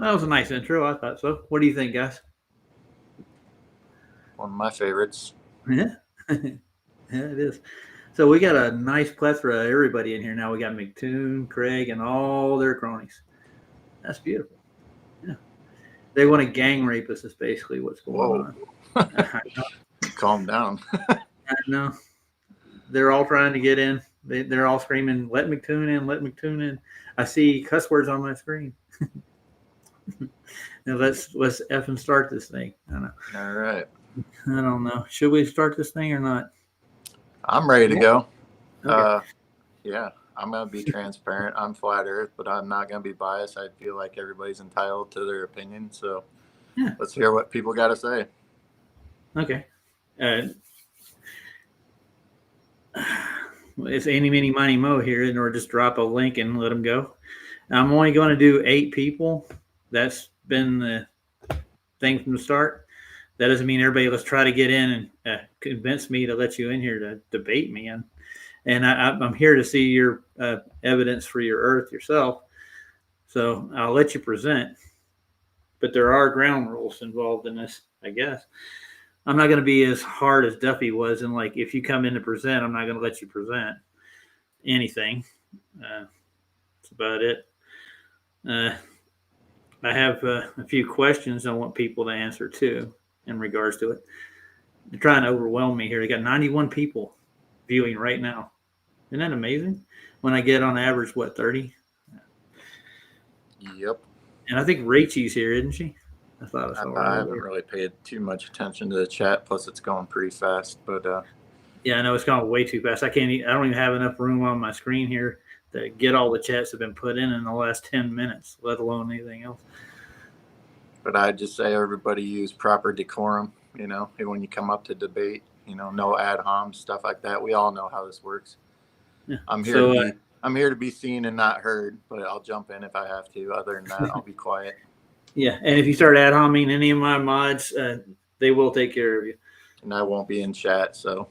Well, that was a nice intro. I thought so. What do you think, guys? One of my favorites. Yeah, yeah, it is. So we got a nice plethora of everybody in here now. We got McTon, Craig, and all their cronies. That's beautiful. Yeah, they want to gang rape us. Is basically what's going Whoa. on. I know. Calm down. I know. They're all trying to get in. They're all screaming, "Let McTon in! Let McTon in!" I see cuss words on my screen. Now let's effing start this thing. I don't know. All right. I don't know. Should we start this thing or not? I'm ready to go. Okay. Yeah, I'm going to be transparent. I'm flat earth, but I'm not going to be biased. I feel like everybody's entitled to their opinion. So Yeah. let's hear what people got to say. Okay. It's any, mini, miny, mo here, or just drop a link and let them go. I'm only going to do 8 people. That's been the thing from the start. That doesn't mean everybody. Let's try to get in and convince me to let you in here to debate me. And I'm here to see your evidence for your Earth yourself. So I'll let you present. But there are ground rules involved in this, I guess. I'm not going to be as hard as Duffy was. And like, if you come in to present, I'm not going to let you present anything. That's about it. I have a few questions I want people to answer too in regards to it. They're trying to overwhelm me here. They got 91 people viewing right now. Isn't that amazing? When I get on average, 30? Yep. And I think Rachel's here, isn't she? I thought I saw her. I haven't really paid too much attention to the chat. Plus, it's going pretty fast. But yeah, I know it's gone way too fast. I don't even have enough room on my screen here to get all the chats that have been put in the last 10 minutes, let alone anything else. But I'd just say everybody use proper decorum. When you come up to debate, no ad homs, stuff like that. We all know how this works. Yeah. I'm here to be seen and not heard, but I'll jump in if I have to. Other than that, I'll be quiet. Yeah, and if you start ad homing any of my mods, they will take care of you. And I won't be in chat, so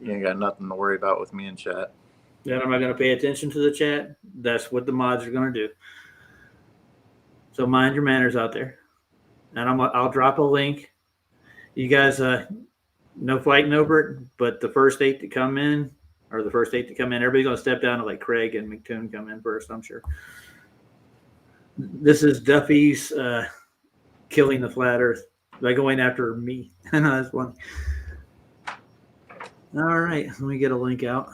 you ain't got nothing to worry about with me in chat. Then I'm not going to pay attention to the chat. That's what the mods are going to do. So mind your manners out there. And I'll drop a link. You guys, no fighting over it, but the first 8 to come in, everybody's going to step down and let Craig and McTon come in first, I'm sure. This is Duffy's killing the flat Earth by going after me. I know that's funny. All right, let me get a link out.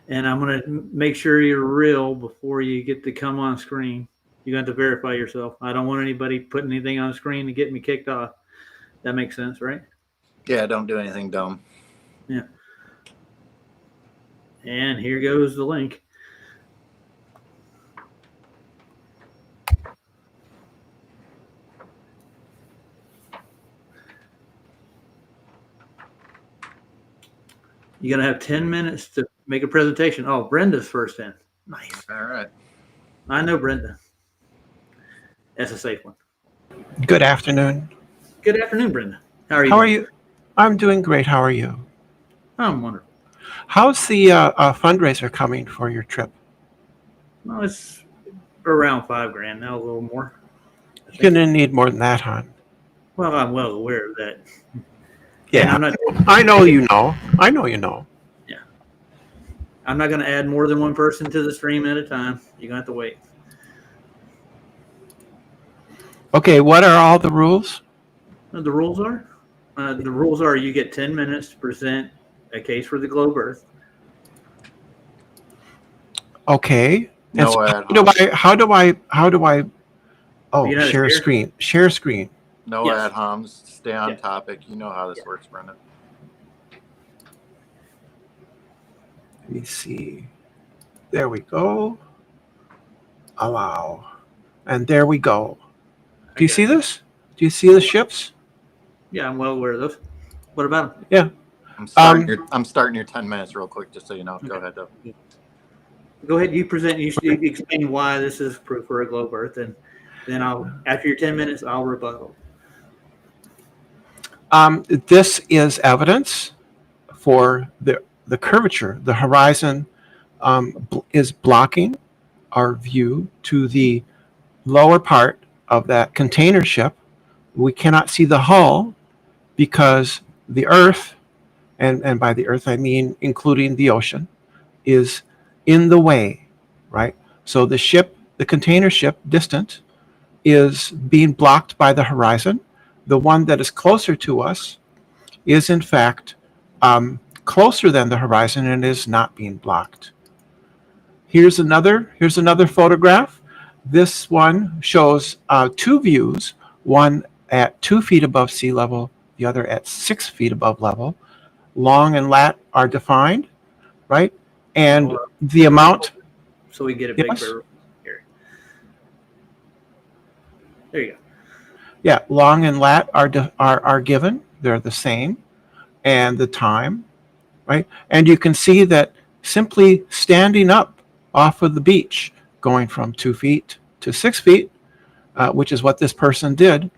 And I'm going to make sure you're real before you get to come on screen. You got to verify yourself. I don't want anybody putting anything on screen to get me kicked off. That makes sense, right? Yeah, don't do anything dumb. Yeah. And here goes the link. You're going to have 10 minutes to make a presentation. Oh, Brenda's first in. Nice. All right. I know Brenda. That's a safe one. Good afternoon. Good afternoon, Brenda. How are you? How are you? I'm doing great. How are you? I'm wonderful. How's the fundraiser coming for your trip? Well, it's around $5,000 now, a little more. You're going to need more than that, hon. Well, I'm well aware of that. Yeah, I'm not, I know you know. I know you know. Yeah. I'm not going to add more than one person to the stream at a time. You're going to have to wait. Okay, what are all the rules? The rules are you get 10 minutes to present a case for the globe Earth. Okay. No so ad how do I You know, share screen. Share screen. No Yes. ad homs. Stay on Yeah. topic. You know how this works, Brenda. Let me see. There we go. Allow. And there we go. Do you see this? Do you see the ships? Yeah, I'm well aware of those. What about them? Yeah. I'm starting your 10 minutes real quick, just so you know. Go ahead, though. Go ahead. You present. You explain why this is proof for a globe Earth, and then after your 10 minutes, I'll rebuttal. This is evidence for the curvature. The horizon is blocking our view to the lower part of that container ship. We cannot see the hull because the Earth, and by the Earth I mean including the ocean, is in the way, right? So the ship, the container ship, distant, is being blocked by the horizon. The one that is closer to us is in fact closer than the horizon and is not being blocked. Here's another photograph. This one shows two views, one at 2 feet above sea level, the other at 6 feet above level. Long and lat are defined, right? And the amount. So we get a big Yes. here. There you go. Yeah, long and lat are given. They're the same, and the time, right? And you can see that simply standing up off of the beach, going from 2 feet to 6 feet, which is what this person did,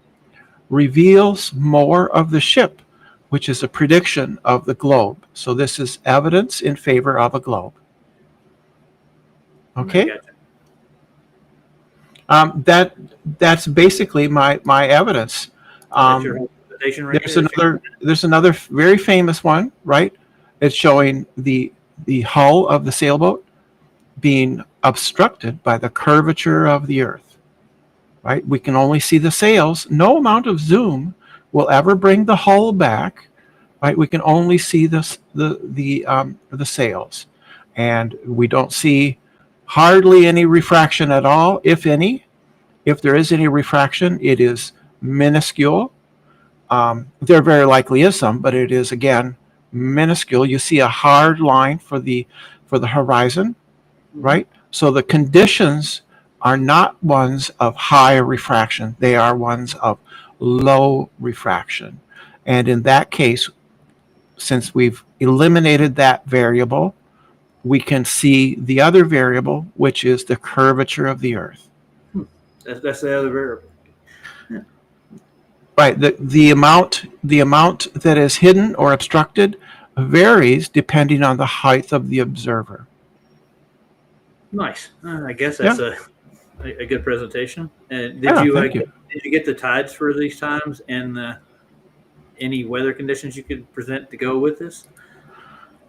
reveals more of the ship, which is a prediction of the globe. So this is evidence in favor of a globe. Okay. That's basically my evidence. That's your whole presentation right There's another very famous one, right? It's showing the hull of the sailboat being obstructed by the curvature of the Earth, right? We can only see the sails. No amount of zoom will ever bring the hull back, right? We can only see the sails, and we don't see hardly any refraction at all, if any. If there is any refraction, it is minuscule. There very likely is some, but it is, again, minuscule. You see a hard line for the horizon, right? So the conditions are not ones of high refraction. They are ones of low refraction. And in that case, since we've eliminated that variable, we can see the other variable, which is the curvature of the Earth. That's the other variable. Yeah. Right. The amount that is hidden or obstructed varies depending on the height of the observer. Nice. I guess that's a good presentation. And did you get the tides for these times and any weather conditions you could present to go with this?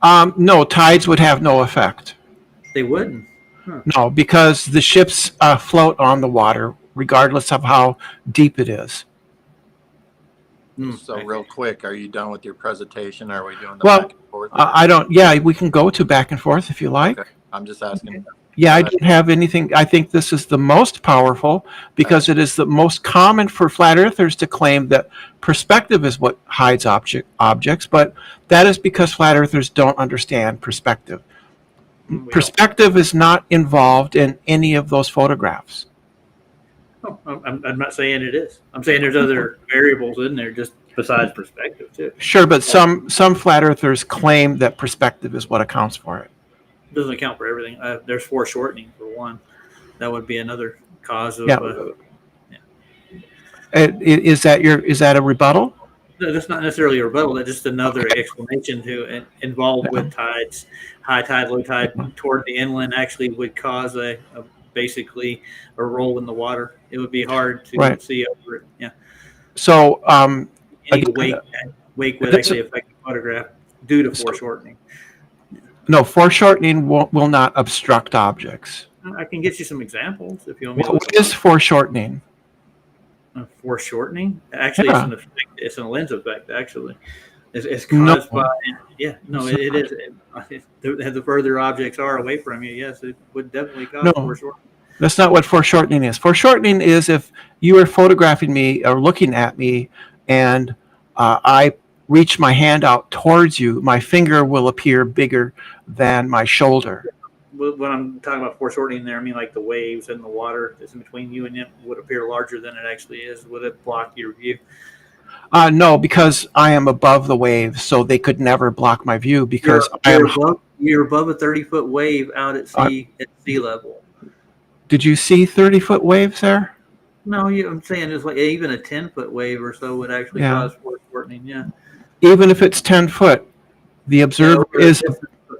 No, tides would have no effect. They wouldn't? Huh. No, because the ships float on the water regardless of how deep it is. So real quick, are you done with your presentation? Are we doing the back and forth? I don't. Yeah, we can go to back and forth if you like. Okay. I'm just asking. Yeah, I don't have anything. I think this is the most powerful because it is the most common for flat earthers to claim that perspective is what hides objects, but that is because flat earthers don't understand perspective. Perspective is not involved in any of those photographs. Oh, I'm not saying it is. I'm saying there's other variables in there just besides perspective too. Sure, but some flat earthers claim that perspective is what accounts for it. It doesn't account for everything. There's foreshortening for one. That would be another cause of. Is that a rebuttal? No, that's not necessarily a rebuttal. That's just another explanation to involved with tides. High tide, low tide toward the inland actually would cause basically a roll in the water. It would be hard to see over it. Yeah. So any wake would actually affect the photograph due to foreshortening. No, foreshortening will not obstruct objects. I can get you some examples if you want me to. What is foreshortening? Foreshortening? Actually, it's an effect. It's a lens effect, actually. It's caused by, it is. The further objects are away from you, yes, it would definitely cause foreshortening. That's not what foreshortening is. Foreshortening is if you are photographing me or looking at me and I reach my hand out towards you, my finger will appear bigger than my shoulder. When I'm talking about foreshortening there, I mean like the waves and the water that's in between you and it would appear larger than it actually is. Would it block your view? No, because I am above the waves, so they could never block my view because you're above a 30-foot wave out at sea at sea level. Did you see 30-foot waves there? No, I'm saying it's like even a 10-foot wave or so would actually cause foreshortening. Yeah. Even if it's 10 foot, the observer is.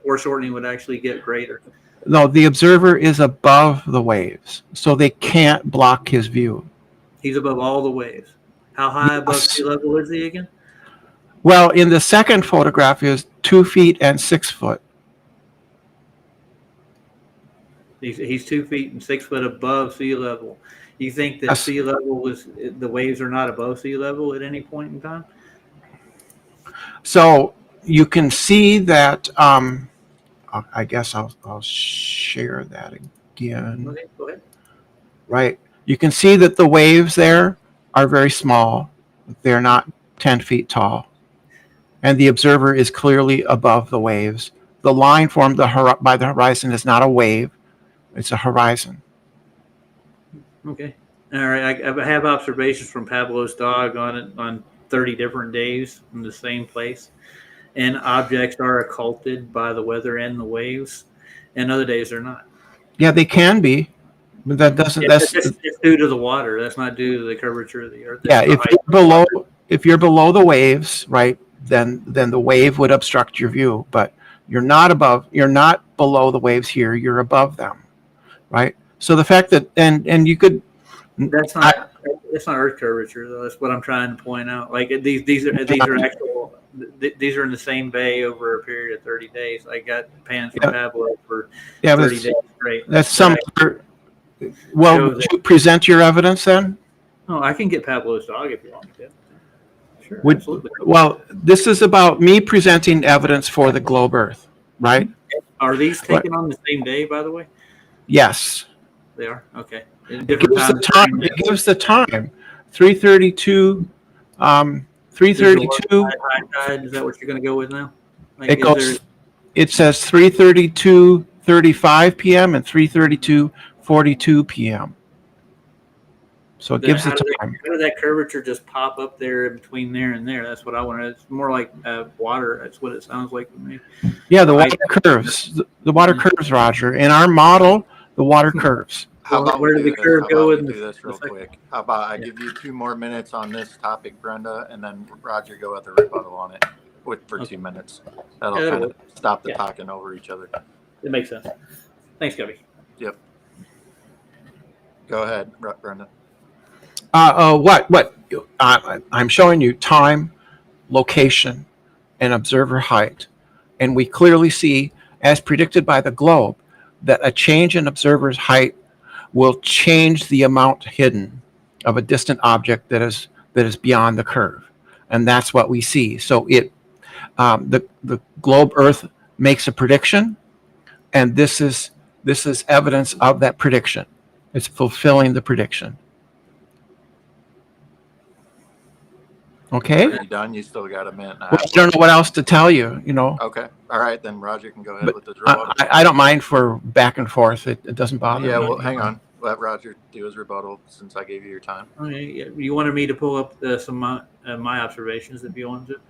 Foreshortening would actually get greater. No, the observer is above the waves, so they can't block his view. He's above all the waves. How high above Yes. sea level is he again? Well, in the second photograph is 2 feet and 6 foot. He's 2 feet and 6 foot above sea level. You think that Yes. sea level the waves are not above sea level at any point in time? So you can see that. I guess I'll share that again. Okay, go ahead. Right. You can see that the waves there are very small. They're not 10 feet tall. And the observer is clearly above the waves. The line formed by the horizon is not a wave, it's a horizon. Okay. All right. I have observations from Pablo's dog on 30 different days in the same place. And objects are occulted by the weather and the waves, and other days they're not. Yeah, they can be, but that doesn't. It's due to the water. That's not due to the curvature of the earth. Yeah, if you're below the waves, right, then the wave would obstruct your view. But you're not below the waves here. You're above them, right? So the fact that and you could. That's not Earth curvature though. That's what I'm trying to point out. Like these are actual. These are in the same bay over a period of 30 days. I got pans from Pablo for 30 days straight. That's some. Well, would you present your evidence then? Oh, I can get Pablo's dog if you want me to. Sure, absolutely. Well, this is about me presenting evidence for the globe Earth, right? Are these taken on the same day, by the way? Yes. They are? Okay. It gives the time. 3:32. 3:32. Is that what you're going to go with now? Like it says 3:32:35 p.m. and 3:32:42 p.m. So it gives the time. How did that curvature just pop up there in between there and there? That's what I wanted. It's more like water. That's what it sounds like to me. Yeah, the water curves. The water curves, Roger. In our model, the water curves. How about where did the curve go? Do this real quick. How about I give you 2 more minutes on this topic, Brenda, and then Roger go at the rebuttal on it for 2 minutes. That'll kind of stop the talking over each other. It makes sense. Thanks, Gubby. Yep. Go ahead, Brenda. What? I'm showing you time, location, and observer height, and we clearly see, as predicted by the globe, that a change in observer's height will change the amount hidden of a distant object that is beyond the curve, and that's what we see. So the globe Earth makes a prediction, and this is evidence of that prediction. It's fulfilling the prediction. Okay. Are you done? You still got a minute. Well, I don't know what else to tell you. Okay. All right, then Roger can go ahead with the rebuttal. I don't mind for back and forth. It doesn't bother me. Yeah, well, hang on. Let Roger do his rebuttal since I gave you your time. Okay. You wanted me to pull up some of my observations if you wanted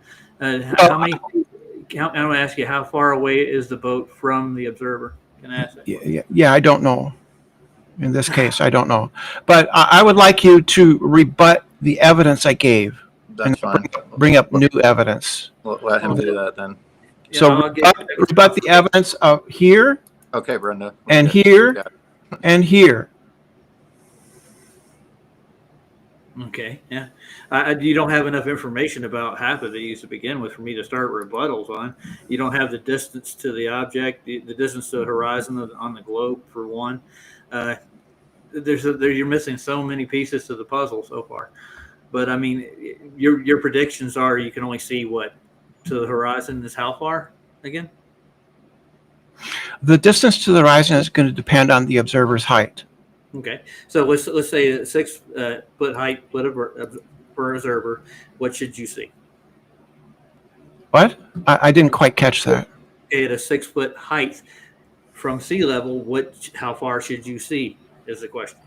to. How many? I'm going to ask you, how far away is the boat from the observer? Can I ask that? Yeah, I don't know. In this case, I don't know. But I would like you to rebut the evidence I gave. That's fine. Bring up new evidence. Let him do that then. So rebut the evidence of here. Okay, Brenda. And here and here. Okay, yeah. You don't have enough information about half of these to begin with for me to start rebuttals on. You don't have the distance to the object, the distance to the horizon on the globe, for one. You're missing so many pieces to the puzzle so far. But I mean, your predictions are you can only see what to the horizon is how far again? The distance to the horizon is going to depend on the observer's height. Okay, so let's say a 6 foot height per observer. What should you see? What? I didn't quite catch that. At a 6 foot height from sea level, how far should you see? Is the question.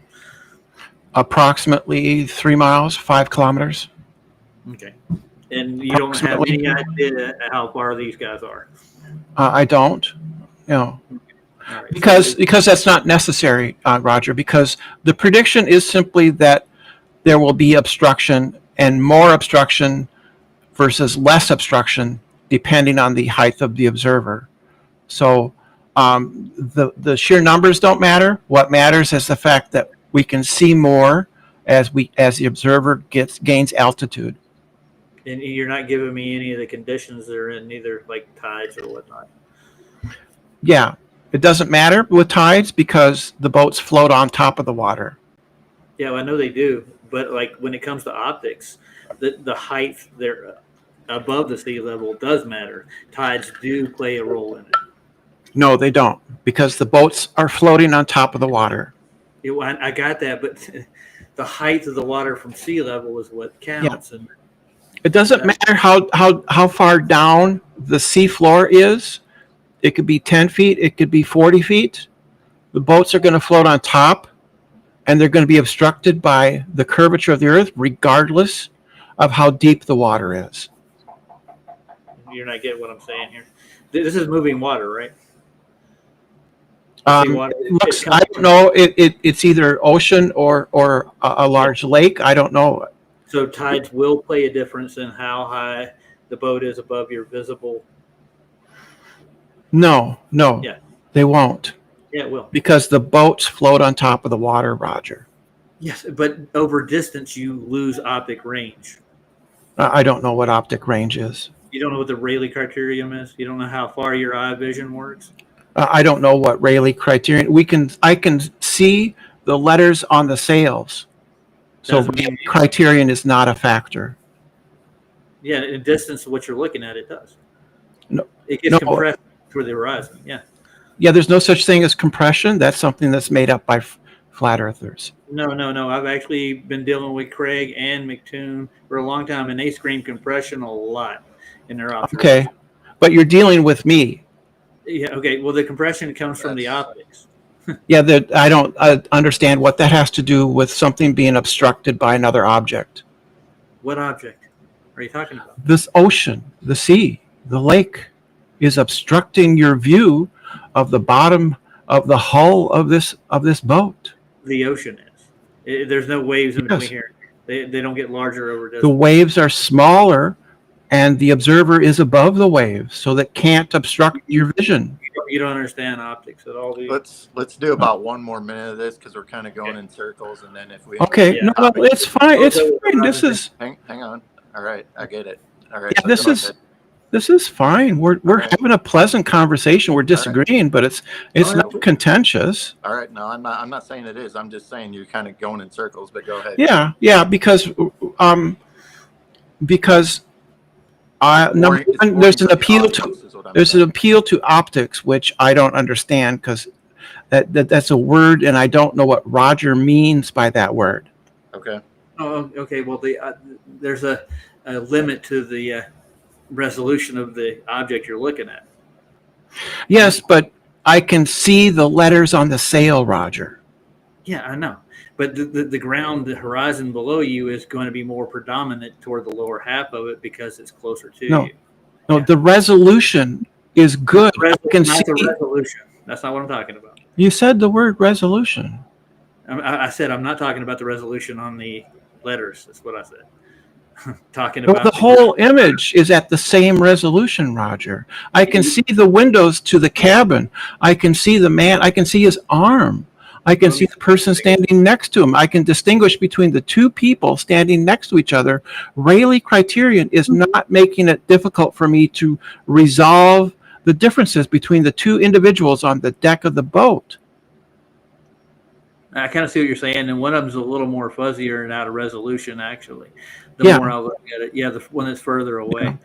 Approximately 3 miles, 5 kilometers. Okay. And you don't have any idea how far these guys are? I don't. No. Right. Because that's not necessary, Roger, because the prediction is simply that there will be obstruction and more obstruction versus less obstruction depending on the height of the observer. So The sheer numbers don't matter. What matters is the fact that we can see more as the observer gains altitude. And you're not giving me any of the conditions they're in, either like tides or whatnot. Yeah, it doesn't matter with tides because the boats float on top of the water. Yeah, well, I know they do, but like when it comes to optics, the height there above the sea level does matter. Tides do play a role in it. No, they don't, because the boats are floating on top of the water. I got that, but the height of the water from sea level is what counts. Yeah. And it doesn't matter how far down the sea floor is. It could be 10 feet. It could be 40 feet. The boats are going to float on top, and they're going to be obstructed by the curvature of the earth, regardless of how deep the water is. You're not getting what I'm saying here. This is moving water, right? I don't know. It's either ocean or a large lake. I don't know. So tides will play a difference in how high the boat is above your visible. No, they won't. Yeah, it will. Because the boats float on top of the water, Roger. Yes, but over distance, you lose optic range. I don't know what optic range is. You don't know what the Rayleigh criterion is? You don't know how far your eye vision works? I don't know what Rayleigh criterion. I can see the letters on the sails. So Rayleigh criterion is not a factor. Yeah, in distance of what you're looking at, it does. No, it gets compressed toward the horizon. Yeah. Yeah, there's no such thing as compression. That's something that's made up by flat earthers. No. I've actually been dealing with Craig and McTon for a long time, and they scream compression a lot in their observations. Okay, but you're dealing with me. Yeah. Okay. Well, the compression comes from the optics. Yeah, I don't understand what that has to do with something being obstructed by another object. What object are you talking about? This ocean, the sea, the lake is obstructing your view of the bottom of the hull of this boat. The ocean is. There's no waves in between here. They don't get larger over distance. The waves are smaller, and the observer is above the waves, so that can't obstruct your vision. You don't understand optics at all, do you? Let's do about one more minute of this because we're kind of going in circles, and then if we no, it's fine. It's fine. This is hang on. All right, I get it. All right. Yeah, this is fine. We're having a pleasant conversation. We're disagreeing, but it's not contentious. All right. No, I'm not saying it is. I'm just saying you're kind of going in circles. But go ahead. Yeah, because number one, there's an appeal to optics, which I don't understand because that's a word, and I don't know what Roger means by that word. Okay. Oh, okay. Well, there's a limit to the resolution of the object you're looking at. Yes, but I can see the letters on the sail, Roger. Yeah, I know. But the ground, the horizon below you is going to be more predominant toward the lower half of it because it's closer to you. No, the resolution is good. The resolution. That's not what I'm talking about. You said the word resolution. I said I'm not talking about the resolution on the letters. That's what I said. Talking about the whole image is at the same resolution, Roger. I can see the windows to the cabin. I can see the man. I can see his arm. I can see the person standing next to him. I can distinguish between the two people standing next to each other. Rayleigh criterion is not making it difficult for me to resolve the differences between the two individuals on the deck of the boat. I kind of see what you're saying, and one of them's a little more fuzzier and out of resolution, actually. The more I look at it, the one that's further away.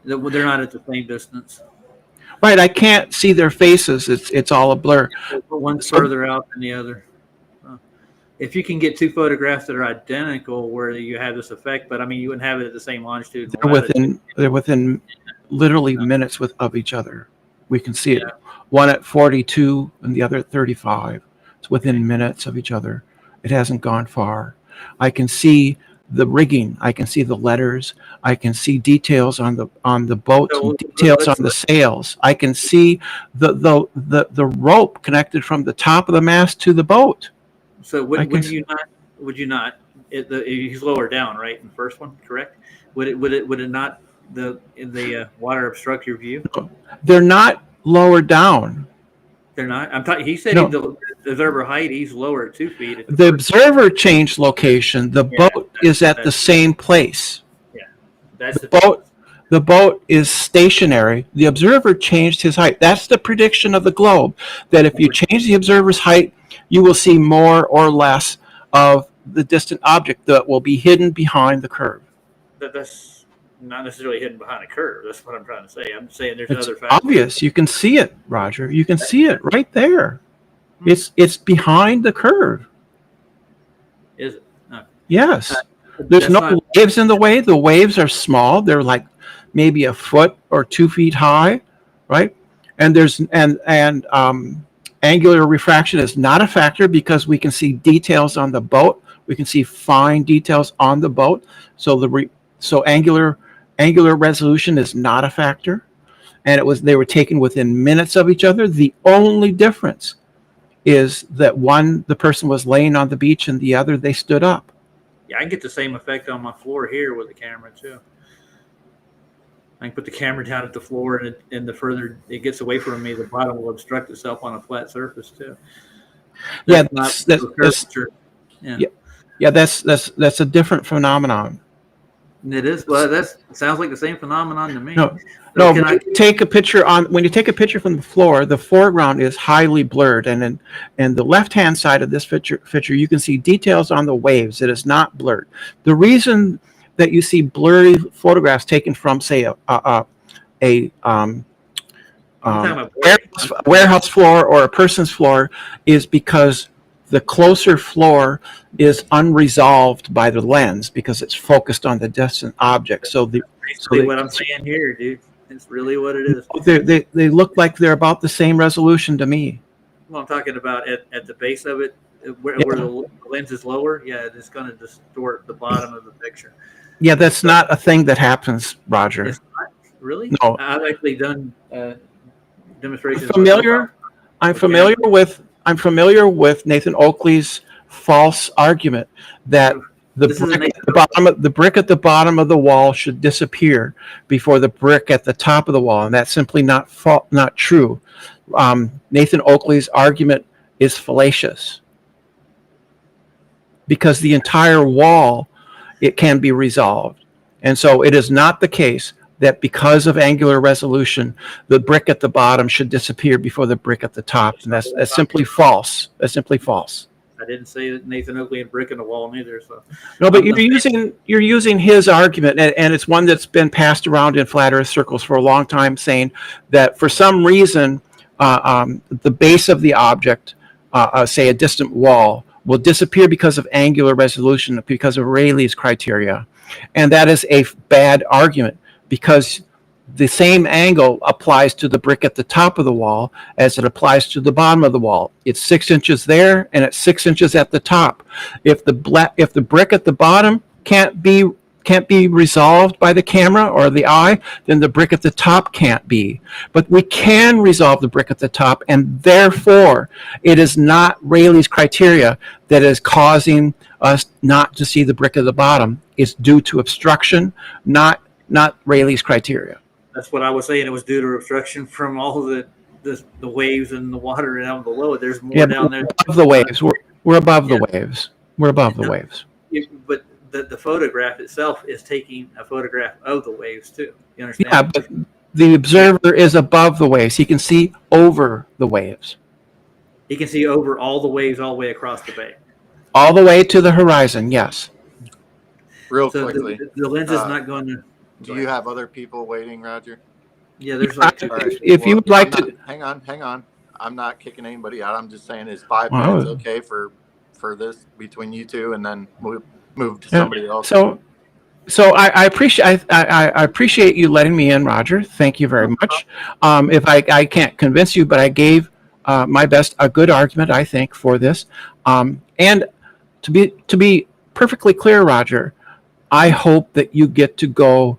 Yeah. They're not at the same distance. Right, I can't see their faces. It's all a blur. One's further out than the other. If you can get two photographs that are identical where you have this effect, but I mean, you wouldn't have it at the same longitude. They're within literally minutes of each other. We can see it. One at 42 and the other at 35. It's within minutes of each other. It hasn't gone far. I can see the rigging. I can see the letters. I can see details on the boat, details on the sails. I can see the rope connected from the top of the mast to the boat. So would you not? He's lower down, right? In the first one, correct? Would it not the water obstruct your view? They're not lower down. They're not. I'm talking. He said No. the observer height. He's lower at 2 feet. At The observer changed location. The boat is at the same place. That's The boat is stationary. The observer changed his height. That's the prediction of the globe, that if you change the observer's height, you will see more or less of the distant object that will be hidden behind the curve. That's not necessarily hidden behind a curve. That's what I'm trying to say. I'm saying there's It's other factors. obvious. You can see it, Roger. You can see it right there. It's behind the curve. Is it? No. Yes. There's no waves in the way. The waves are small. They're like maybe a foot or 2 feet high, right? And there's angular refraction is not a factor because we can see details on the boat. We can see fine details on the boat. So angular resolution is not a factor. And they were taken within minutes of each other. The only difference is that the person was laying on the beach and the other, they stood up. Yeah, I can get the same effect on my floor here with the camera too. I can put the camera down at the floor, and the further it gets away from me, the bottom will obstruct itself on a flat surface too. That's that's a different phenomenon. It is. Well, it sounds like the same phenomenon to me. When you take a picture from the floor, the foreground is highly blurred, and the left-hand side of this picture, you can see details on the waves. It is not blurred. The reason that you see blurry photographs taken from, say, a warehouse floor or a person's floor is because the closer floor is unresolved by the lens because it's focused on the distant object. So what I'm saying here, dude. It's really what it is. They look like they're about the same resolution to me. Well, I'm talking about at the base of it, where the lens is lower. Yeah, it's going to distort the bottom of the picture. Yeah, that's not a thing that happens, Roger. It's not, really? No. I've actually done demonstrations. I'm familiar with Nathan Oakley's false argument that the brick at the bottom of the wall should disappear before the brick at the top of the wall, and that's simply not true. Nathan Oakley's argument is fallacious because the entire wall, it can be resolved, and so it is not the case that because of angular resolution, the brick at the bottom should disappear before the brick at the top, and that's simply false. That's simply false. I didn't say that Nathan Oakley and brick in the wall neither. So no, but you're using his argument, and it's one that's been passed around in flat Earth circles for a long time, saying that for some reason the base of the object, say a distant wall, will disappear because of angular resolution, because of Rayleigh's criteria, and that is a bad argument because the same angle applies to the brick at the top of the wall as it applies to the bottom of the wall. It's 6 inches there, and it's 6 inches at the top. If the brick at the bottom can't be resolved by the camera or the eye, then the brick at the top can't be. But we can resolve the brick at the top, and therefore it is not Rayleigh's criteria that is causing us not to see the brick at the bottom. It's due to obstruction, not Rayleigh's criteria. That's what I was saying. It was due to obstruction from all the waves and the water down below. There's more down there. Above the waves. We're above the waves. We're above the waves. But the photograph itself is taking a photograph of the waves too. You understand? Yeah, but the observer is above the waves. He can see over the waves. He can see over all the waves all the way across the bay. All the way to the horizon, yes. Real quickly. The lens is not going to... Do you have other people waiting, Roger? Yeah, there's like two. Right. If you would like to... Hang on. I'm not kicking anybody out. I'm just saying, is 5 minutes okay for this between you two, and then move to somebody else? So I appreciate you letting me in, Roger. Thank you very much. If I can't convince you, but I gave my best, a good argument, I think, for this. And to be perfectly clear, Roger, I hope that you get to go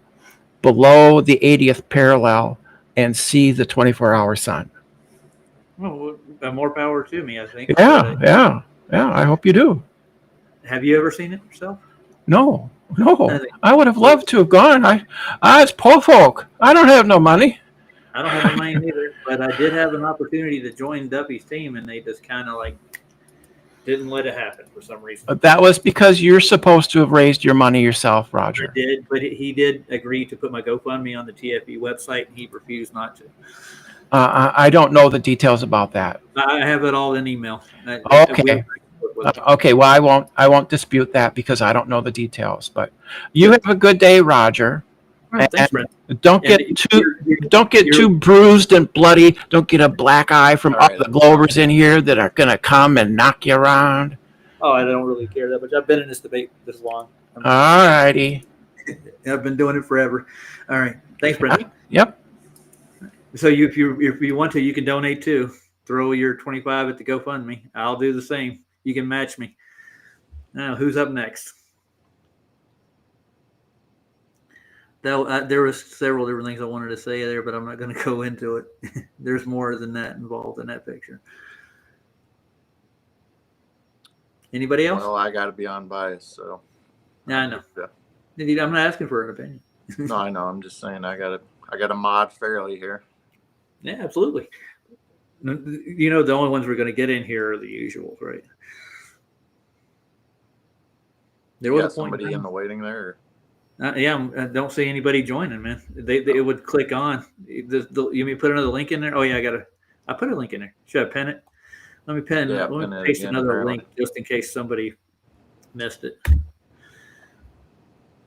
below the 80th parallel and see the 24-hour sun. Well, more power to me, I think. Yeah. I hope you do. Have you ever seen it yourself? No. I would have loved to have gone. I it's poor folk. I don't have no money. I don't have no money either. But I did have an opportunity to join Duffy's team, and they just kind of like didn't let it happen for some reason. But that was because you're supposed to have raised your money yourself, Roger. I did, but he did agree to put my GoFundMe on the TFE website, and he refused not to. I don't know the details about that. I have it all in email. Okay. Okay. Well, I won't dispute that because I don't know the details. But you have a good day, Roger. Right, thanks, Brenda. Don't get too bruised and bloody. Don't get a black eye from all the Globers in here that are gonna come and knock you around. Oh, I don't really care that much. I've been in this debate this long. All righty. I've been doing it forever. All right. Thanks, Brenda. Yep. So if you want to, you can donate too. Throw your 25 at the GoFundMe. I'll do the same. You can match me. Now, who's up next? There was several different things I wanted to say there, but I'm not going to go into it. There's more than that involved in that picture. Anybody else? Well, I got to be unbiased, so. Yeah, I know. Yeah. I'm not asking for an opinion. No, I know. I'm just saying I got to mod fairly here. Yeah, absolutely. You know, the only ones we're going to get in here are the usuals, right? There was somebody in the waiting there. Yeah, I don't see anybody joining, man. It would click on. You mean put another link in there? Oh yeah, I put a link in there. Should I pin it? Let me pin. Yeah, let me paste another link just in case somebody missed it. I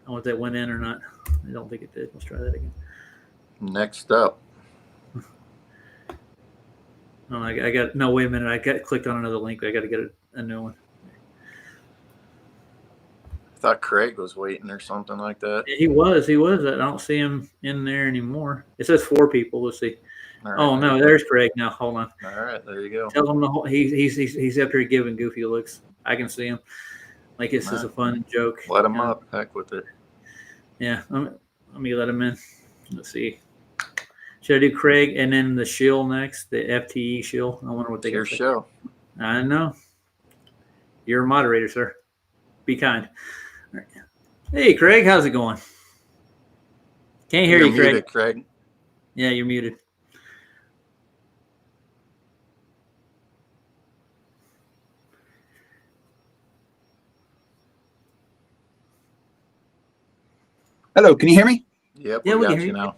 don't know if that went in or not. I don't think it did. Let's try that again. Next up. Oh, I got no. Wait a minute. I got clicked on another link. I got to get a new one. I thought Craig was waiting or something like that. He was. I don't see him in there anymore. It says 4 people. Let's see. Right, oh no, there's Craig now. Hold on. All right, there you go. Tell him he's up here giving goofy looks. I can see him. Like it's just a fun joke. Let him up. Heck with it. Yeah. Let me let him in. Let's see. Should I do Craig and then the shill next? The FTE shill. I wonder what they got. Your show. I know. You're a moderator, sir. Be kind. Right. Hey, Craig, how's it going? Can't hear you, Craig. Muted, Craig. Yeah, you're muted. Hello, can you hear me? Yep, we got you now.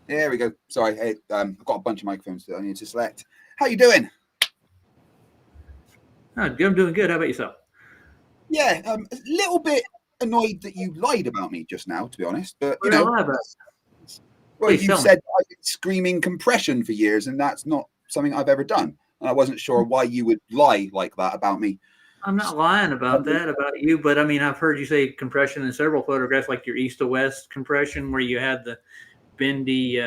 There we go. Sorry, hey, I've got a bunch of microphones that I need to select. How you doing? Oh, I'm doing good. How about yourself? Yeah, a little bit annoyed that you lied about me just now, to be honest. But you know, well, you said I've been screaming compression for years, and that's not something I've ever done. And I wasn't sure why you would lie like that about me. I'm not lying about that, about you, but I mean, I've heard you say compression in several photographs, like your east to west compression, where you had the bendy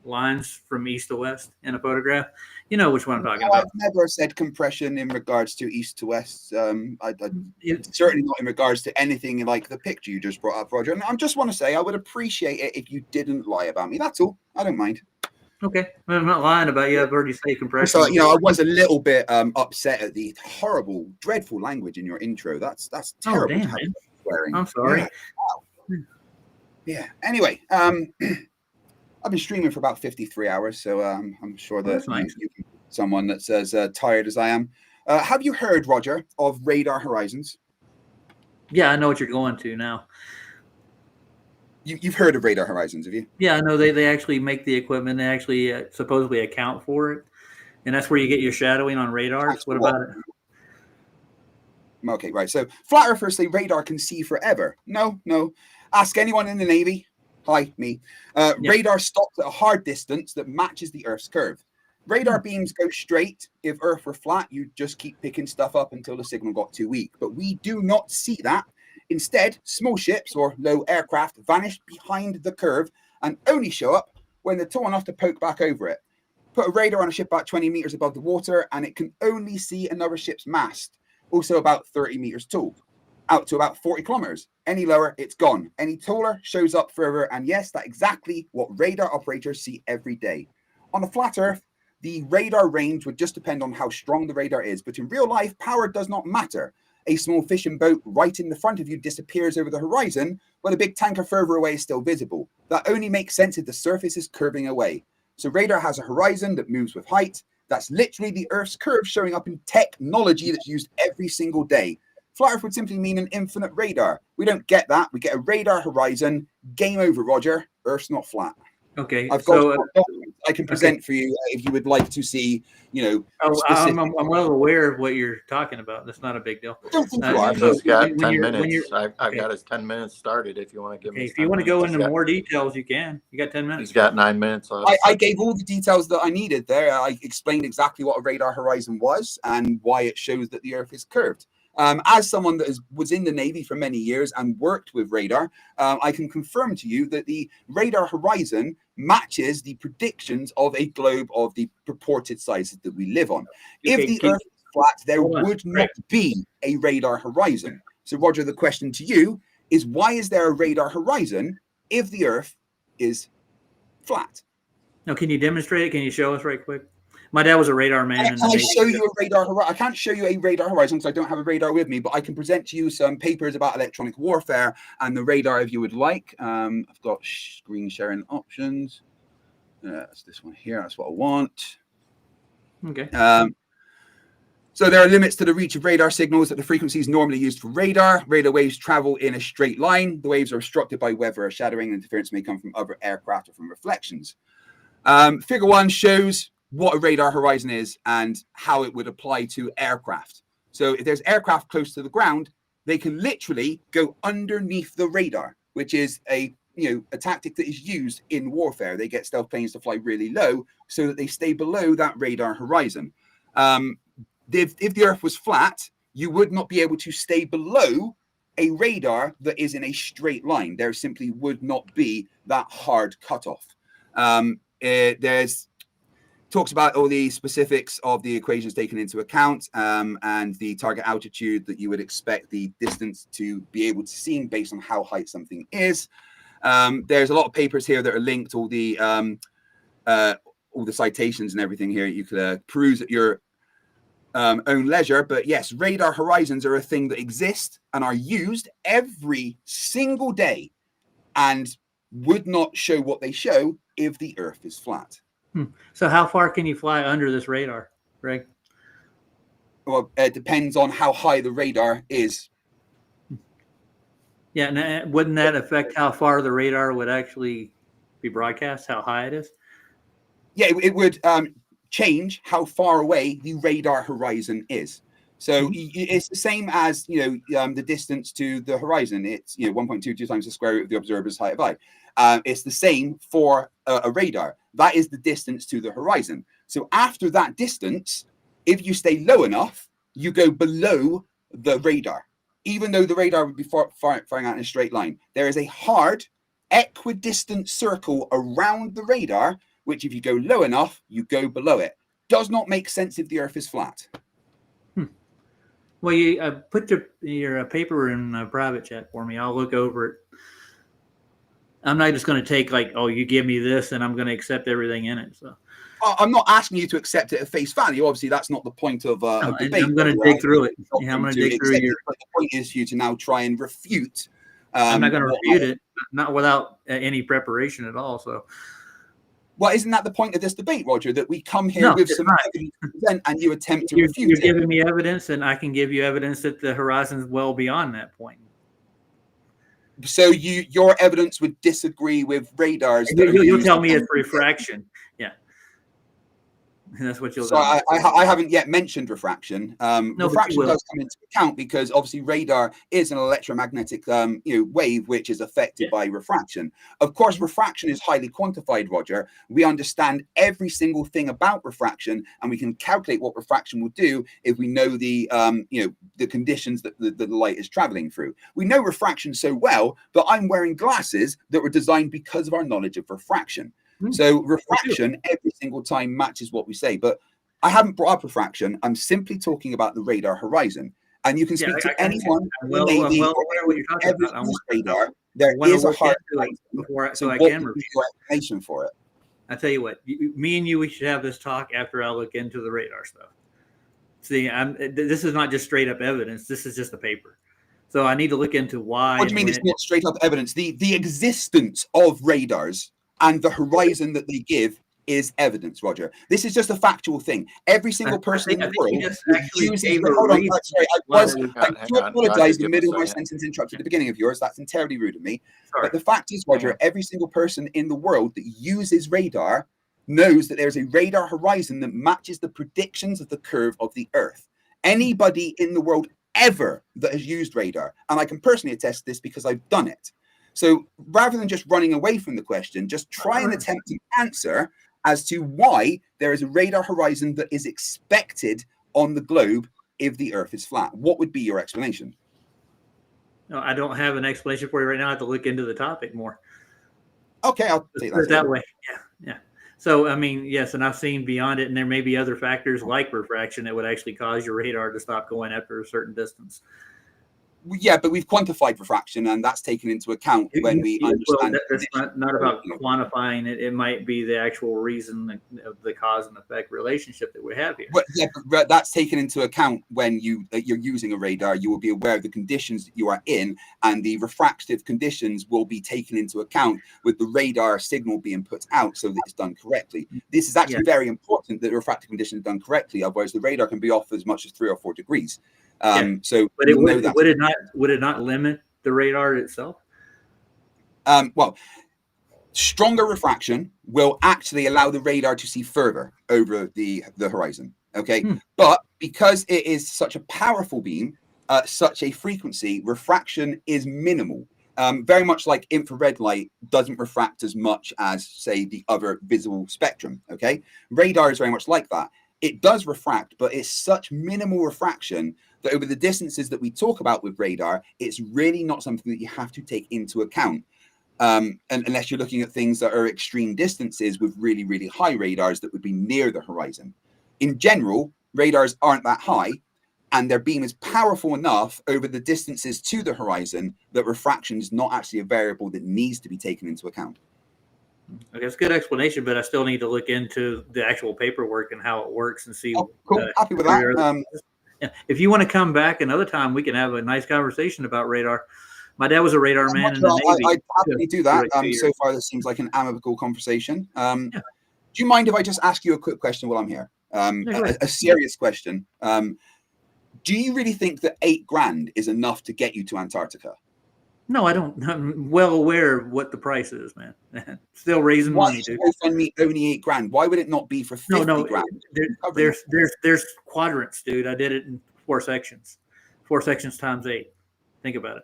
lines from east to west in a photograph. You know which one I'm talking about. I've never said compression in regards to east to west. Certainly not in regards to anything like the picture you just brought up, Roger. And I just want to say I would appreciate it if you didn't lie about me. That's all. I don't mind. Okay. I'm not lying about you. I've heard you say compression. So, I was a little bit upset at the horrible, dreadful language in your intro. That's terrible. Oh, damn, man. Swearing. I'm sorry. Yeah. Anyway, I've been streaming for about 53 hours, so I'm sure that you can someone that's as tired as I am. Have you heard, Roger, of Radar Horizons? Yeah, I know what you're going to now. You've heard of Radar Horizons, have you? Yeah, I know they actually make the equipment. They actually supposedly account for it, and that's where you get your shadowing on radars. What about it? Okay, right. So flat earthers say radar can see forever. No. Ask anyone in the Navy. Hi, me. Radar stops at a hard distance that matches the Earth's curve. Radar beams go straight. If Earth were flat, you'd just keep picking stuff up until the signal got too weak. But we do not see that. Instead, small ships or low aircraft vanish behind the curve and only show up when they're tall enough to poke back over it. Put a radar on a ship about 20 meters above the water and it can only see another ship's mast, also about 30 meters tall, out to about 40 kilometers. Any lower, it's gone. Any taller, shows up further. And yes, that's exactly what radar operators see every day. On a flat Earth, the radar range would just depend on how strong the radar is. But in real life, power does not matter. A small fishing boat right in the front of you disappears over the horizon, while a big tanker further away is still visible. That only makes sense if the surface is curving away. So radar has a horizon that moves with height. That's literally the Earth's curve showing up in technology that's used every single day. Flat Earth would simply mean an infinite radar. We don't get that. We get a radar horizon. Game over, Roger. Earth's not flat. Okay. I've So got documents I can present for you if you would like to see, I'm well aware of what you're talking about. That's not a big deal. I don't think you are. He's just got when 10 you're- minutes. I've okay. got his 10 minutes started. If you want to give me, If you want to go into more details, you can. You got 10 minutes. He's got 9 minutes left. I gave all the details that I needed there. I explained exactly what a radar horizon was and why it shows that the Earth is curved. As someone that was in the Navy for many years and worked with radar, I can confirm to you that the radar horizon matches the predictions of a globe of the purported sizes that we live on. Okay, If the Earth is flat, there would not Right. be a radar horizon. So, Roger, the question to you is, why is there a radar horizon if the Earth is flat? Now, can you demonstrate it? Can you show us right quick? My dad was a radar man. Can I show you a radar horizon? I can't show you a radar horizon because I don't have a radar with me, but I can present to you some papers about electronic warfare and the radar if you would like. I've got screen sharing options. That's this one here. That's what I want. Okay. So there are limits to the reach of radar signals at the frequencies normally used for radar. Radar waves travel in a straight line. The waves are obstructed by weather or shadowing. Interference may come from other aircraft or from reflections. Figure 1 shows what a radar horizon is and how it would apply to aircraft. So if there's aircraft close to the ground, they can literally go underneath the radar, which is a tactic that is used in warfare. They get stealth planes to fly really low so that they stay below that radar horizon. If the Earth was flat, you would not be able to stay below a radar that is in a straight line. There simply would not be that hard cutoff. There's talks about all the specifics of the equations taken into account and the target altitude that you would expect the distance to be able to see based on how high something is. There's a lot of papers here that are linked, all the citations and everything here. You could peruse at your own leisure. But yes, radar horizons are a thing that exist and are used every single day and would not show what they show if the Earth is flat. So how far can you fly under this radar, Greg? Well, it depends on how high the radar is. Yeah, and wouldn't that affect how far the radar would actually be broadcast, how high it is? Yeah, it would change how far away the radar horizon is. So it's the same as, the distance to the horizon. It's, 1.22 times the square root of the observer's height of eye. It's the same for a radar. That is the distance to the horizon. So after that distance, if you stay low enough, you go below the radar. Even though the radar would be firing out in a straight line, there is a hard equidistant circle around the radar, which if you go low enough, you go below it. Does not make sense if the Earth is flat. Well, you put your paper in private chat for me. I'll look over it. I'm not just going to take you give me this and I'm going to accept everything in it. So I'm not asking you to accept it at face value. Obviously, that's not the point of debate. I'm going to dig through it. Yeah, I'm going to dig through your. But the point is for you to now try and refute. I'm not going to refute it, not without any preparation at all. So. Well, isn't that the point of this debate, Roger? That we come here with some evidence to present and you attempt to refute it. You're giving me evidence, and I can give you evidence that the horizon is well beyond that point. So your evidence would disagree with radars. You'll tell me it's refraction. Yeah. And that's what you'll so do. I haven't yet mentioned refraction. No, refraction does come into account because obviously radar is an electromagnetic wave which is affected by refraction. Of course, refraction is highly quantified, Roger. We understand every single thing about refraction, and we can calculate what refraction will do if we know the conditions that the light is traveling through. We know refraction so well that I'm wearing glasses that were designed because of our knowledge of refraction. So refraction every single time matches what we say, but I haven't brought up refraction. I'm simply talking about the radar horizon, and you can speak to anyone in the Navy or radar. There is a hard so I can review explanation for it. I tell you what, me and you, we should have this talk after I look into the radar stuff. See, this is not just straight up evidence. This is just a paper. So I need to look into why. What do you mean it's not straight up evidence? The existence of radars and the horizon that they give is evidence, Roger. This is just a factual thing. Every single person in the world hold on, sorry, I do apologize in the middle of my sentence interrupted at the beginning of yours. That's entirely rude of me. Sorry. But the fact is, Roger, every single person in the world that uses radar knows that there's a radar horizon that matches the predictions of the curve of the Earth. Anybody in the world ever that has used radar, and I can personally attest to this because I've done it. So rather than just running away from the question, just try and attempt to answer as to why there is a radar horizon that is expected on the globe if the Earth is flat. What would be your explanation? No, I don't have an explanation for you right now. I have to look into the topic more. Okay, I'll take that way. Yeah. So, I mean, yes, and I've seen beyond it, and there may be other factors like refraction that would actually cause your radar to stop going after a certain distance. Yeah, but we've quantified refraction, and that's taken into account when we understand. Well, that's not about quantifying it. It might be the actual reason of the cause and effect relationship that we have here. But yeah, but that's taken into account when you're using a radar. You will be aware of the conditions that you are in, and the refractive conditions will be taken into account with the radar signal being put out, so that it's done correctly. This is actually very important that the refractive conditions are done correctly. Otherwise, the radar can be off as much as 3 or 4 degrees. So, but would it not limit the radar itself? Well, stronger refraction will actually allow the radar to see further over the horizon. Okay, but because it is such a powerful beam, such a frequency, refraction is minimal. Very much like infrared light doesn't refract as much as, say, the other visible spectrum. Okay, radar is very much like that. It does refract, but it's such minimal refraction that over the distances that we talk about with radar, it's really not something that you have to take into account. And unless you're looking at things that are extreme distances with really, really high radars that would be near the horizon. In general, radars aren't that high, and their beam is powerful enough over the distances to the horizon that refraction is not actually a variable that needs to be taken into account. Okay, it's a good explanation, but I still need to look into the actual paperwork and how it works and see. Oh, cool. Happy with that. If you want to come back another time, we can have a nice conversation about radar. My dad was a radar man in the Navy. I'd happily do that. So far, this seems like an amicable conversation. Do you mind if I just ask you a quick question while I'm here? A serious question. Do you really think that $8,000 is enough to get you to Antarctica? No, I don't. I'm well aware of what the price is, man. Still raising money, dude. Only $8,000. Why would it not be for $50,000? There's quadrants, dude. I did it in 4 sections. 4 sections times 8. Think about it.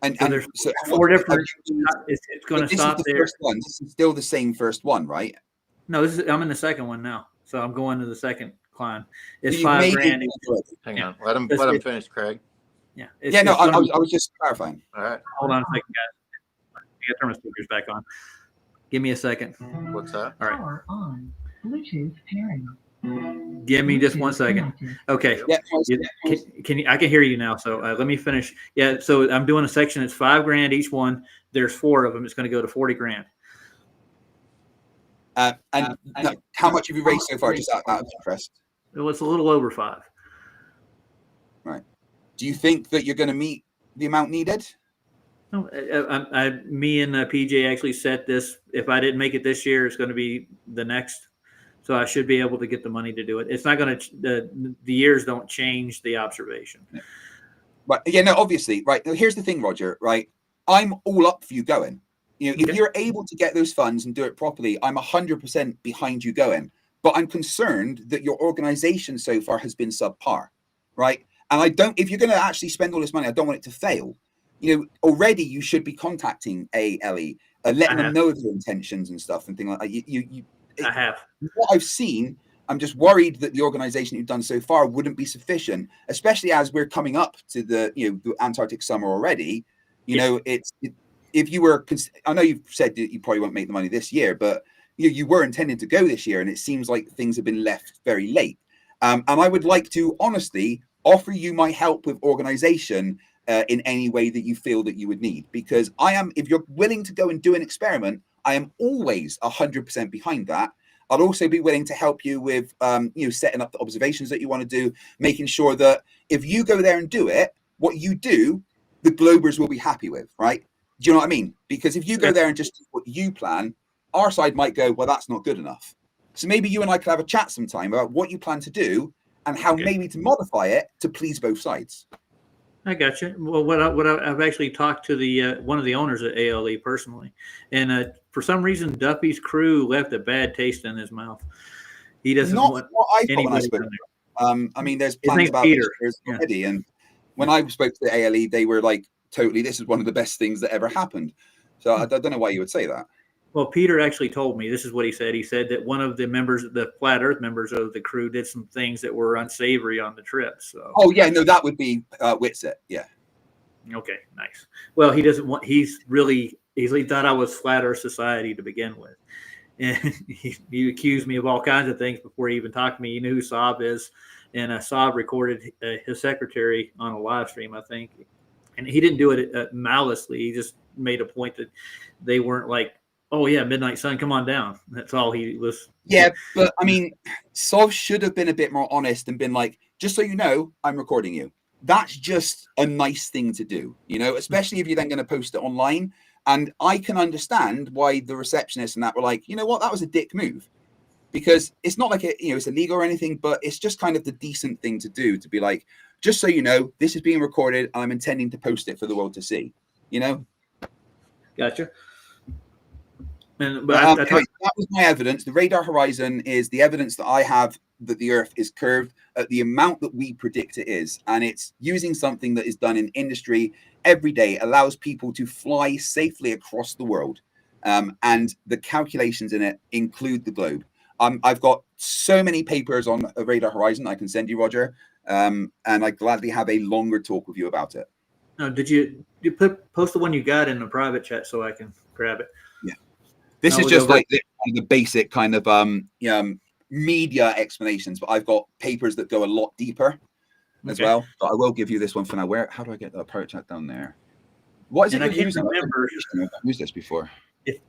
And there's 4 different. It's going to stop there. First one. This is still the same first one, right? No, I'm in the second one now, so I'm going to the second climb. It's $5,000. Hang on, let him finish, Craig. Yeah. I was just clarifying. All right. Hold on a second, guys. I got to turn my speakers back on. Give me a second. What's that? All right. Power on. Bluetooth pairing. Give me just 1 second. Okay. Yeah. I can hear you now. So let me finish. Yeah. So I'm doing a section. It's $5,000 each one. There's 4 of them. It's going to go to $40,000. How much have you raised so far? Just out of interest. Well, it's a little over 5. Right. Do you think that you're going to meet the amount needed? No, me and PJ actually set this. If I didn't make it this year, it's going to be the next. So I should be able to get the money to do it. It's not going to. The years don't change the observation. Right. Yeah. No. Obviously. Right. Now, here's the thing, Roger. Right. I'm all up for you going. If you're able to get those funds and do it properly, I'm 100% behind you going. But I'm concerned that your organization so far has been subpar. Right. And if you're going to actually spend all this money, I don't want it to fail. Already you should be contacting ALE, letting them know of your intentions and stuff and things like that. I have. What I've seen, I'm just worried that the organization you've done so far wouldn't be sufficient, especially as we're coming up to the Antarctic summer already. If you were, I know you've said that you probably won't make the money this year, but you were intending to go this year, and it seems like things have been left very late. And I would like to honestly offer you my help with organization in any way that you feel that you would need, because if you're willing to go and do an experiment, I am always 100% behind that. I'd also be willing to help you with, setting up the observations that you want to do, making sure that if you go there and do it, what you do, the Globers will be happy with, right? Do you know what I mean? Because if you go there and just do what you plan, our side might go, well, that's not good enough. So maybe you and I could have a chat sometime about what you plan to do and how maybe to modify it to please both sides. I got you. Well, I've actually talked to the one of the owners at ALE personally, and for some reason Duffy's crew left a bad taste in his mouth. He doesn't Not want what I thought when I anybody spoke. down there. I mean, there's His plans name's about Peter. this Yeah. already, and when I spoke to the ALE, they were like, totally, this is one of the best things that ever happened. So I don't know why you would say that. Well, Peter actually told me, this is what he said. He said that one of the members, the Flat Earth members of the crew, did some things that were unsavory on the trip. So, Oh yeah, no, that would be Whitset. Yeah. okay, nice. Well, he doesn't want. He thought I was Flat Earth Society to begin with, and he accused me of all kinds of things before he even talked to me. He knew who Saab is, and Saab recorded his secretary on a live stream, I think, and he didn't do it maliciously. He just made a point that they weren't like, oh yeah, Midnight Sun, come on down. That's all he was. Yeah, but I mean, Sov should have been a bit more honest and been like, just so you know, I'm recording you. That's just a nice thing to do, you know, especially if you're then going to post it online. And I can understand why the receptionists and that were like, you know what, that was a dick move. Because it's not like it's illegal or anything, but it's just kind of the decent thing to do, to be like, just so you know, this is being recorded and I'm intending to post it for the world to see, you know? Gotcha. And that was my evidence. The radar horizon is the evidence that I have that the Earth is curved at the amount that we predict it is. And it's using something that is done in industry every day, allows people to fly safely across the world. And the calculations in it include the globe. I've got so many papers on a radar horizon I can send you, Roger. And I gladly have a longer talk with you about it. Did you post the one you got in the private chat so I can grab it? Yeah. This is just like the basic kind of media explanations, but I've got papers that go a lot deeper as well. But I will give you this one for now. How do I get the approach chat down there? What is it? I can't remember. I've used this before.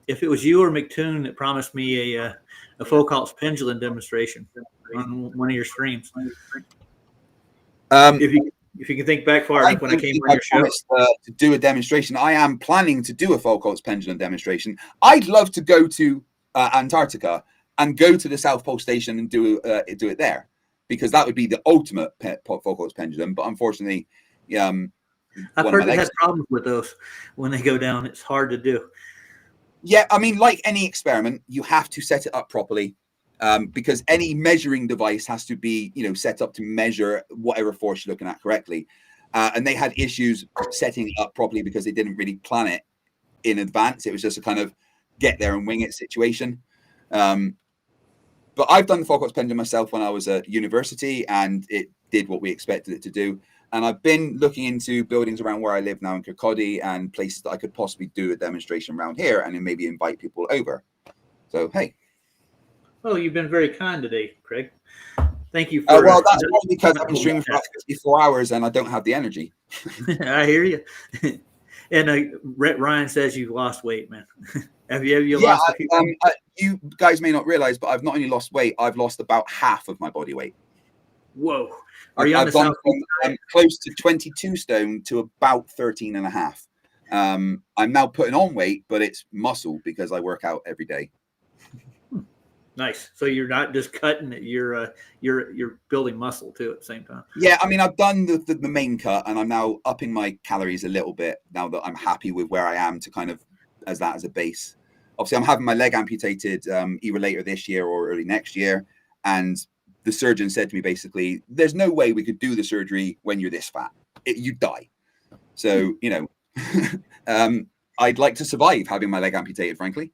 If it was you or McTon that promised me a Foucault's pendulum demonstration on one of your streams. If you can think back far enough when I came on your show. To do a demonstration. I am planning to do a Foucault's pendulum demonstration. I'd love to go to Antarctica and go to the South Pole Station and do it there, because that would be the ultimate Foucault's pendulum. But unfortunately, I've heard it has problems with those when they go down. It's hard to do. Yeah, I mean, like any experiment, you have to set it up properly. Because any measuring device has to be, set up to measure whatever force you're looking at correctly. And they had issues setting it up properly because they didn't really plan it in advance. It was just a kind of get there and wing it situation. But I've done the Foucault's pendulum myself when I was at university, and it did what we expected it to do. And I've been looking into buildings around where I live now in Kirkcaldy and places that I could possibly do a demonstration around here and then maybe invite people over. So, hey. Oh, you've been very kind today, Craig. Thank you. For, well, that's probably because I've been streaming for 54 hours and I don't have the energy. I hear you. And Ryan says you've lost weight, man. Have you lost a few you guys may not realize, but I've not only lost weight, I've lost about half of my body weight. Whoa. Are you on I've gone from close to 22 stone to about 13 and a half. I'm now putting on weight, but it's muscle because I work out every day. Nice. So you're not just cutting it; you're building muscle too at the same time. Yeah, I mean, I've done the main cut, and I'm now upping my calories a little bit now that I'm happy with where I am to kind of as a base. Obviously, I'm having my leg amputated either later this year or early next year, and the surgeon said to me basically, "There's no way we could do the surgery when you're this fat. You die." So I'd like to survive having my leg amputated, frankly.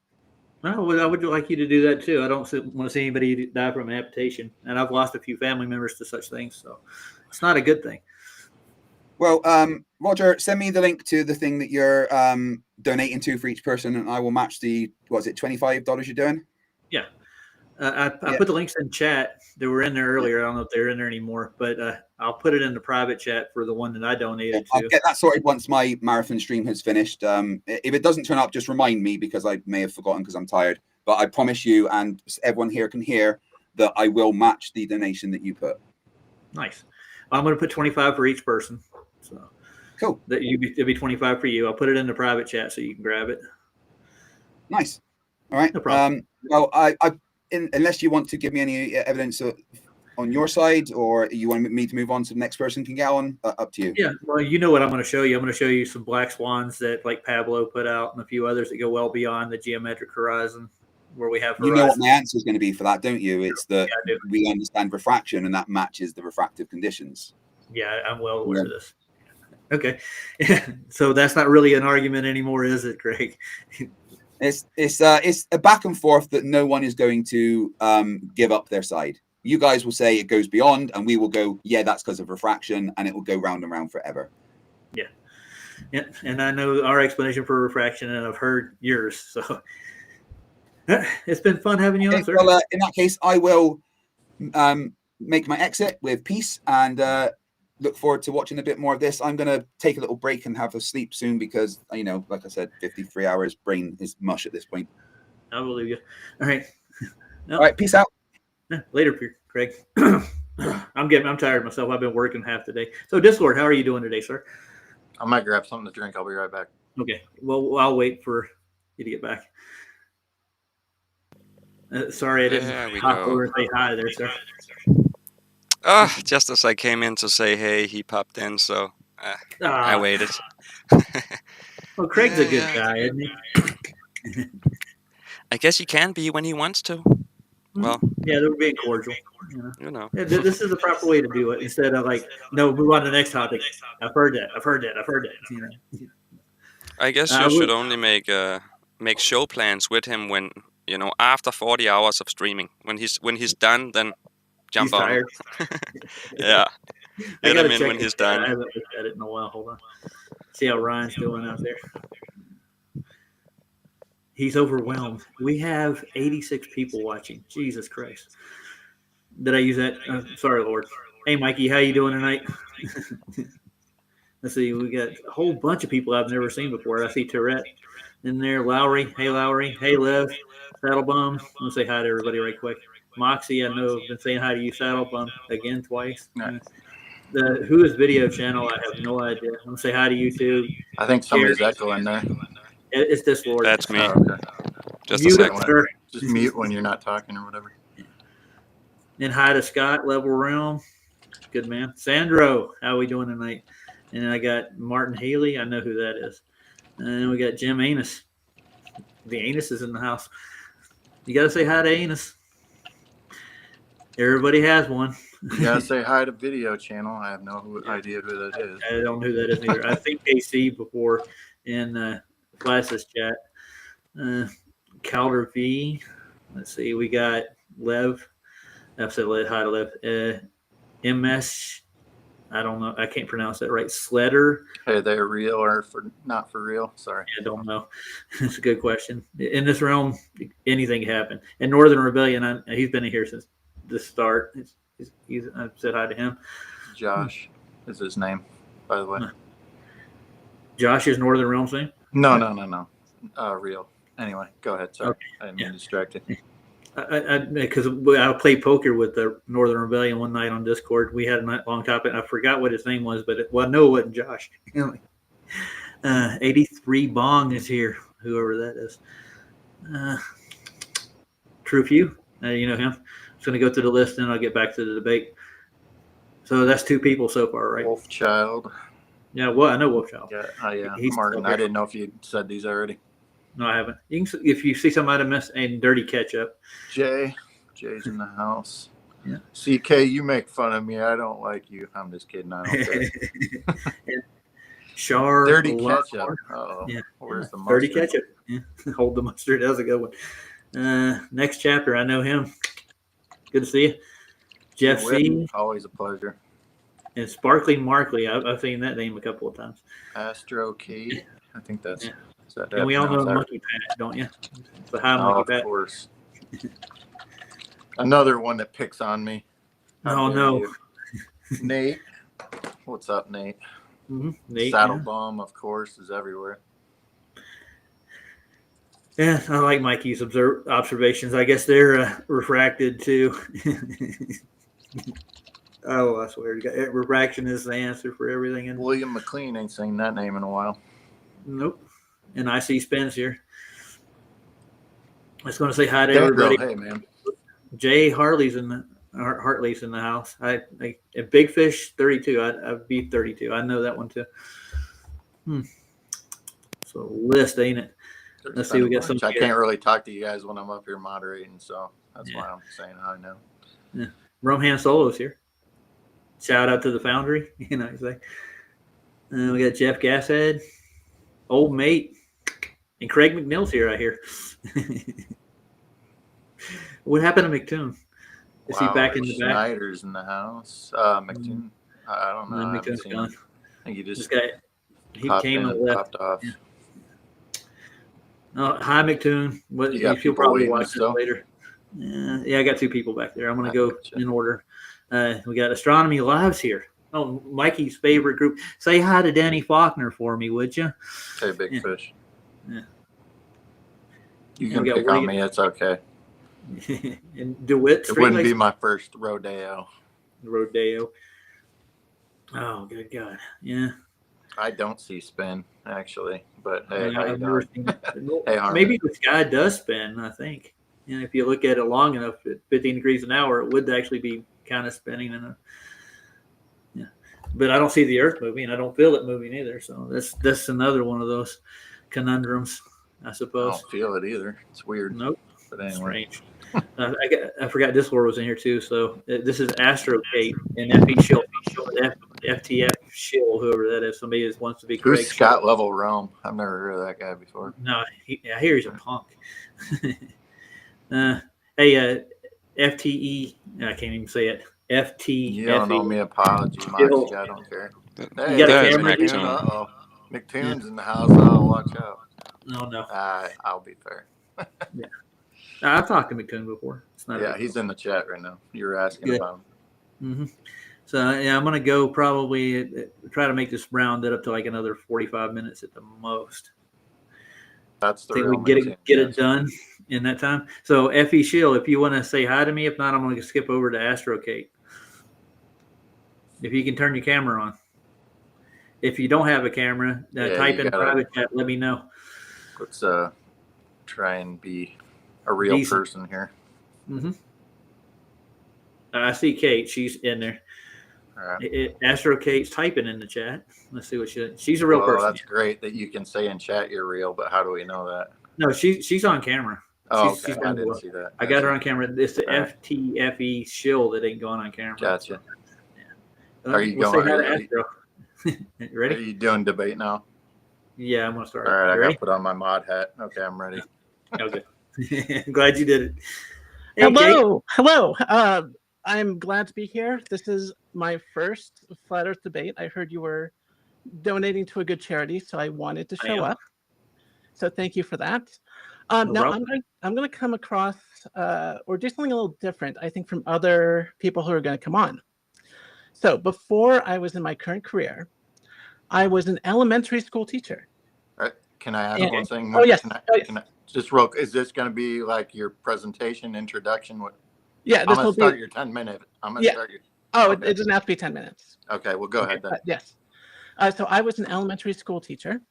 Well, I would like you to do that too. I don't want to see anybody die from an amputation, and I've lost a few family members to such things, so it's not a good thing. Well, Roger, send me the link to the thing that you're donating to for each person, and I will match the $25 you're doing. Yeah, I put the links in chat. They were in there earlier. I don't know if they're in there anymore, but I'll put it in the private chat for the one that I donated to. I'll get that sorted once my marathon stream has finished. If it doesn't turn up, just remind me because I may have forgotten because I'm tired. But I promise you, and everyone here can hear, that I will match the donation that you put. Nice. I'm going to put 25 for each person. So cool. It'll be 25 for you. I'll put it in the private chat so you can grab it. Nice. All right. No problem. Well, unless you want to give me any evidence on your side, or you want me to move on to the next person can get on, up to you. Yeah, well, you know what I'm going to show you. I'm going to show you some black swans that like Pablo put out, and a few others that go well beyond the geometric horizon, where we have You know what horizon. my answer is going to be for that, don't you? It's that Yeah, I do. we understand refraction, and that matches the refractive conditions. Yeah, I'm well aware of this. Okay, so that's not really an argument anymore, is it, Craig? It's a back and forth that no one is going to give up their side. You guys will say it goes beyond, and we will go, yeah, that's because of refraction, and it will go round and round forever. Yeah, and I know our explanation for refraction, and I've heard yours. So it's been fun having you on, sir. Well, in that case, I will make my exit with peace, and look forward to watching a bit more of this. I'm going to take a little break and have a sleep soon because, like I said, 53 hours, brain is mush at this point. I believe you. All right. All right, peace out. Later, Craig. I'm tired myself. I've been working half the day. So, Discord, how are you doing today, sir? I might grab something to drink. I'll be right back. Okay. Well, I'll wait for you to get back. Sorry, I didn't hop over and say hi there, sir. Just as I came in to say hey, he popped in, so I waited. Well, Craig's a good guy, isn't he? I guess he can be when he wants to. Well, yeah, they're being cordial. You know. This is the proper way to do it instead of like, no, move on to the next topic. I've heard that. You know. I guess you should only make show plans with him when after 40 hours of streaming. When he's done, then jump on. Tired. Yeah. Get him in when he's done. I haven't looked at it in a while. Hold on. See how Ryan's doing out there. He's overwhelmed. We have 86 people watching. Jesus Christ. Did I use that? Sorry, Lord. Hey, Mikey, how you doing tonight? Let's see. We got a whole bunch of people I've never seen before. I see Tourette in there. Lowry. Hey, Lowry. Hey, Lev. Saddlebum. I'm going to say hi to everybody right quick. Moxie, I know I've been saying hi to you, Saddlebum, again twice. Nice. The Who is Video channel, I have no idea. I'm going to say hi to you, too. I think somebody's echoing there. It's this Lord. That's me. Oh, okay. Just mute a second. Sir. Just mute when you're not talking or whatever. And hi to Scott, Level Realm. Good man. Sandro, how are we doing tonight? And I got Martin Haley. I know who that is. And we got Jim Anus. The Anus is in the house. You got to say hi to Anus. Everybody has one. You gotta say hi to Video Channel. I have no idea who that is. I don't know who that is either. I think KC before in Glasses chat. Calder V. Let's see. We got Lev. I've said hi to Lev. MS. I don't know. I can't pronounce that right. Sledder. Hey, they're real or not for real? Sorry. I don't know. It's a good question. In this realm, anything can happen. In Northern Rebellion, he's been in here since the start. I've said hi to him. Josh is his name, by the way. Josh is Northern Realm's name? No. Real. Anyway, go ahead. Sorry. Okay. I didn't mean to distract you. Because I played poker with the Northern Rebellion one night on Discord. We had a long topic. I forgot what his name was, but I know it wasn't Josh. 83 Bong is here, whoever that is. True Few, you know him. I'm just going to go through the list and I'll get back to the debate. So that's 2 people so far, right? Wolfchild. Yeah, well, I know Wolfchild. Yeah, Martin. I didn't know if you said these already. No, I haven't. If you see somebody miss and Dirty Ketchup. Jay's in the house. Yeah. CK, you make fun of me. I don't like you. I'm just kidding. I don't care. Char. Dirty Ketchup. Oh, yeah. Where's the mustard? Dirty Ketchup. Yeah. Hold the mustard. That was a good one. Next chapter. I know him. Good to see you. Jeff C. Always a pleasure. And Sparkly Markley. I've seen that name a couple of times. Astro Kate. I think that's. Yeah. That and we all know Monkey Pat, don't you? So hi, Monkey Pat. Of course. Another one that picks on me. Oh, no. Nate. What's up, Nate? Mm-hmm. Nate, Saddlebum, of course, is everywhere. Yeah, I like Mikey's observations. I guess they're refracted too. Oh, I swear. Refraction is the answer for everything. William McLean ain't seen that name in a while. Nope. And I see Spence here. was going to say hi to There you go. everybody. Hey, man. Jay Hartley's in the house. I a Big Fish 32. I beat 32. I know that one too. So list, ain't it? Let's see. We got some. I can't really talk to you guys when I'm up here moderating, so that's why I'm saying hi now. Yeah. Romhan Solo's here. Shout out to the Foundry. You know, he's like. We got Jeff Gasshead, Old Mate, and Craig McNeil's here. I hear. What happened to McTon? Is he back in the back? Schneider's in the house. McTon, I don't know. McTon's gone. I think he just he came and left. popped off. Yeah. Hi, McTon. You'll probably watch this later. Yeah, I got 2 people back there. I'm going to go in order. We got Astronomy Live's here. Oh, Mikey's favorite group. Say hi to Danny Faulkner for me, would you? Hey, Big Fish. Yeah. You can pick on me. It's okay. And DeWitt. It wouldn't be my first rodeo. Oh, good God. Yeah. I don't see spin, actually. But hey, I've never seen it. Hey, maybe the sky does spin, I think. And if you look at it long enough at 15 degrees an hour, it would actually be kind of spinning in a. But I don't see the Earth moving. I don't feel it moving either. So that's another one of those conundrums, I suppose. I don't feel it either. It's weird. Nope. But anyway. Strange. I forgot Discord was in here too. So this is Astro Kate and FE Shill, FTF Shill, whoever that is. Somebody that wants to be. Who's Scott Level Rome? I've never heard of that guy before. No, I hear he's a punk. Hey, FTE. I can't even say it. FT. You don't know me. Apology, Moxie. I don't care. Hey, you got a camera? McTon. McTon's in the house. Oh, watch out. No. I'll be fair. Yeah. I've talked to McTon before. It's not he's in the chat right now. You were asking about him. Mm-hmm. So I'm going to go probably try to make this rounded up to like another 45 minutes at the most. That's the I think real we get it done in that time. So FE Shill, if you want to say hi to me, if not, I'm going to skip over to Astro Kate. If you can turn your camera on. If you don't have a camera, type in private chat. Let me know. Let's try and be a real person here. Mm-hmm. I see Kate. She's in there. All right. Astro Kate's typing in the chat. Let's see what she's a real person. That's great that you can say in chat you're real, but how do we know that? No, she's on camera. Oh, okay. I didn't see that. I got her on camera. It's the FTFE Shill that ain't going on camera. Gotcha. Yeah. Are you going? Ready? Are you doing debate now? Yeah, I'm gonna start. All right, I got to put on my mod hat. Okay, I'm ready. Okay. I'm glad you did it. Hey, Hello. Kate. Hello. I'm glad to be here. This is my first Flat Earth debate. I heard you were donating to a good charity, so I wanted to show up. So thank you for that. Now I'm going to come across or do something a little different, I think, from other people who are going to come on. So before I was in my current career, I was an elementary school teacher. All right. Can I add one thing? Oh, yes. Can I just real? Is this going to be like your presentation introduction? Yeah, I'm going to start your 10-minute. I'm going to start your. Oh, okay. It doesn't have to be 10 minutes. Okay, well, go ahead then. Yes. So I was an elementary school teacher.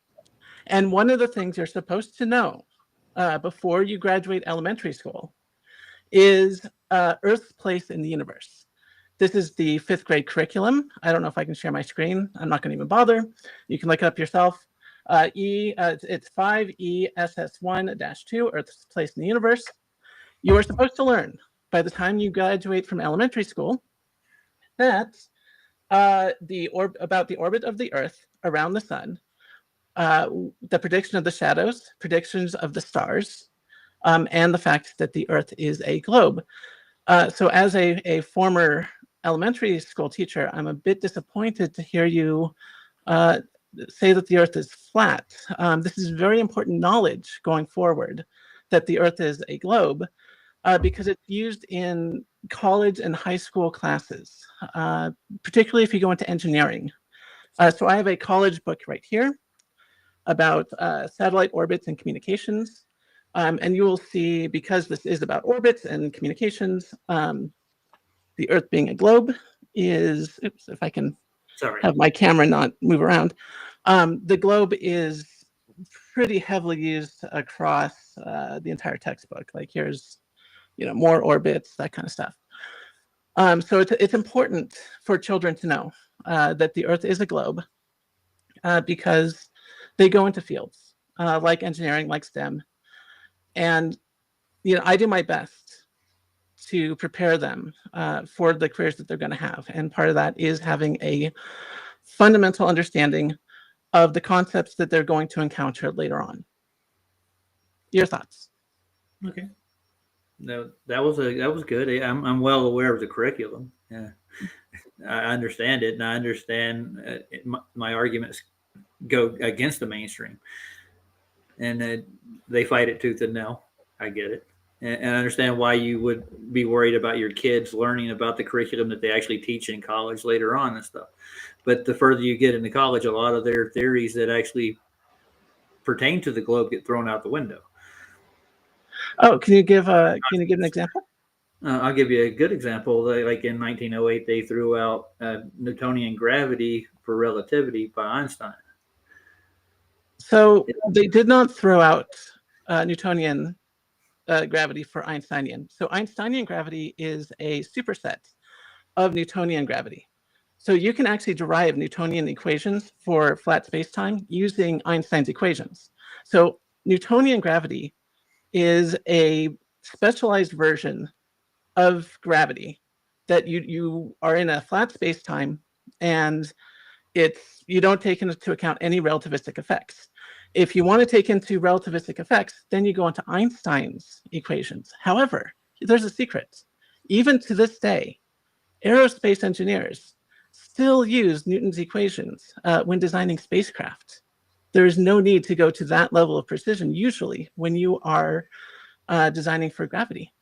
And one of the things you're supposed to know before you graduate elementary school is Earth's place in the universe. This is the 5th grade curriculum. I don't know if I can share my screen. I'm not going to even bother. You can look it up yourself. It's 5ESS1-2, Earth's place in the universe. You are supposed to learn by the time you graduate from elementary school that about the orbit of the Earth around the sun, the prediction of the shadows, predictions of the stars, and the fact that the Earth is a globe. So as a former elementary school teacher, I'm a bit disappointed to hear you say that the Earth is flat. This is very important knowledge going forward, that the Earth is a globe, because it's used in college and high school classes, particularly if you go into engineering. So I have a college book right here about satellite orbits and communications. And you will see, because this is about orbits and communications, the Earth being a globe is, oops, if I can have my camera not move around. The globe is pretty heavily used across the entire textbook. Like here's, more orbits, that kind of stuff. So it's important for children to know that the Earth is a globe because they go into fields like engineering, like STEM. And, I do my best to prepare them for the careers that they're going to have. And part of that is having a fundamental understanding of the concepts that they're going to encounter later on. Your thoughts? Okay. No, that was good. I'm well aware of the curriculum. Yeah, I understand it, and I understand my arguments go against the mainstream, and they fight it tooth and nail. I get it, and I understand why you would be worried about your kids learning about the curriculum that they actually teach in college later on and stuff. But the further you get into college, a lot of their theories that actually pertain to the globe get thrown out the window. Oh, can you give an example? I'll give you a good example. Like in 1908, they threw out Newtonian gravity for relativity by Einstein. So they did not throw out Newtonian gravity for Einsteinian. So Einsteinian gravity is a superset of Newtonian gravity. So you can actually derive Newtonian equations for flat spacetime using Einstein's equations. So Newtonian gravity is a specialized version of gravity that you are in a flat space-time, and you don't take into account any relativistic effects. If you want to take into relativistic effects, then you go into Einstein's equations. However, there's a secret. Even to this day, aerospace engineers still use Newton's equations when designing spacecraft. There is no need to go to that level of precision usually when you are designing for gravity.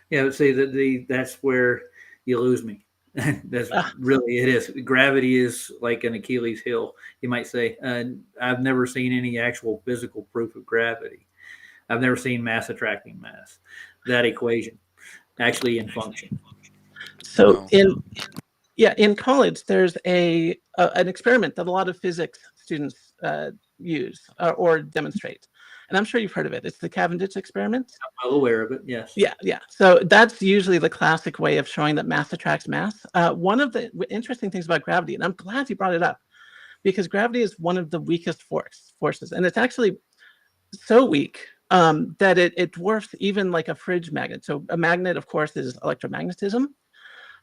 Yeah, see that's where you lose me. That's really it is. Gravity is like an Achilles heel, you might say. I've never seen any actual physical proof of gravity. I've never seen mass attracting mass. That equation actually in function. So in college, there's an experiment that a lot of physics students use or demonstrate. And I'm sure you've heard of it. It's the Cavendish experiment. I'm well aware of it, yes. Yeah. So that's usually the classic way of showing that mass attracts mass. One of the interesting things about gravity, and I'm glad you brought it up, because gravity is one of the weakest forces. And it's actually so weak that it dwarfs even like a fridge magnet. So a magnet, of course, is electromagnetism.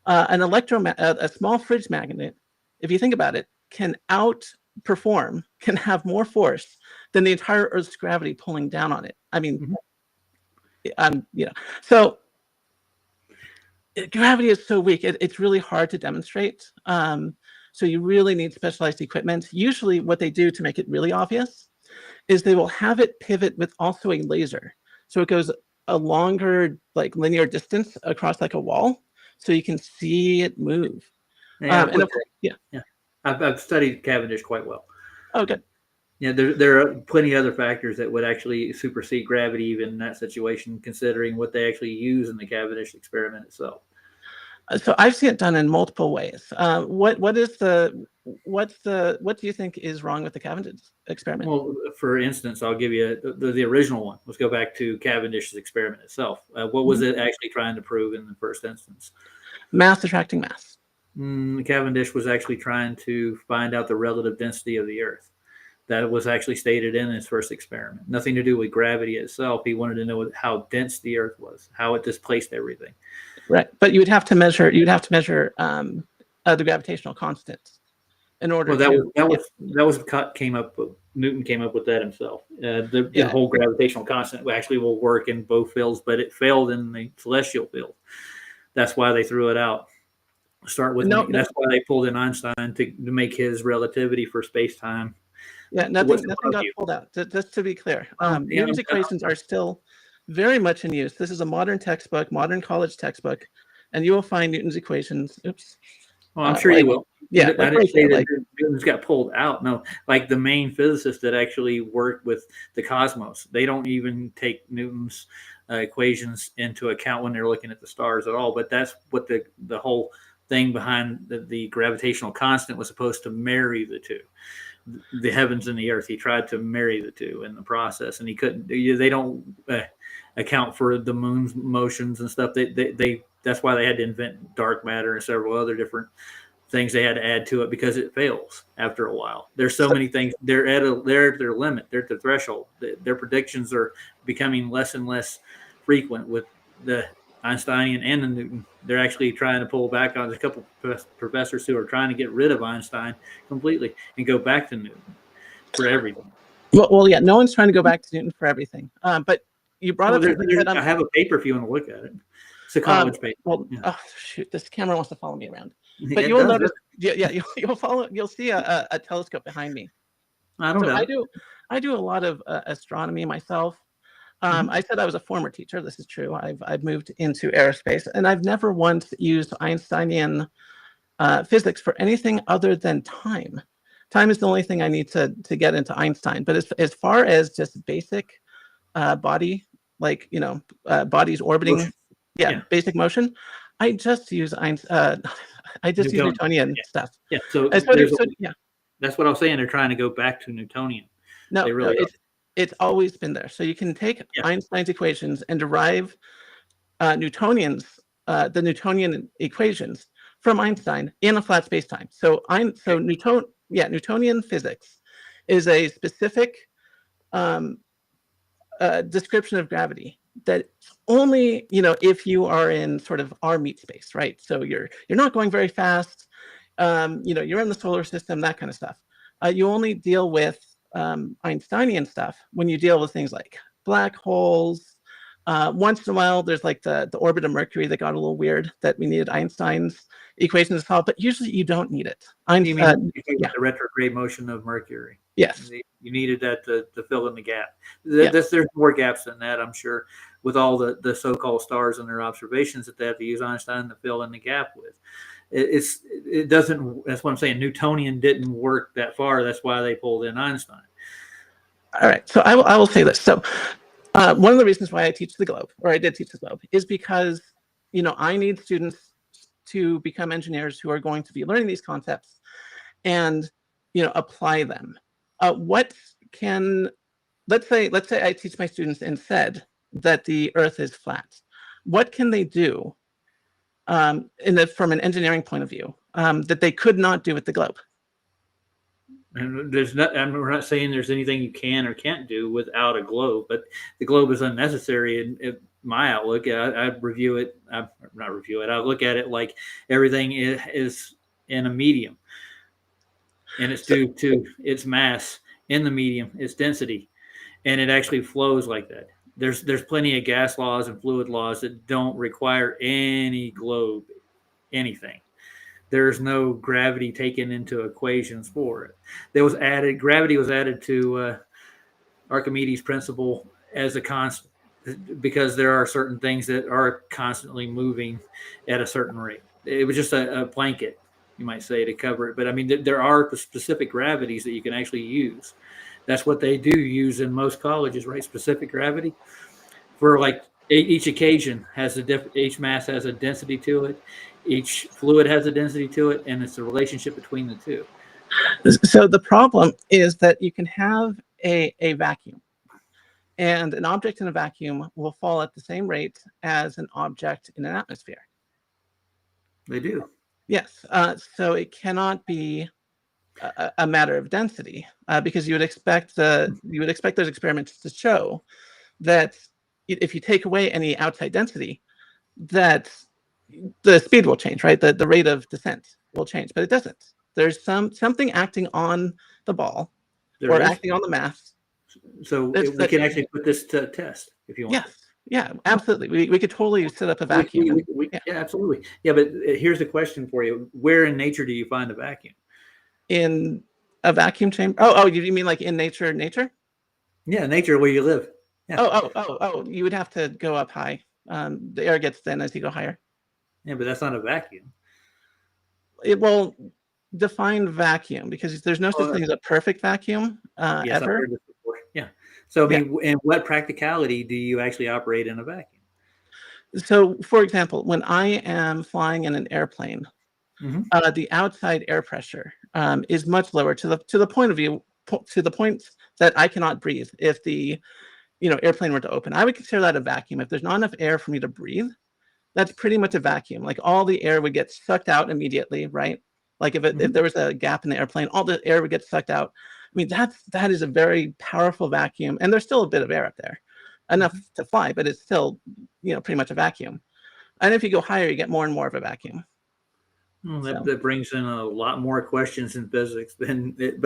A small fridge magnet, if you think about it, can have more force than the entire Earth's gravity pulling down on it. I mean, so gravity is so weak, it's really hard to demonstrate. So you really need specialized equipment. Usually what they do to make it really obvious is they will have it pivot with also a laser. So it goes a longer like linear distance across like a wall, so you can see it move. I've studied Cavendish quite well. Oh, good. Yeah, there are plenty of other factors that would actually supersede gravity even in that situation, considering what they actually use in the Cavendish experiment itself. So I've seen it done in multiple ways. What do you think is wrong with the Cavendish experiment? Well, for instance, I'll give you the original one. Let's go back to Cavendish's experiment itself. What was it actually trying to prove in the first instance? Mass attracting mass. Cavendish was actually trying to find out the relative density of the Earth. That was actually stated in his first experiment. Nothing to do with gravity itself. He wanted to know how dense the Earth was, how it displaced everything. Right, but you would have to measure the gravitational constant in order. Newton came up with that himself. The whole gravitational constant actually will work in both fields, but it failed in the celestial field. That's why they threw it out. That's why they pulled in Einstein to make his relativity for space-time. Yeah, nothing got pulled out. Just to be clear, Newton's equations are still very much in use. This is a modern textbook, modern college textbook, and you will find Newton's equations. Oops. Well, I'm sure you will. Yeah, I didn't say that Newton's got pulled out. No, like the main physicists that actually work with the cosmos, they don't even take Newton's equations into account when they're looking at the stars at all. But that's what the whole thing behind the gravitational constant was supposed to marry the two. the heavens and the earth. He tried to marry the two in the process, and he couldn't. They don't account for the moon's motions and stuff. They that's why they had to invent dark matter and several other different things they had to add to it, because it fails after a while. There's so many things. They're at their limit. They're at the threshold. Their predictions are becoming less and less frequent with the Einsteinian and the Newton. They're actually trying to pull back on a couple professors who are trying to get rid of Einstein completely and go back to Newton for everything. Well, yeah, no one's trying to go back to Newton for everything. But you brought up. I have a paper if you want to look at it. It's a college paper. Well, oh shoot, this camera wants to follow me around. But you will notice, you'll see a telescope behind me. I don't know. I do a lot of astronomy myself. I said I was a former teacher. This is true. I've moved into aerospace, and I've never once used Einsteinian physics for anything other than time. Time is the only thing I need to get into Einstein. But as far as just basic body, like bodies orbiting, motion. Basic motion, I just use use Newtonian stuff. Yeah. So that's what I was saying. They're trying to go back to Newtonian. No, it's always been there. So you can take Einstein's equations and derive the Newtonian equations from Einstein in a flat space-time. So Newtonian physics is a specific description of gravity that only if you are in sort of our meat space, right? So you're not going very fast. You're in the solar system, that kind of stuff. You only deal with Einsteinian stuff when you deal with things like black holes. Once in a while, there's like the orbit of Mercury that got a little weird that we needed Einstein's equation to solve, but usually you don't need it. You mean the retrograde motion of Mercury? Yes. You needed that to fill in the gap. There's more gaps than that, I'm sure, with all the so-called stars and their observations that they have to use Einstein to fill in the gap with. It doesn't. That's what I'm saying. Newtonian didn't work that far. That's why they pulled in Einstein. All right. So I will say this. So one of the reasons why I teach the globe, or I did teach the globe, is because I need students to become engineers who are going to be learning these concepts and apply them. Let's say I teach my students and said that the Earth is flat. What can they do from an engineering point of view that they could not do with the globe? And we're not saying there's anything you can or can't do without a globe, but the globe is unnecessary in my outlook. I review it. I look at it like everything is in a medium, and it's due to its mass in the medium, its density, and it actually flows like that. There's plenty of gas laws and fluid laws that don't require any globe, anything. There's no gravity taken into equations for it. Gravity was added to Archimedes' principle as a constant, because there are certain things that are constantly moving at a certain rate. It was just a blanket, you might say, to cover it. But I mean, there are specific gravities that you can actually use. That's what they do use in most colleges, right? Specific gravity for like each occasion has each mass has a density to it. Each fluid has a density to it, and it's a relationship between the two. So the problem is that you can have a vacuum, and an object in a vacuum will fall at the same rate as an object in an atmosphere. They do. Yes. So it cannot be a matter of density, because you would expect those experiments to show that if you take away any outside density, that the speed will change, right? The rate of descent will change, but it doesn't. There's something acting on the ball acting on the mass. So we can actually put this to test if you want. Yes. Yeah, absolutely. We could totally set up a vacuum. Yeah, absolutely. Yeah, but here's the question for you. Where in nature do you find a vacuum? In a vacuum chamber? Oh, you mean like in nature? Yeah, nature where you live. Yeah. Oh, you would have to go up high. The air gets thin as you go higher. Yeah, but that's not a vacuum. It will define vacuum, because there's no such thing as a perfect vacuum yes, ever. I've heard this before. Yeah. So, I mean, in what practicality do you actually operate in a vacuum? So, for example, when I am flying in an airplane, the outside air pressure is much lower to the point that I cannot breathe if the airplane were to open. I would consider that a vacuum. If there's not enough air for me to breathe, that's pretty much a vacuum. Like all the air would get sucked out immediately, right? Like if there was a gap in the airplane, all the air would get sucked out. I mean, that is a very powerful vacuum, and there's still a bit of air up there, enough to fly, but it's still pretty much a vacuum. And if you go higher, you get more and more of a vacuum. Well, that brings in a lot more questions in physics but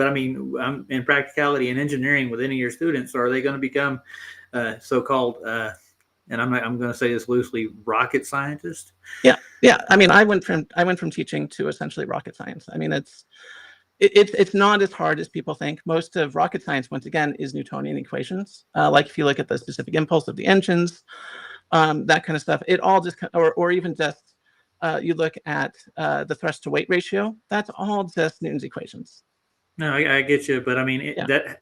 I mean, in practicality and engineering with any of your students, are they going to become so-called, and I'm going to say this loosely, rocket scientists? Yeah. I mean, I went from teaching to essentially rocket science. I mean, it's not as hard as people think. Most of rocket science, once again, is Newtonian equations. Like if you look at the specific impulse of the engines, that kind of stuff, it all just, or even just you look at the thrust to weight ratio, that's all just Newton's equations. No, I get you, but I mean, that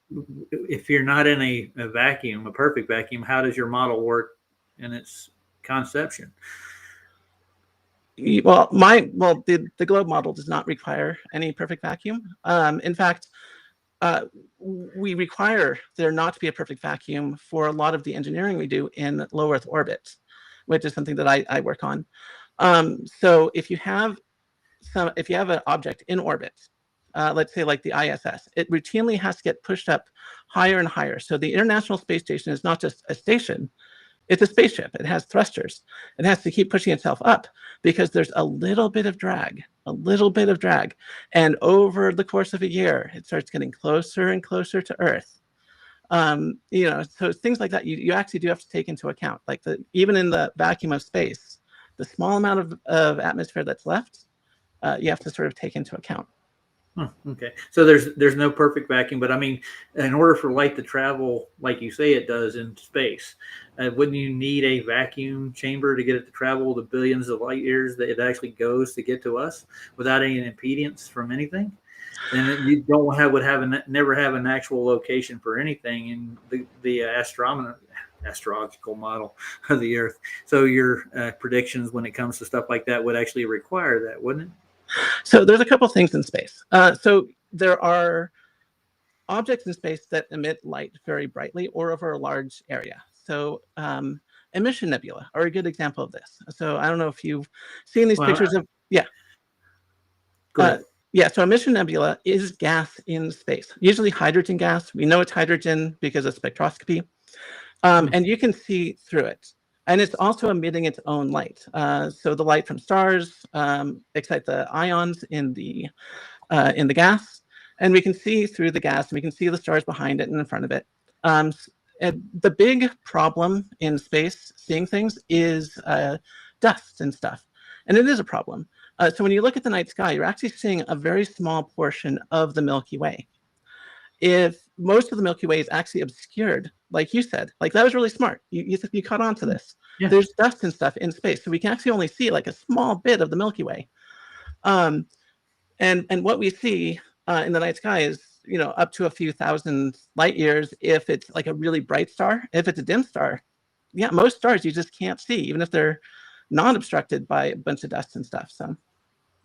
if you're not in a vacuum, a perfect vacuum, how does your model work in its conception? Well, the globe model does not require any perfect vacuum. In fact, we require there not to be a perfect vacuum for a lot of the engineering we do in low Earth orbit, which is something that I work on. So if you have an object in orbit, let's say like the ISS, it routinely has to get pushed up higher and higher. So the International Space Station is not just a station, it's a spaceship. It has thrusters. It has to keep pushing itself up because there's a little bit of drag. And over the course of a year, it starts getting closer and closer to Earth. So things like that, you actually do have to take into account. Like even in the vacuum of space, the small amount of atmosphere that's left, you have to sort of take into account. Okay, so there's no perfect vacuum, but I mean, in order for light to travel like you say it does in space, wouldn't you need a vacuum chamber to get it to travel the billions of light years that it actually goes to get to us without any impedance from anything? And you never have an actual location for anything in the astrological model of the Earth. So your predictions when it comes to stuff like that would actually require that, wouldn't it? So there's a couple things in space. So there are objects in space that emit light very brightly or over a large area. So emission nebula are a good example of this. So I don't know if you've seen these pictures of, so emission nebula is gas in space, usually hydrogen gas. We know it's hydrogen because of spectroscopy. And you can see through it. And it's also emitting its own light. So the light from stars excite the ions in the gas, and we can see through the gas, and we can see the stars behind it and in front of it. And the big problem in space, seeing things, is dust and stuff, and it is a problem. So when you look at the night sky, you're actually seeing a very small portion of the Milky Way. If most of the Milky Way is actually obscured, like you said, like that was really smart. You caught on to this. Yeah. There's dust and stuff in space, so we can actually only see like a small bit of the Milky Way. And what we see in the night sky is up to a few thousand light years if it's like a really bright star. If it's a dim star, most stars you just can't see, even if they're not obstructed by a bunch of dust and stuff. So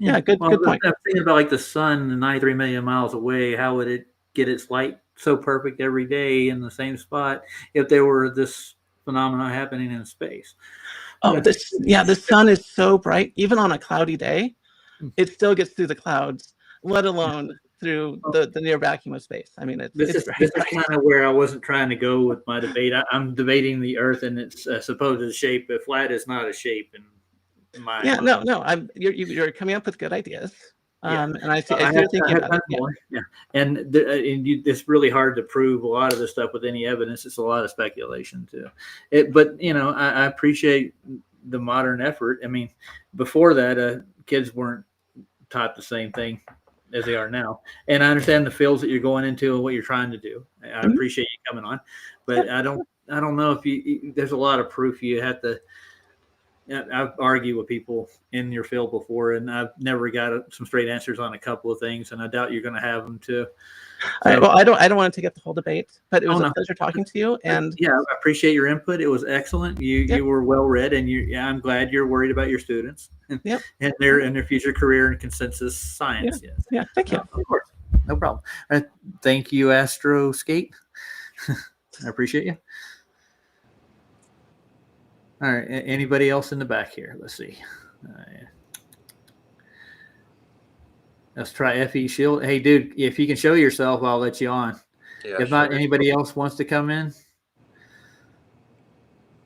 good point. I'm thinking about like the sun 93 million miles away. How would it get its light so perfect every day in the same spot if there were this phenomenon happening in space? The sun is so bright, even on a cloudy day, it still gets through the clouds, let alone through the near vacuum of space. I mean, this is kind of where I wasn't trying to go with my debate. I'm debating the Earth and its supposed shape. But flat is not a shape in my mind. No. You're coming up with good ideas. And I see you're thinking about it. And it's really hard to prove a lot of this stuff with any evidence. It's a lot of speculation too. But I appreciate the modern effort. I mean, before that, kids weren't taught the same thing as they are now. And I understand the fields that you're going into and what you're trying to do. I appreciate you coming on, but I don't know if there's a lot of proof you have to. I've argued with people in your field before, and I've never got some straight answers on a couple of things, and I doubt you're going to have them too. All right, well, I don't want to take up the whole debate, but it was a pleasure talking to you. And yeah, I appreciate your input. It was excellent. You were well read, and I'm glad you're worried about your students and their future career in consensus science. Yeah, yeah, thank you. Of course, no problem. Thank you, Astro Kate. I appreciate you. All right. Anybody else in the back here? Let's see. Let's try FE Shield. Hey, dude, if you can show yourself, I'll let you on. Yeah, if not, anybody else wants to come in?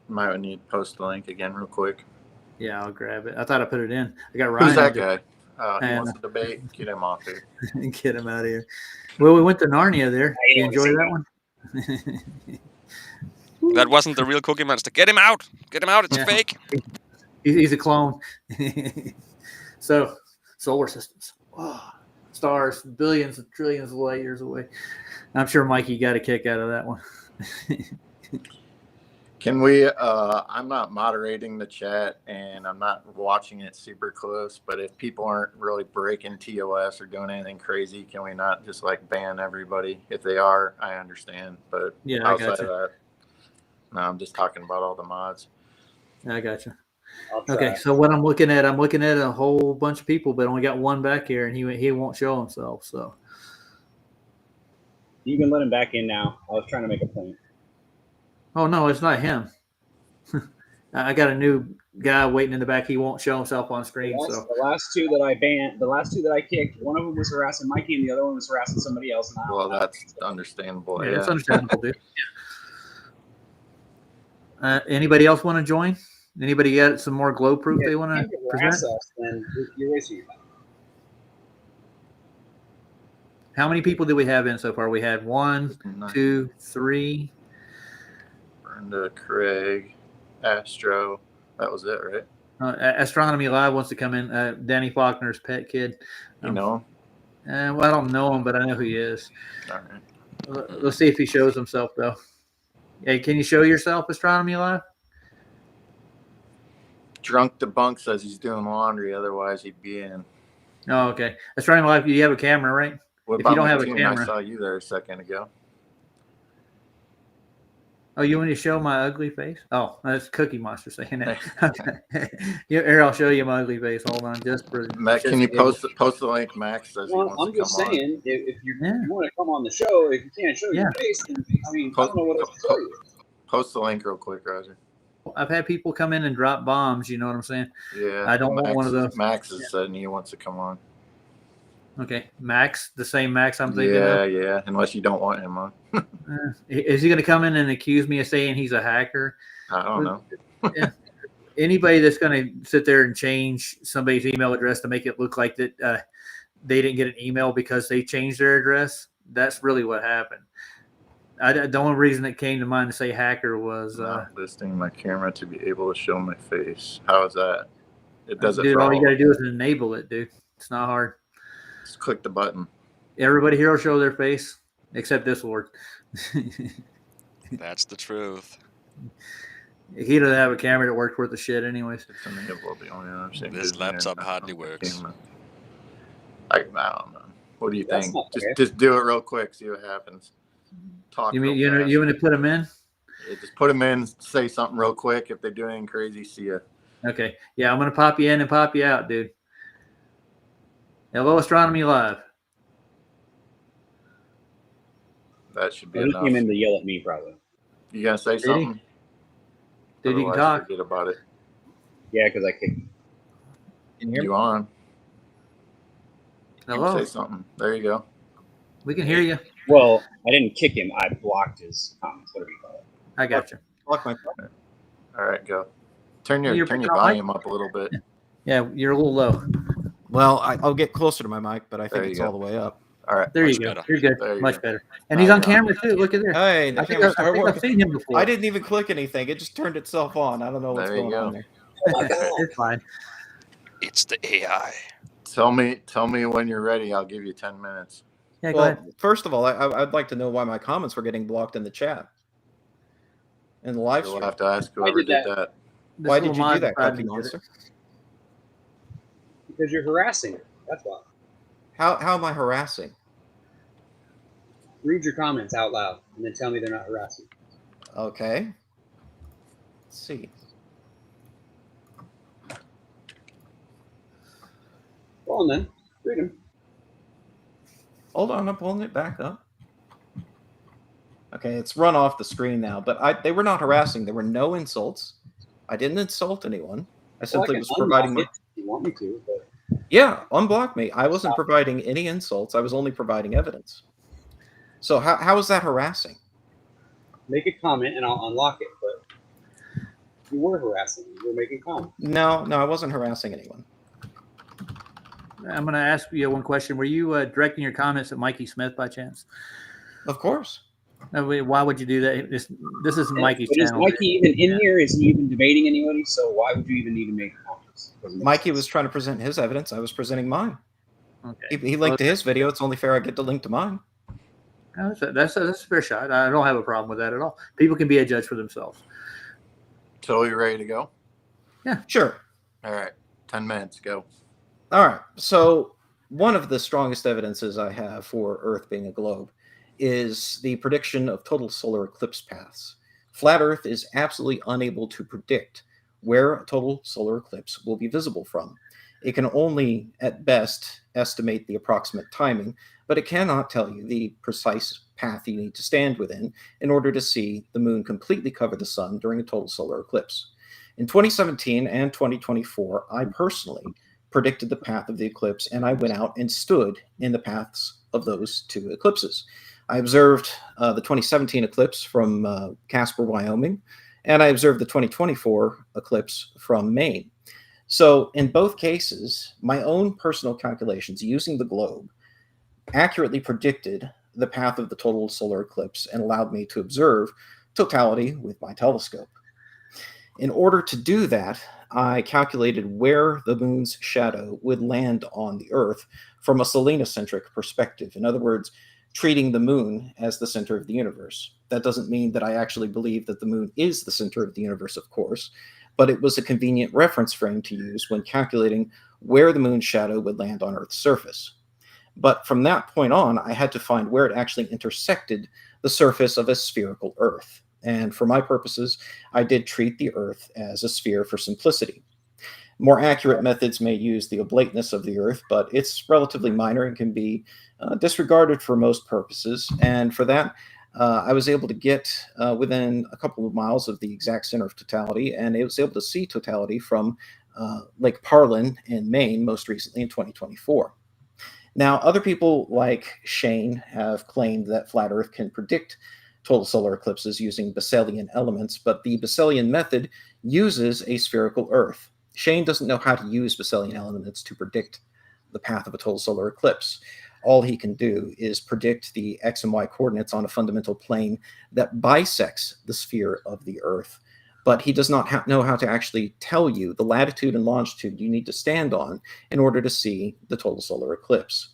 Might need to post the link again real quick. Yeah, I'll grab it. I thought I put it in. I got Ryan. Who's that guy? He wants to debate. Get him off here. Get him out of here. Well, we went to Narnia there. You enjoy that one? That wasn't the real Cookie Monster. Get him out! Get him out! It's fake. He's a clone. So, solar systems, stars, billions and trillions of light years away. I'm sure Mikey got a kick out of that one. Can we? I'm not moderating the chat, and I'm not watching it super close. But if people aren't really breaking TOS or doing anything crazy, can we not just like ban everybody? If they are, I understand. But yeah, outside of that, no, I'm just talking about all the mods. I got you. Okay, so what I'm looking at a whole bunch of people, but only got one back here, and he won't show himself. So you can let him back in now. I was trying to make a point. Oh no, it's not him. I got a new guy waiting in the back. He won't show himself on screen. The last two that I banned, the last two that I kicked, one of them was harassing Mikey, and the other one was harassing somebody else. Well, that's understandable. Yeah, it's understandable, dude. Anybody else want to join? Anybody got some more glow proof they want to present? Then you're wasting your time. How many people did we have in so far? We had 1, 2, 3. Brenda, Craig, Astro. That was it, right? Astronomy Live wants to come in. Danny Faulkner's pet kid. You know him? Well, I don't know him, but I know who he is. All right. Let's see if he shows himself, though. Hey, can you show yourself, Astronomy Live? Drunk Debunk says he's doing laundry. Otherwise, he'd be in. Oh, okay. Astronomy Live, you have a camera, right? What if you don't have McTon? a camera. I saw you there a second ago. Oh, you want me to show my ugly face? Oh, that's Cookie Monster saying that. Okay. Here, I'll show you my ugly face. Hold on, just for Matt. Can you post the link? Max says he wants I'm to just come saying, if you want to come on the show, if you can't show your face, then, I mean, I don't know what else to tell you. Post the link real quick, Roger. I've had people come in and drop bombs. You know what I'm saying? Yeah. I don't want one of those. Max has said he wants to come on. Okay, Max, the same Max I'm thinking of. Yeah. Yeah. Unless you don't want him on. Is he going to come in and accuse me of saying he's a hacker? I don't know. Yeah. Anybody that's going to sit there and change somebody's email address to make it look like that they didn't get an email because they changed their address, that's really what happened. The only reason that came to mind to say hacker was not listing my camera to be able to show my face. How is that? It does it. Dude, for all you got to do is enable it, dude. It's not hard. Just click the button. Everybody here will show their face except this Lord. That's the truth. He doesn't have a camera that works worth the shit, anyways. This laptop hardly works. I don't know. What do you think? Just do it real quick. See what happens. Talk. You mean you want to put them in? Yeah, just put them in. Say something real quick. If they're doing anything crazy, see ya. Okay. Yeah, I'm gonna pop you in and pop you out, dude. Hello, Astronomy Live. That should be enough. He came in to yell at me, probably. You gonna say something? Did you talk? Forget about it. Yeah, because I kicked. Can you on? Hello. Say something. There you go. We can hear you. Well, I didn't kick him. I blocked his comments. Whatever you call it. I got you. Block my comment. All right, go. Turn your volume up a little bit. Yeah, you're a little low. Well, I'll get closer to my mic, but I think it's all the way up. All right. There you go. You're good. Much better. And he's on camera too. Look at there. Hey, I think I've seen him before. I didn't even click anything. It just turned itself on. I don't know what's going on there. It's fine. It's the AI. Tell me when you're ready. I'll give you 10 minutes. Yeah, go ahead. First of all, I'd like to know why my comments were getting blocked in the chat. In the live stream. We'll have to ask whoever did that. Why did you do that, Cookie Monster? Because you're harassing her. That's why. How am I harassing? Read your comments out loud and then tell me they're not harassing. Okay. Let's see. Go on then. Read them. Hold on, I'm pulling it back up. Okay, it's run off the screen now, but they were not harassing. There were no insults. I didn't insult anyone. I simply was providing it. If you want me to, but yeah, unblock me. I wasn't providing any insults. I was only providing evidence. So how is that harassing? Make a comment and I'll unlock it, but you were harassing. You were making comments. No, I wasn't harassing anyone. I'm going to ask you one question. Were you directing your comments at Mikey Smith by chance? Of course. Why would you do that? This is Mikey's channel. Is Mikey even in here? Is he even debating anybody? So why would you even need to make comments? Mikey was trying to present his evidence. I was presenting mine. Okay. He linked to his video. It's only fair I get to link to mine. That's a fair shot. I don't have a problem with that at all. People can be a judge for themselves. So you ready to go? Yeah. Sure. All right. 10 minutes. Go. All right. So one of the strongest evidences I have for Earth being a globe is the prediction of total solar eclipse paths. Flat Earth is absolutely unable to predict where a total solar eclipse will be visible from. It can only, at best, estimate the approximate timing, but it cannot tell you the precise path you need to stand within in order to see the moon completely cover the sun during a total solar eclipse. In 2017 and 2024, I personally predicted the path of the eclipse, and I went out and stood in the paths of those two eclipses. I observed the 2017 eclipse from Casper, Wyoming, and I observed the 2024 eclipse from Maine. So in both cases, my own personal calculations using the globe accurately predicted the path of the total solar eclipse and allowed me to observe totality with my telescope. In order to do that, I calculated where the moon's shadow would land on the Earth from a selenocentric perspective. In other words, treating the moon as the center of the universe. That doesn't mean that I actually believe that the moon is the center of the universe, of course, but it was a convenient reference frame to use when calculating where the moon's shadow would land on Earth's surface. But from that point on, I had to find where it actually intersected the surface of a spherical Earth. And for my purposes, I did treat the Earth as a sphere for simplicity. More accurate methods may use the oblateness of the Earth, but it's relatively minor and can be disregarded for most purposes. And for that, I was able to get within a couple of miles of the exact center of totality, and I was able to see totality from Lake Parlin in Maine, most recently in 2024. Now, other people like Shane have claimed that Flat Earth can predict total solar eclipses using Besselian elements, but the Besselian method uses a spherical Earth. Shane doesn't know how to use Besselian elements to predict the path of a total solar eclipse. All he can do is predict the X and Y coordinates on a fundamental plane that bisects the sphere of the Earth. But he does not know how to actually tell you the latitude and longitude you need to stand on in order to see the total solar eclipse.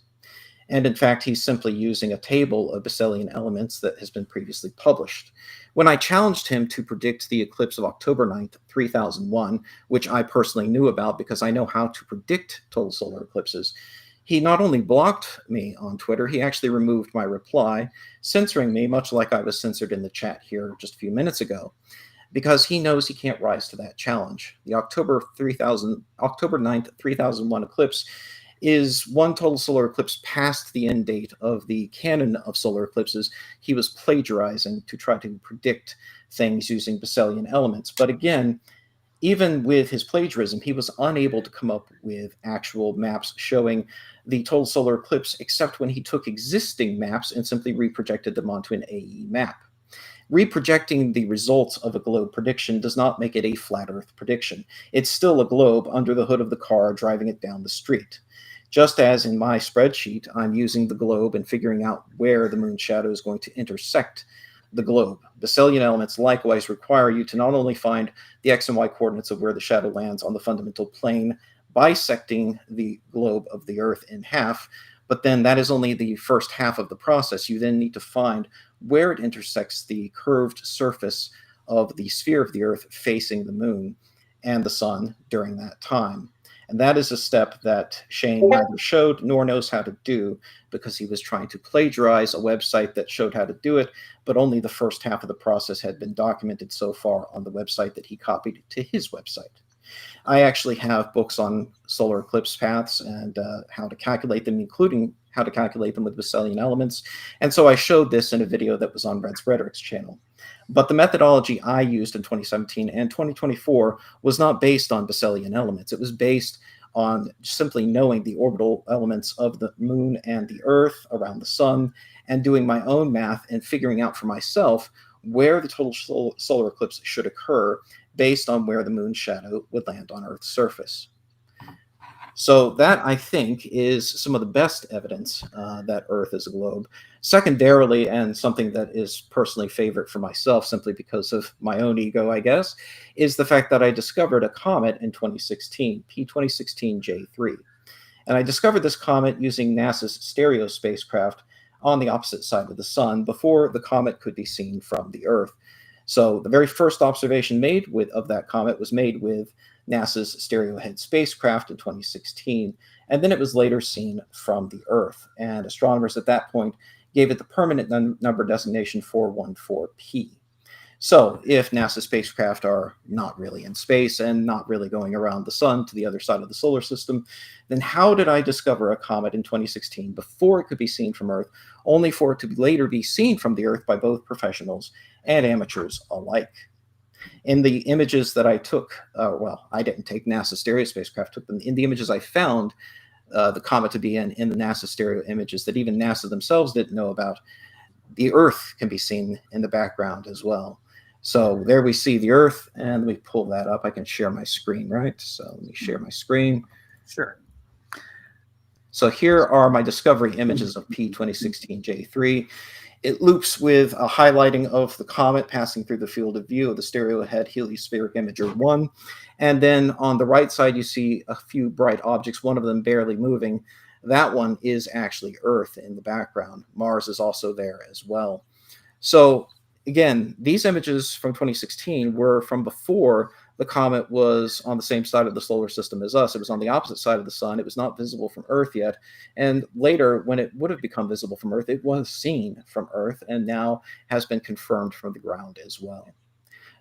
And in fact, he's simply using a table of Besselian elements that has been previously published. When I challenged him to predict the eclipse of October 9th, 3001, which I personally knew about because I know how to predict total solar eclipses, he not only blocked me on Twitter, he actually removed my reply, censoring me, much like I was censored in the chat here just a few minutes ago, because he knows he can't rise to that challenge. The October 9th, 3001 eclipse is one total solar eclipse past the end date of the canon of solar eclipses. He was plagiarizing to try to predict things using Besselian elements. But again, even with his plagiarism, he was unable to come up with actual maps showing the total solar eclipse, except when he took existing maps and simply reprojected them onto an AE map. Reprojecting the results of a globe prediction does not make it a flat Earth prediction. It's still a globe under the hood of the car driving it down the street. Just as in my spreadsheet, I'm using the globe and figuring out where the moon's shadow is going to intersect the globe. Besselian elements likewise require you to not only find the X and Y coordinates of where the shadow lands on the fundamental plane, bisecting the globe of the Earth in half, but then that is only the first half of the process. You then need to find where it intersects the curved surface of the sphere of the Earth facing the moon. and the sun during that time. And that is a step that Shane neither showed nor knows how to do, because he was trying to plagiarize a website that showed how to do it, but only the first half of the process had been documented so far on the website that he copied to his website. I actually have books on solar eclipse paths and how to calculate them, including how to calculate them with Besselian elements. And so I showed this in a video that was on Red's Rhetoric's channel. But the methodology I used in 2017 and 2024 was not based on Besselian elements. It was based on simply knowing the orbital elements of the moon and the Earth around the sun, and doing my own math and figuring out for myself where the total solar eclipse should occur based on where the moon's shadow would land on Earth's surface. So that, I think, is some of the best evidence that Earth is a globe. Secondarily, and something that is personally favorite for myself, simply because of my own ego, I guess, is the fact that I discovered a comet in 2016, P2016J3. And I discovered this comet using NASA's STEREO spacecraft on the opposite side of the sun before the comet could be seen from the Earth. So the very first observation made of that comet was made with NASA's STEREO head spacecraft in 2016, and then it was later seen from the Earth. And astronomers at that point gave it the permanent number designation 414P. So if NASA spacecraft are not really in space and not really going around the sun to the other side of the solar system, then how did I discover a comet in 2016 before it could be seen from Earth, only for it to later be seen from the Earth by both professionals and amateurs alike? In the images that I took, well, I didn't take NASA STEREO spacecraft, took them. In the images I found the comet to be in the NASA STEREO images that even NASA themselves didn't know about, the Earth can be seen in the background as well. So there we see the Earth, and let me pull that up. I can share my screen, right? So let me share my screen. Sure. So here are my discovery images of P2016J3. It loops with a highlighting of the comet passing through the field of view of the STEREO head heliospheric imager 1. And then on the right side, you see a few bright objects, one of them barely moving. That one is actually Earth in the background. Mars is also there as well. So again, these images from 2016 were from before the comet was on the same side of the solar system as us. It was on the opposite side of the sun. It was not visible from Earth yet. And later, when it would have become visible from Earth, it was seen from Earth and now has been confirmed from the ground as well.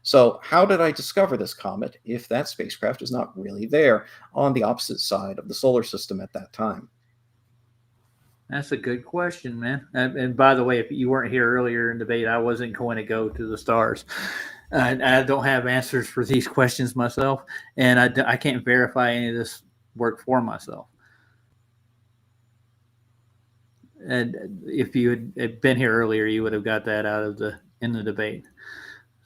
So how did I discover this comet if that spacecraft is not really there on the opposite side of the solar system at that time? That's a good question, man. And by the way, if you weren't here earlier in debate, I wasn't going to go to the stars. I don't have answers for these questions myself, and I can't verify any of this work for myself. And if you had been here earlier, you would have got that out of in the debate.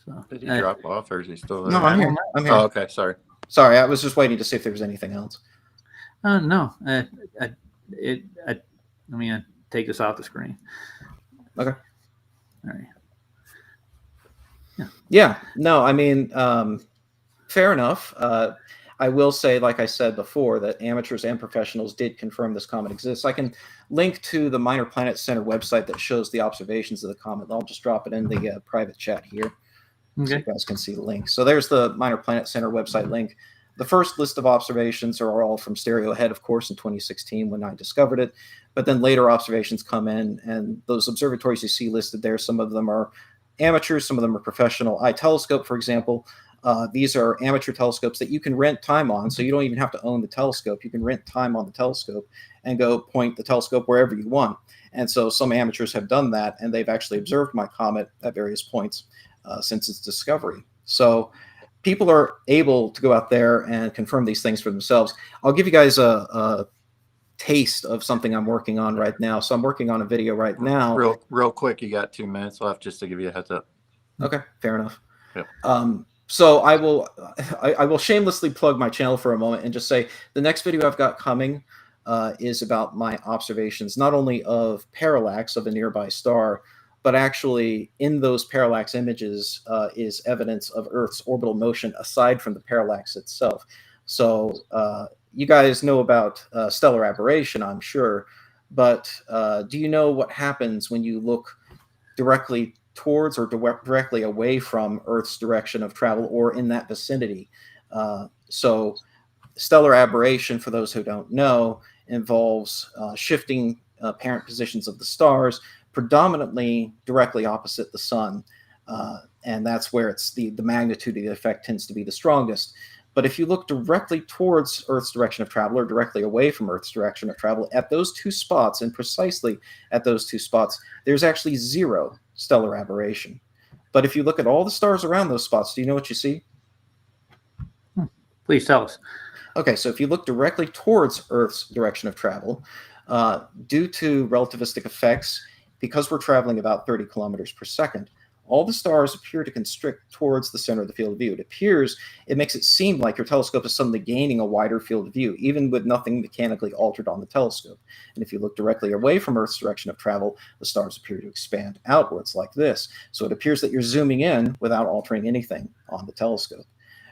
So, did he drop off, or is he still there? No, I'm here. I'm here. Oh, okay, sorry. Sorry, I was just waiting to see if there was anything else. No, let me take this off the screen. Okay. All right. Yeah. No, I mean, fair enough. I will say, like I said before, that amateurs and professionals did confirm this comet exists. I can link to the Minor Planet Center website that shows the observations of the comet. I'll just drop it in the private chat here. Okay. So you guys can see the link. So there's the Minor Planet Center website link. The first list of observations are all from STEREO head, of course, in 2016 when I discovered it. But then later observations come in, and those observatories you see listed there, some of them are amateurs, some of them are professional. iTelescope, for example, these are amateur telescopes that you can rent time on, so you don't even have to own the telescope. You can rent time on the telescope and go point the telescope wherever you want. And so some amateurs have done that, and they've actually observed my comet at various points since its discovery. So people are able to go out there and confirm these things for themselves. I'll give you guys a taste of something I'm working on right now. So I'm working on a video right now. Real quick, you got 2 minutes left, just to give you a heads up. Okay, fair enough. Yep. So I will shamelessly plug my channel for a moment and just say the next video I've got coming is about my observations, not only of parallax of a nearby star, but actually in those parallax images is evidence of Earth's orbital motion aside from the parallax itself. So you guys know about stellar aberration, I'm sure, but do you know what happens when you look directly towards or directly away from Earth's direction of travel or in that vicinity? So stellar aberration, for those who don't know, involves shifting parent positions of the stars predominantly directly opposite the sun. And that's where it's the magnitude of the effect tends to be the strongest. But if you look directly towards Earth's direction of travel or directly away from Earth's direction of travel, at those two spots, and precisely at those two spots, there's actually zero stellar aberration. But if you look at all the stars around those spots, do you know what you see? Please tell us. Okay, so if you look directly towards Earth's direction of travel, due to relativistic effects, because we're traveling about 30 kilometers per second, all the stars appear to constrict towards the center of the field of view. It makes it seem like your telescope is suddenly gaining a wider field of view, even with nothing mechanically altered on the telescope. And if you look directly away from Earth's direction of travel, the stars appear to expand outwards like this. So it appears that you're zooming in without altering anything on the telescope.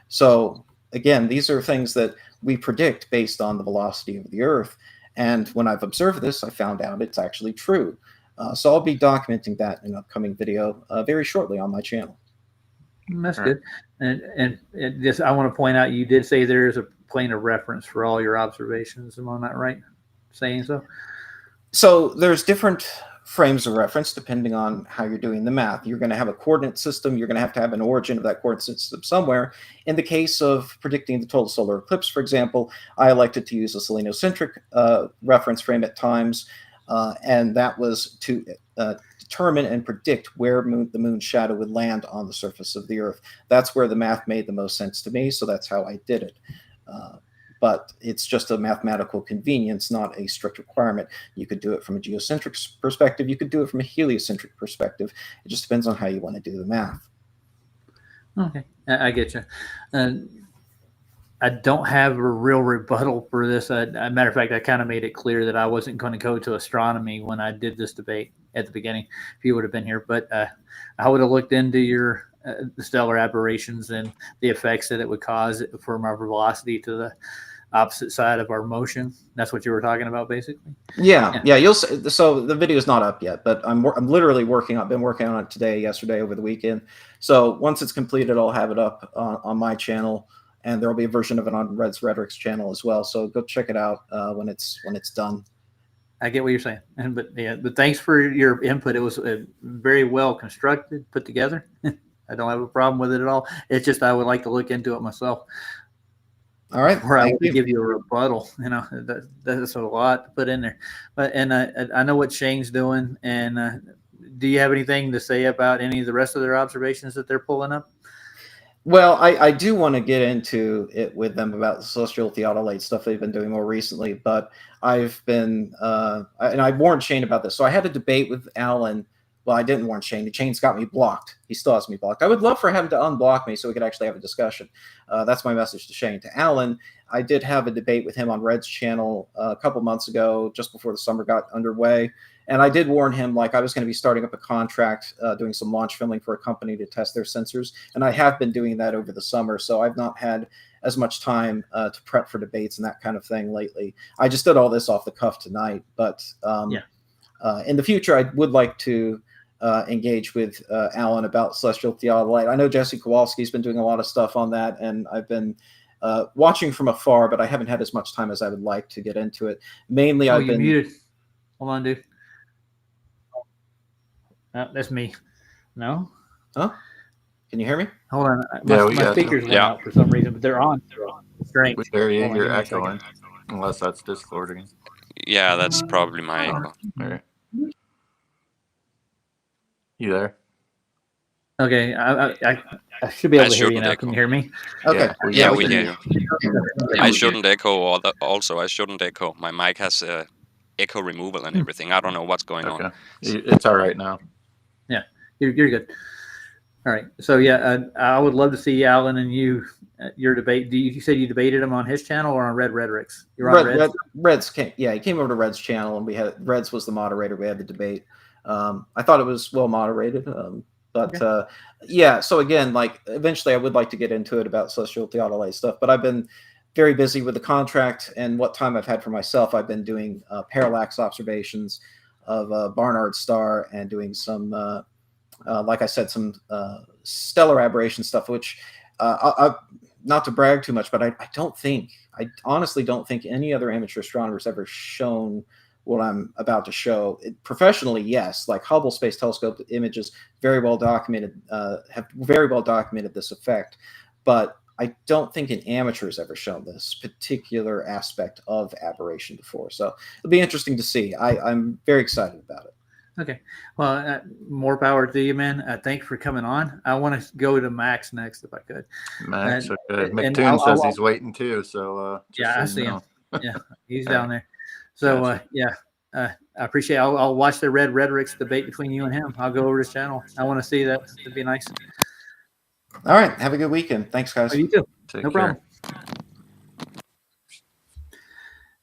So again, these are things that we predict based on the velocity of the Earth. And when I've observed this, I found out it's actually true. So I'll be documenting that in an upcoming video very shortly on my channel. That's good. And just, I want to point out, you did say there is a plane of reference for all your observations. Am I not right saying so? So there's different frames of reference depending on how you're doing the math. You're going to have a coordinate system. You're going to have an origin of that coordinate system somewhere. In the case of predicting the total solar eclipse, for example, I elected to use a selenocentric reference frame at times. And that was to determine and predict where the moon's shadow would land on the surface of the Earth. That's where the math made the most sense to me, so that's how I did it. But it's just a mathematical convenience, not a strict requirement. You could do it from a geocentric perspective. You could do it from a heliocentric perspective. It just depends on how you want to do the math. Okay, I get you. I don't have a real rebuttal for this. Matter of fact, I kind of made it clear that I wasn't going to go to astronomy when I did this debate at the beginning, if you would have been here. But I would have looked into your the stellar aberrations and the effects that it would cause from our velocity to the opposite side of our motion. That's what you were talking about, basically. Yeah. You'll see. So the video is not up yet, but I'm literally been working on it today, yesterday, over the weekend. So once it's completed, I'll have it up on my channel. And there will be a version of it on Red's Rhetoric's channel as well. So go check it out when it's done. I get what you're saying, but thanks for your input. It was very well constructed, put together. I don't have a problem with it at all. It's just I would like to look into it myself. All right, or I would give you a rebuttal. You know, that's a lot to put in there. But I know what Shane's doing. And do you have anything to say about any of the rest of their observations that they're pulling up? Well, I do want to get into it with them about the celestial theodolite stuff they've been doing more recently, but I've been, and I warned Shane about this. So I had a debate with Alan. Well, I didn't warn Shane. Shane's got me blocked. He still has me blocked. I would love for him to unblock me so we could actually have a discussion. That's my message to Shane. To Alan, I did have a debate with him on Red's channel a couple months ago, just before the summer got underway. And I did warn him, like, I was going to be starting up a contract, doing some launch filming for a company to test their sensors. And I have been doing that over the summer. So I've not had as much time to prep for debates and that kind of thing lately. I just did all this off the cuff tonight. But in the future, I would like to engage with Alan about celestial theodolite. I know Jesse Kowalski's been doing a lot of stuff on that. And I've been watching from afar, but I haven't had as much time as I would like to get into it. Mainly, I've been muted. Hold on, dude. Oh, that's me. No? Huh? Can you hear me? Hold on. My speakers went out for some reason, but they're on. Strange. You're echoing. Unless that's Discord again. Yeah, that's probably my echo. All right. You there? Okay. I should be able to hear you now. Can you hear me? Okay. Yeah, we hear you. I shouldn't echo. Also, I shouldn't echo. My mic has echo removal and everything. I don't know what's going on. It's all right now. Yeah, you're good. All right. So I would love to see Alan and your debate. You said you debated him on his channel or on Red Rhetoric's? You're on Red's came. Yeah, he came over to Red's channel, and Red's was the moderator. We had the debate. I thought it was well moderated. So again, like, eventually I would like to get into it about celestial theodolite stuff, but I've been very busy with the contract and what time I've had for myself. I've been doing parallax observations of Barnard's star and doing some, like I said, some stellar aberration stuff, which not to brag too much, but I honestly don't think any other amateur astronomer's ever shown what I'm about to show. Professionally, yes, like Hubble Space Telescope images very well documented, have very well documented this effect, but I don't think an amateur has ever shown this particular aspect of aberration before. So it'll be interesting to see. I'm very excited about it. Okay. Well, more power to you, man. Thanks for coming on. I want to go to Max next if I could. Max, okay. McTon says he's waiting too. So yeah, I see him. Yeah, he's down there. So I appreciate it. I'll watch the Red Rhetorics debate between you and him. I'll go over to his channel. I want to see that. It'd be nice. All right. Have a good weekend. Thanks, guys. Oh, you too. Take no care. problem.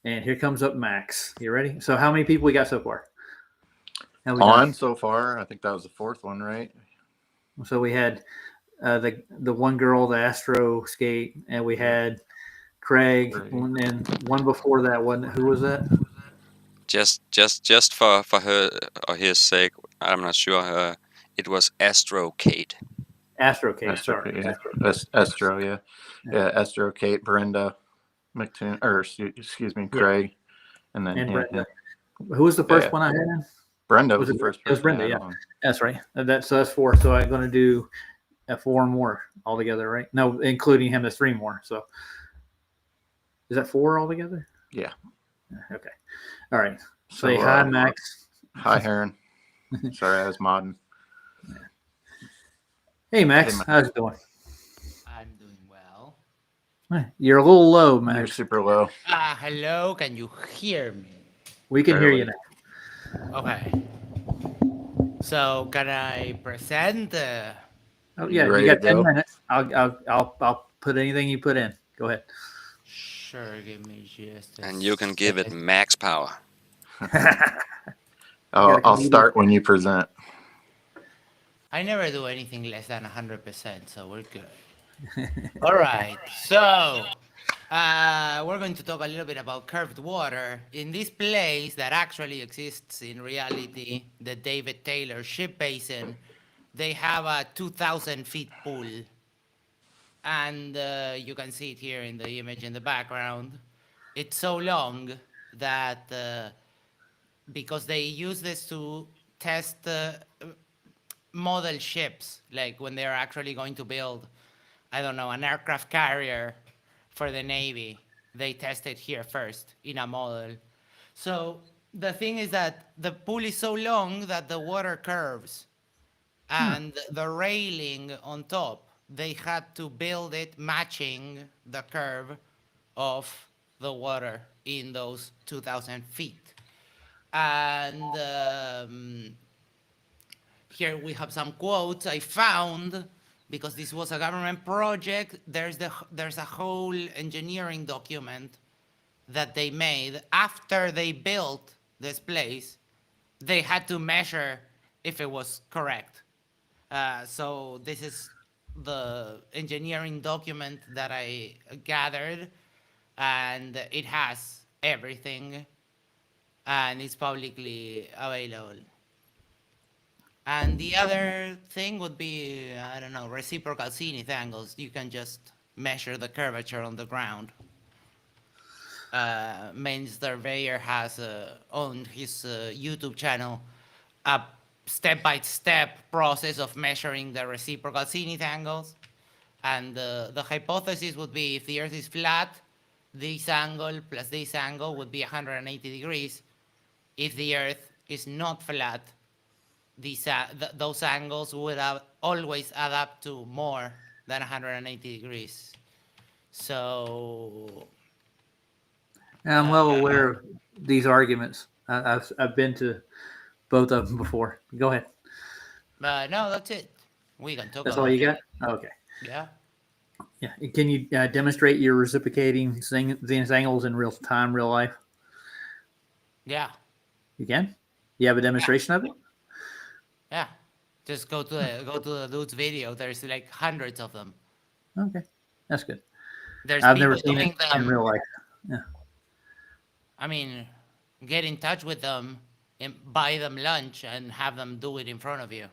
And here comes up Max. You ready? So how many people we got so far? So far, I think that was the fourth one, right? So we had the one girl, the Astro Kate, and we had Craig, and one before that one. Who was that? Just for her or his sake, I'm not sure. It was Astro Kate. Astro Kate. Sorry. Yeah. Astro, yeah. Yeah, Astro Kate, Brenda, McTon, or excuse me, Craig, and then Brenda. Who was the first one I had? Brenda was the first person. It was Brenda, yeah. That's right. So that's 4. So I'm going to do 4 more altogether, right? No, including him, there's 3 more. So is that 4 altogether? Yeah. Okay. All right. Say hi, Max. Hi, Heron. Sorry, I was modding. Hey, Max. How's it going? I'm doing well. You're a little low, Max. You're super low. Hello. Can you hear me? We can hear you now. Okay. So can I present? Oh yeah, you got 10 minutes. I'll put anything you put in. Go ahead. Sure, give me just. And you can give it max power. I'll start when you present. I never do anything less than 100%, so we're good. All right. So we're going to talk a little bit about curved water in this place that actually exists in reality, the David Taylor Ship Basin. They have a 2,000 feet pool, and you can see it here in the image in the background. It's so long that because they use this to test model ships, like when they're actually going to build, I don't know, an aircraft carrier for the Navy, they test it here first in a model. So the thing is that the pool is so long that the water curves, and the railing on top, they had to build it matching the curve of the water in those 2,000 feet. And here we have some quotes I found, because this was a government project. There's a whole engineering document that they made after they built this place. They had to measure if it was correct. So this is the engineering document that I gathered, and it has everything, and it's publicly available. And the other thing would be, I don't know, reciprocal zenith angles. You can just measure the curvature on the ground. Main Surveyor has on his YouTube channel a step-by-step process of measuring the reciprocal zenith angles. And the hypothesis would be, if the Earth is flat, this angle plus this angle would be 180 degrees. If the Earth is not flat, those angles would always add up to more than 180 degrees. So I'm well aware of these arguments. I've been to both of them before. Go ahead. No, that's it. We can talk. That's all you got? Okay. Yeah. Yeah. Can you demonstrate your reciprocating zenith angles in real time, real life? Yeah. You can? You have a demonstration of it? Yeah. Just go to the dude's video. There's like hundreds of them. Okay. That's good. I've never seen it in real life. Yeah. I mean, get in touch with them and buy them lunch and have them do it in front of you.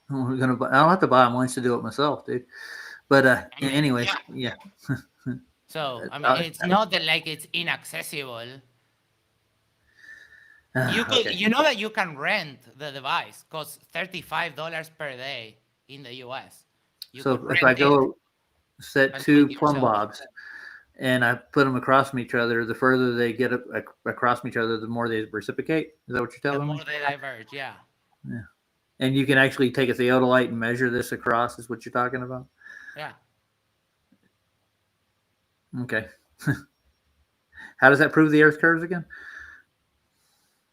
I don't have to buy them lunch to do it myself, dude. But I mean, anyways, yeah. So I mean, it's not that like it's inaccessible. You could, Okay. you know that you can rent the device. Costs $35 per day in the U.S. You So could if I rent it go set and do two it plumb yourself. bobs and I put them across from each other, the further they get across from each other, the more they reciprocate. Is that what you're The telling more me? they diverge, yeah. Yeah. And you can actually take a theodolite and measure this across. Is what you're talking about? Yeah. Okay. How does that prove the Earth curves again?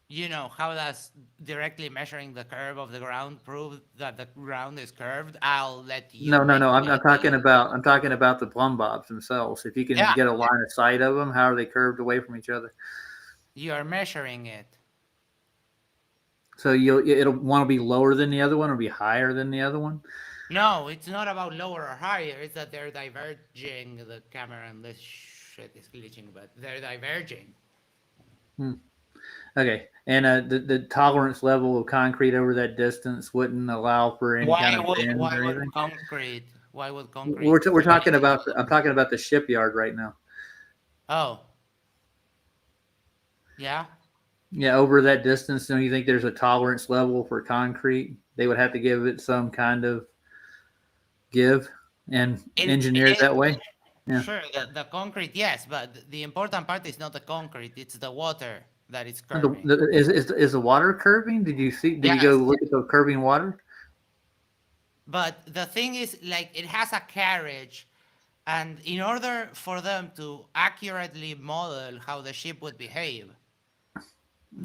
You know, how does directly measuring the curve of the ground prove that the ground is curved? I'll let you. No. I'm talking about the plumb bobs themselves. If you can get a line of sight of them, how are they curved away from each other? You are measuring it. So it'll want to be lower than the other one or be higher than the other one? No, it's not about lower or higher. It's that they're diverging. The camera and this shit is glitching, but they're diverging. Okay, and the tolerance level of concrete over that distance wouldn't allow for any kind of bend or anything. Why would concrete? We're talking about. I'm talking about the shipyard right now. Oh. Yeah. Yeah, over that distance, don't you think there's a tolerance level for concrete? They would have to give it some kind of give and engineer it that way. Yeah. Sure, the concrete, yes, but the important part is not the concrete; it's the water that is curving. Is the water curving? Did you see? Did you go look at the curving water? But the thing is, like, it has a carriage, and in order for them to accurately model how the ship would behave,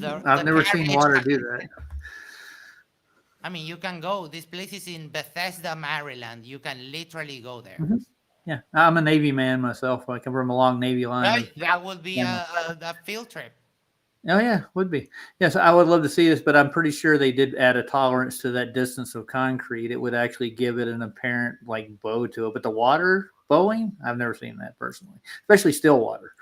I've never seen water do that. I mean, you can go. This place is in Bethesda, Maryland. You can literally go there. Mm-hmm. Yeah, I'm a Navy man myself. I come from a long Navy line. Right, that would be a field trip. Oh yeah, would be. Yes, I would love to see this, but I'm pretty sure they did add a tolerance to that distance of concrete. It would actually give it an apparent like bow to it. But the water bowing, I've never seen that personally, especially still water.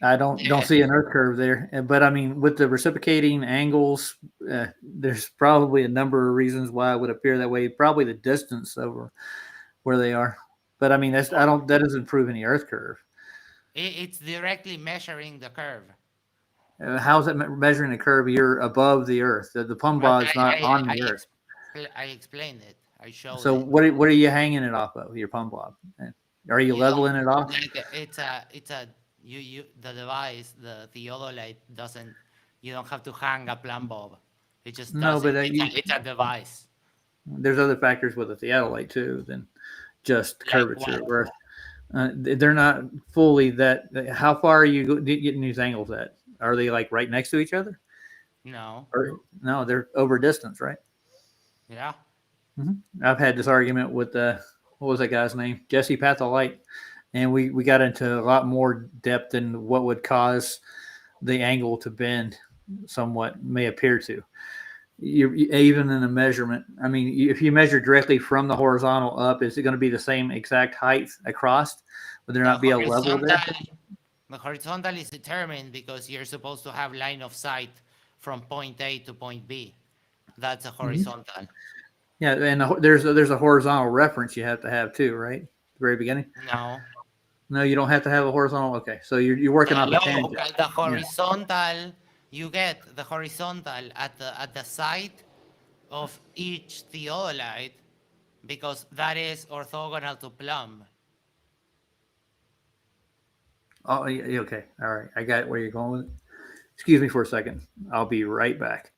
I don't see an earth curve there. But I mean, with the reciprocating angles, there's probably a number of reasons why it would appear that way. Probably the distance over where they are. But I mean, that doesn't prove any earth curve. It's directly measuring the curve. How's it measuring the curve? You're above the Earth. The plumb bob is not on the Earth. I explained it. I showed. So what are you hanging it off of? Your plumb bob? Are you leveling it off? It's a the device, the theodolite doesn't. You don't have to hang a plumb bob. It just does it's a device. There's other factors with a theodolite too than just curvature of Earth. They're not fully that. How far are you getting these angles at? Are they like right next to each other? No. No, they're over distance, right? Yeah. Mm-hmm. I've had this argument with what was that guy's name? Jesse Patholite, and we got into a lot more depth in what would cause the angle to bend somewhat may appear to. Even in a measurement, I mean, if you measure directly from the horizontal up, is it going to be the same exact height across? Would there not be a level there? The horizontal is determined because you're supposed to have line of sight from point A to point B. That's a horizontal. Mm-hmm. Yeah, and there's a horizontal reference you have to have too, right? At the very beginning. No, you don't have to have a horizontal. Okay, so you're working off a tangent. The horizontal. Yeah. You get the horizontal at the side of each theodolite because that is orthogonal to plumb. Oh, okay. All right. I got where you're going with it. Excuse me for a second. I'll be right back.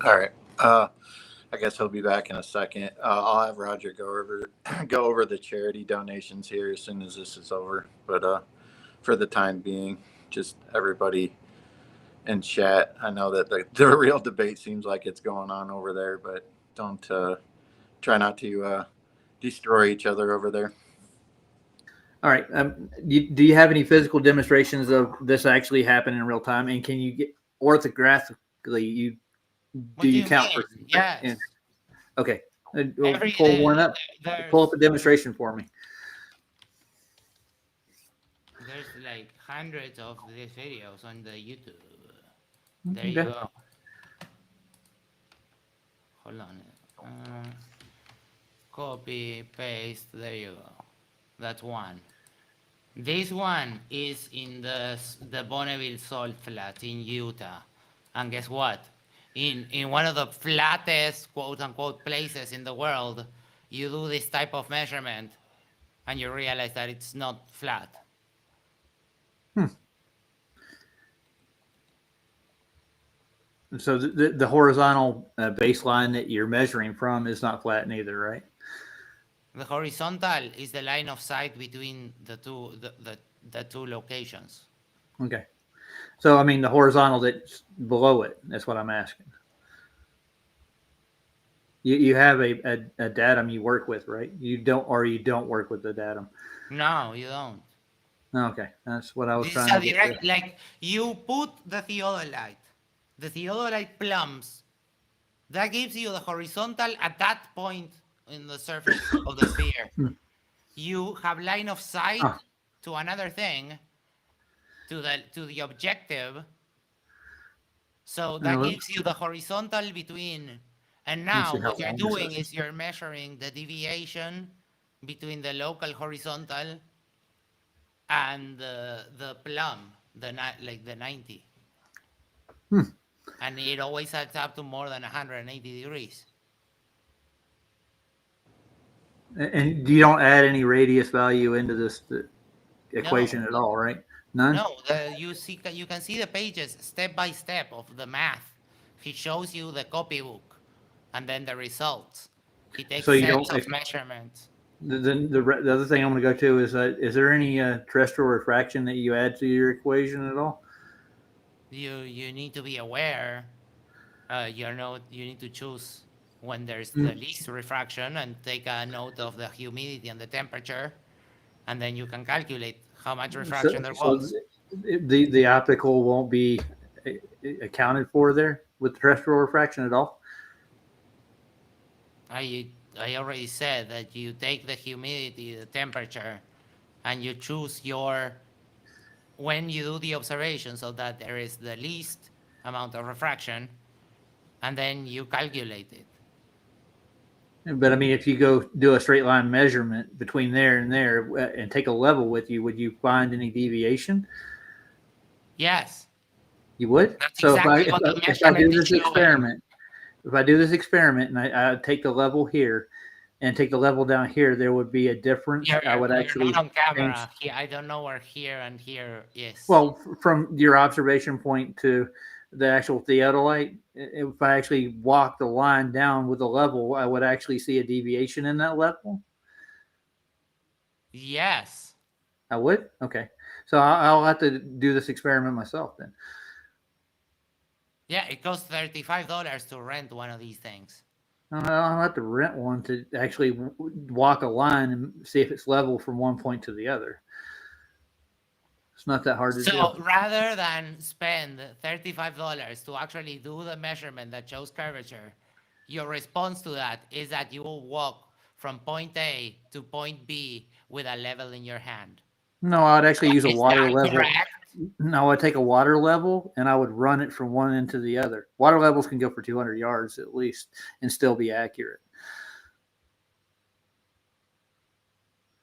All right. I guess he'll be back in a second. I'll have Roger go over the charity donations here as soon as this is over. But for the time being, just everybody in chat. I know that the real debate seems like it's going on over there, but don't try not to destroy each other over there. All right. Do you have any physical demonstrations of this actually happening in real time? And can you get orthographically? Do you count? Yes. Okay. Pull one up. Pull up a demonstration for me. There's like hundreds of these videos on the YouTube. There you go. hold on. Copy, paste, there you go. That's one. This one is in the Bonneville Salt Flat in Utah. And guess what? In one of the flattest, quote unquote, places in the world, you do this type of measurement and you realize that it's not flat. So the horizontal baseline that you're measuring from is not flat neither, right? The horizontal is the line of sight between the two locations. Okay. So, I mean, the horizontal that's below it, that's what I'm asking. You have a datum you work with, right? You don't work with the datum. No, you don't. Okay. That's what I was This trying is a to get direct, to. like, you put the theodolite. The theodolite plumps. That gives you the horizontal at that point in the surface of the sphere. You have line of sight to another thing, to the objective. So that gives you the horizontal between. And now what you're doing is you're measuring the deviation between the local horizontal and the plumb, the 90. And it always adds up to more than 180 degrees. And you don't add any radius value into this equation at all, right? None? No, you can see the pages step by step of the math. He shows you the copybook and then the results. He takes sets of measurements. The other thing I'm going to go to is there any terrestrial refraction that you add to your equation at all? You need to be aware. You need to choose when there's the least refraction and take a note of the humidity and the temperature, and then you can calculate how much refraction there was. The optical won't be accounted for there with terrestrial refraction at all? I already said that you take the humidity, the temperature, and you choose when you do the observation so that there is the least amount of refraction, and then you calculate it. But I mean, if you go do a straight line measurement between there and there and take a level with you, would you find any deviation? Yes. You would? That's so exactly if I do this experiment, and I take the level here and take the level down here, there would be a difference. I would actually not on camera. I don't know where here and here is. Well, from your observation point to the actual theodolite, if I actually walk the line down with the level, I would actually see a deviation in that level. Yes. I would? Okay. So I'll have to do this experiment myself then. Yeah, it costs $35 to rent one of these things. I'll have to rent one to actually walk a line and see if it's level from one point to the other. It's not that hard to do. So rather than spend $35 to actually do the measurement that shows curvature, your response to that is that you will walk from point A to point B with a level in your hand. No, I'd actually use a water level. Correct? No, I'd take a water level and I would run it from one end to the other. Water levels can go for 200 yards at least and still be accurate.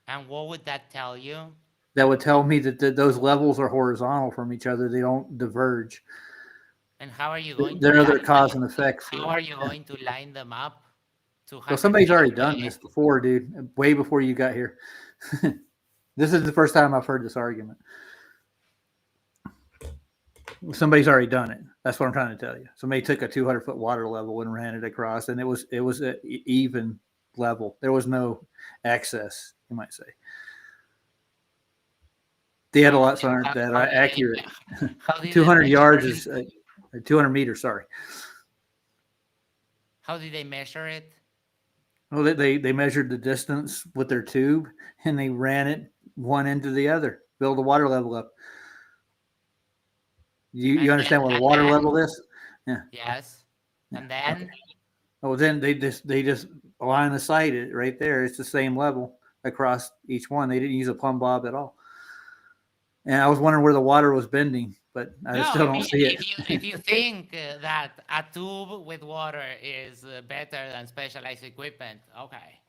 And what would that tell you? That would tell me that those levels are horizontal from each other. They don't diverge. And how are you going There to are other cause and effects. How are you going to line them up? Well, somebody's already done this before, dude. Way before you got here. This is the first time I've heard this argument. Somebody's already done it. That's what I'm trying to tell you. Somebody took a 200-foot water level and ran it across, and it was an even level. There was no excess, you might say. The headlights aren't that accurate. 200 yards is 200 meters. Sorry. How did they measure it? Well, they measured the distance with their tube, and they ran it one end to the other, build the water level up. You understand what a water level is? Yeah. Yes. And then? Oh, then they just line of sight it right there. It's the same level across each one. They didn't use a plumb bob at all. And I was wondering where the water was bending, but I still don't see it. If you think that a tube with water is better than specialized equipment, okay.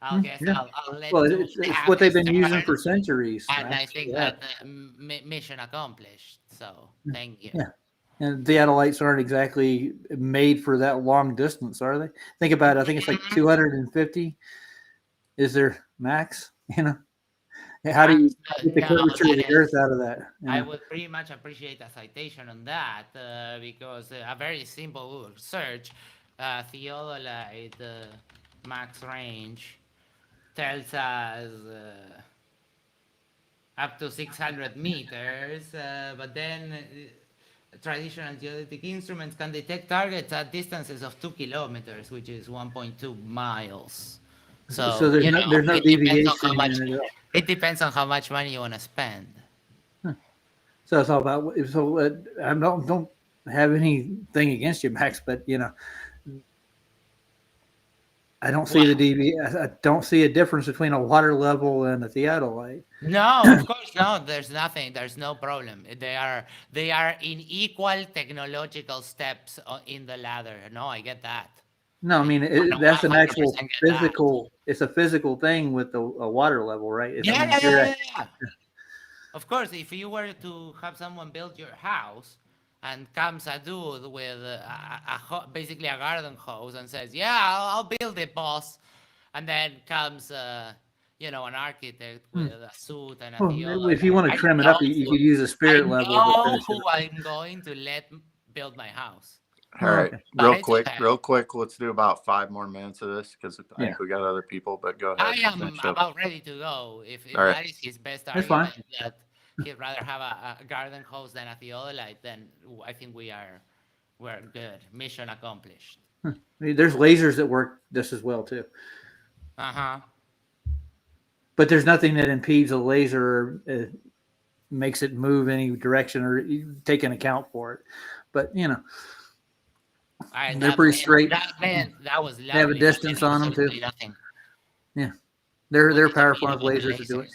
I guess I'll let Well, you it's have what they've this been using turn, for centuries. and I Max. think that mission accomplished. So thank you. Yeah. And theodolites aren't exactly made for that long distance, are they? Think about it. I think it's like 250 is their max. You know, how do you get the curvature of the Earth out of that? You know? I would pretty much appreciate a citation on that because a very simple search, theodolite max range tells us up to 600 meters, but then traditional geodetic instruments can detect targets at distances of 2 kilometers, which is 1.2 miles. So there's no deviation. It depends on how much money you want to spend. So it's all about. So I don't have anything against you, Max, but you know, I don't see I don't see a difference between a water level and a theodolite. No, of course not. There's nothing. There's no problem. They are in equal technological steps in the ladder. No, I get that. No, I mean that's an actual physical. It's a physical thing with a water level, right? Yeah. Of course, if you were to have someone build your house, and comes a dude with basically a garden hose and says, "Yeah, I'll build it, boss," and then comes an architect with a suit and a theodolite. If you want to trim it up, you could use a spirit level. I know who I'm going to let build my house. All right, real quick. Let's do about 5 more minutes of this because I think we got other people. But go ahead. I am about ready to go. If that is his best argument, that he'd rather have a garden hose than a theodolite, then I think we're good. Mission accomplished. There's lasers that work just as well too. But there's nothing that impedes a laser or makes it move any direction or take an account for it. But you know. They're pretty straight. That was lovely. They have a distance on them too. Nothing. Yeah, they're powerful enough lasers to do it.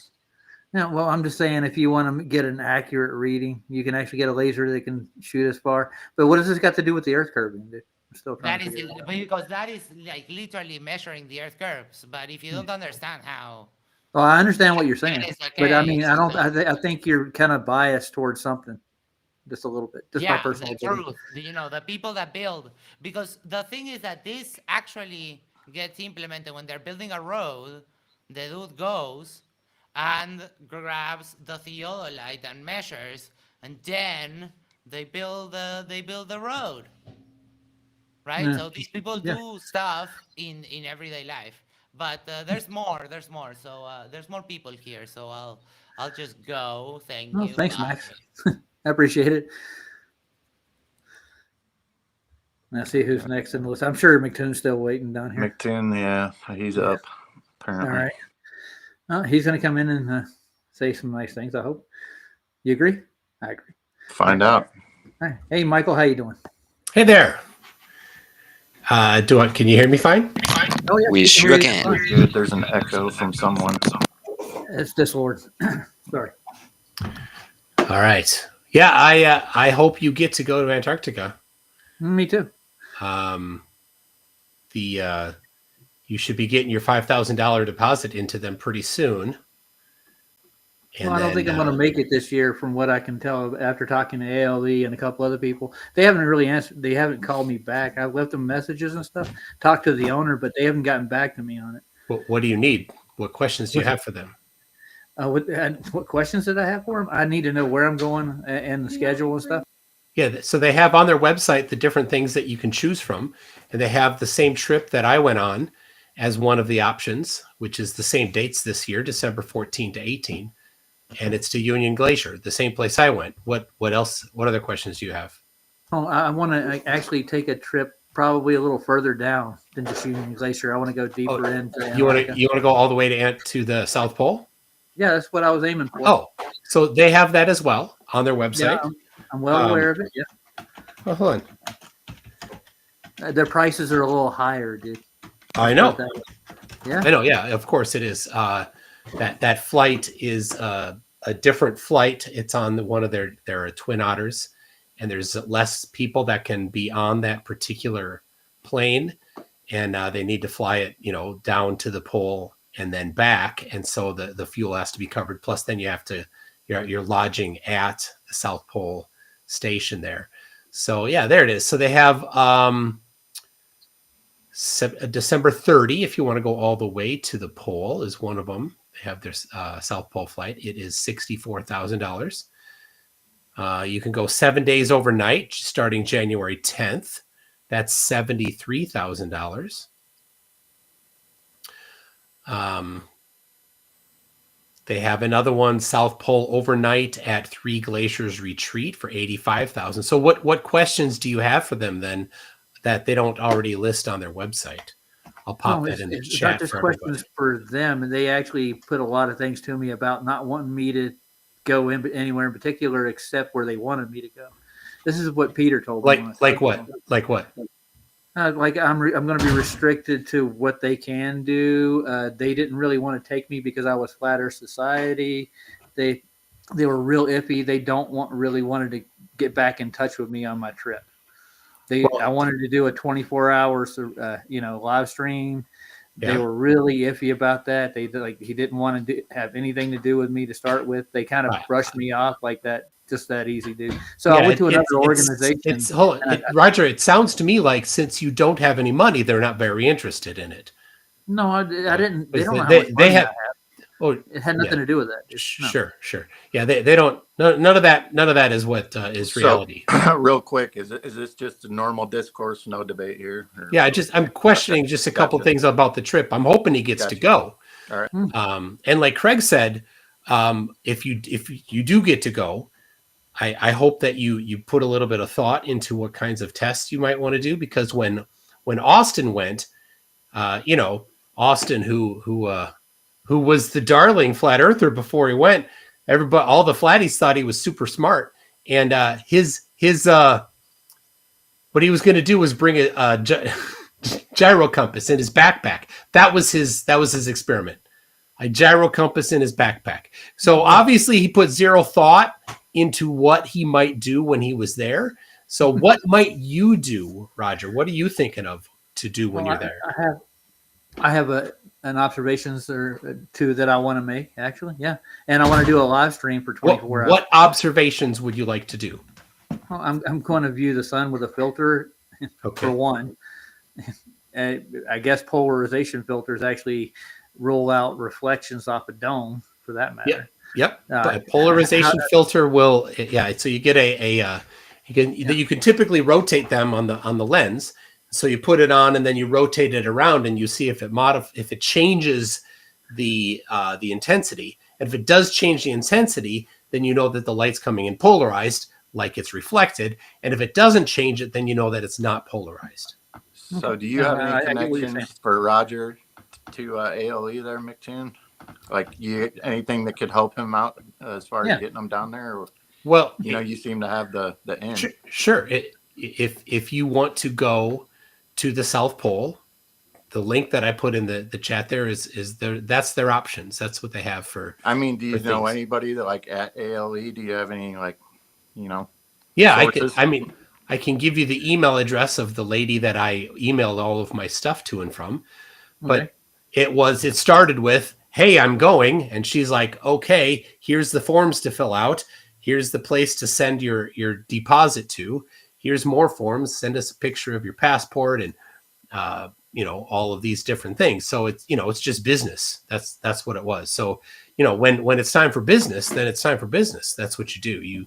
Yeah, well, I'm just saying if you want to get an accurate reading, you can actually get a laser that can shoot as far. But what does this got to do with the Earth curving, dude? I'm still trying to figure it out. Because that is like literally measuring the Earth curves. But if you don't understand how, well, I understand what you're saying, but I mean, I think you're kind of biased towards something. Just a little bit. Just my personal opinion. Truth. The people that build, because the thing is that this actually gets implemented when they're building a road. The dude goes and grabs the theodolite and measures, and then they build the road. Right. Yeah. So these people do stuff in everyday life, but there's more. So there's more people here. So I'll just go. Thank you. Thanks, Max. I appreciate it. Now see who's next in the list. I'm sure McTon's still waiting down here. McTon, yeah, he's up. Apparently. All right. Well, he's going to come in and say some nice things. I hope. You agree? I agree. Find out. All right. Hey, Michael, how you doing? Hey there. Can you hear me fine? Oh yeah. We sure can. Good. There's an echo from someone. It's Discord. Sorry. All right. Yeah, I hope you get to go to Antarctica. Me too. You should be getting your $5,000 deposit into them pretty soon. And I don't think I'm going to make it this year, from what I can tell after talking to ALE and a couple other people. They haven't really answered. They haven't called me back. I've left them messages and stuff. Talked to the owner, but they haven't gotten back to me on it. What do you need? What questions do you have for them? What questions did I have for them? I need to know where I'm going and the schedule and stuff. Yeah, so they have on their website the different things that you can choose from, and they have the same trip that I went on as one of the options, which is the same dates this year, December 14 to 18, and it's to Union Glacier, the same place I went. What else? What other questions do you have? Oh, I want to actually take a trip probably a little further down than just Union Glacier. I want to go deeper into Antarctica. You want to go all the way to the South Pole? Yeah, that's what I was aiming for. Oh, so they have that as well on their website. Yeah, I'm well aware of it. Yeah. Oh, hold on. Their prices are a little higher, dude. I know. Yeah. I know. Yeah, of course it is. That flight is a different flight. It's on one of their Twin Otters, and there's less people that can be on that particular plane, and they need to fly it, down to the pole and then back, and so the fuel has to be covered. Plus, then you're lodging at the South Pole station there. So yeah, there it is. So they have December 30, if you want to go all the way to the pole, is one of them. They have their South Pole flight. It is $64,000. You can go 7 days overnight starting January 10th. That's $73,000. They have another one, South Pole overnight at Three Glaciers Retreat for $85,000. So what questions do you have for them then that they don't already list on their website? I'll pop that in the chat not just for questions everybody. for them, and they actually put a lot of things to me about not wanting me to go anywhere in particular except where they wanted me to go. This is what Peter told me. Like what? Like what? Like I'm going to be restricted to what they can do. They didn't really want to take me because I was Flat Earth Society. They were real iffy. They really wanted to get back in touch with me on my trip. I wanted to do a 24 hours, live stream. Yeah. They were really iffy about that. He didn't want to have anything to do with me to start with. They kind of brushed me off like that. Just that easy, dude. So I went to another organization. Roger, it sounds to me like since you don't have any money, they're not very interested in it. No, I didn't. They don't know how much they money have. I have. It had nothing to do with that. Sure. Yeah, they don't. None of that is what is reality. So, real quick, is this just a normal discourse, no debate here? Or, yeah, I'm questioning just a couple things about the trip. I'm hoping he gets to go. All right. And like Craig said, if you do get to go, I hope that you put a little bit of thought into what kinds of tests you might want to do, because when Austin went, Austin who was the darling flat earther before he went, all the flatties thought he was super smart, and his what he was going to do was bring a gyro compass in his backpack. That was his experiment. A gyro compass in his backpack. So obviously he put zero thought into what he might do when he was there. So what might you do, Roger? What are you thinking of to do when you're there? I have an observations or two that I want to make, actually. Yeah. And I want to do a live stream for 24 hours. What observations would you like to do? Well, I'm going to view the sun with a filter for one. I guess polarization filters actually roll out reflections off a dome, for that matter. Yep. A polarization filter will, so you get you can typically rotate them on the lens. So you put it on and then you rotate it around and you see if it changes the intensity. And if it does change the intensity, then you know that the light's coming in polarized, like it's reflected. And if it doesn't change it, then you know that it's not polarized. So do you have any connections for Roger to ALE there, McTon? Like anything that could help him out as far as getting him down there? Or, well, you seem to have the end. Sure. If you want to go to the South Pole, the link that I put in the chat there that's their options. That's what they have for. I mean, do you know anybody that like at ALE? Do you have any Yeah, sources? I can give you the email address of the lady that I emailed all of my stuff to and from, but it started with, "Hey, I'm going," and she's like, "Okay, here's the forms to fill out. Here's the place to send your deposit to. Here's more forms. Send us a picture of your passport and all of these different things." So it's just business. That's what it was. So when it's time for business, then it's time for business. That's what you do.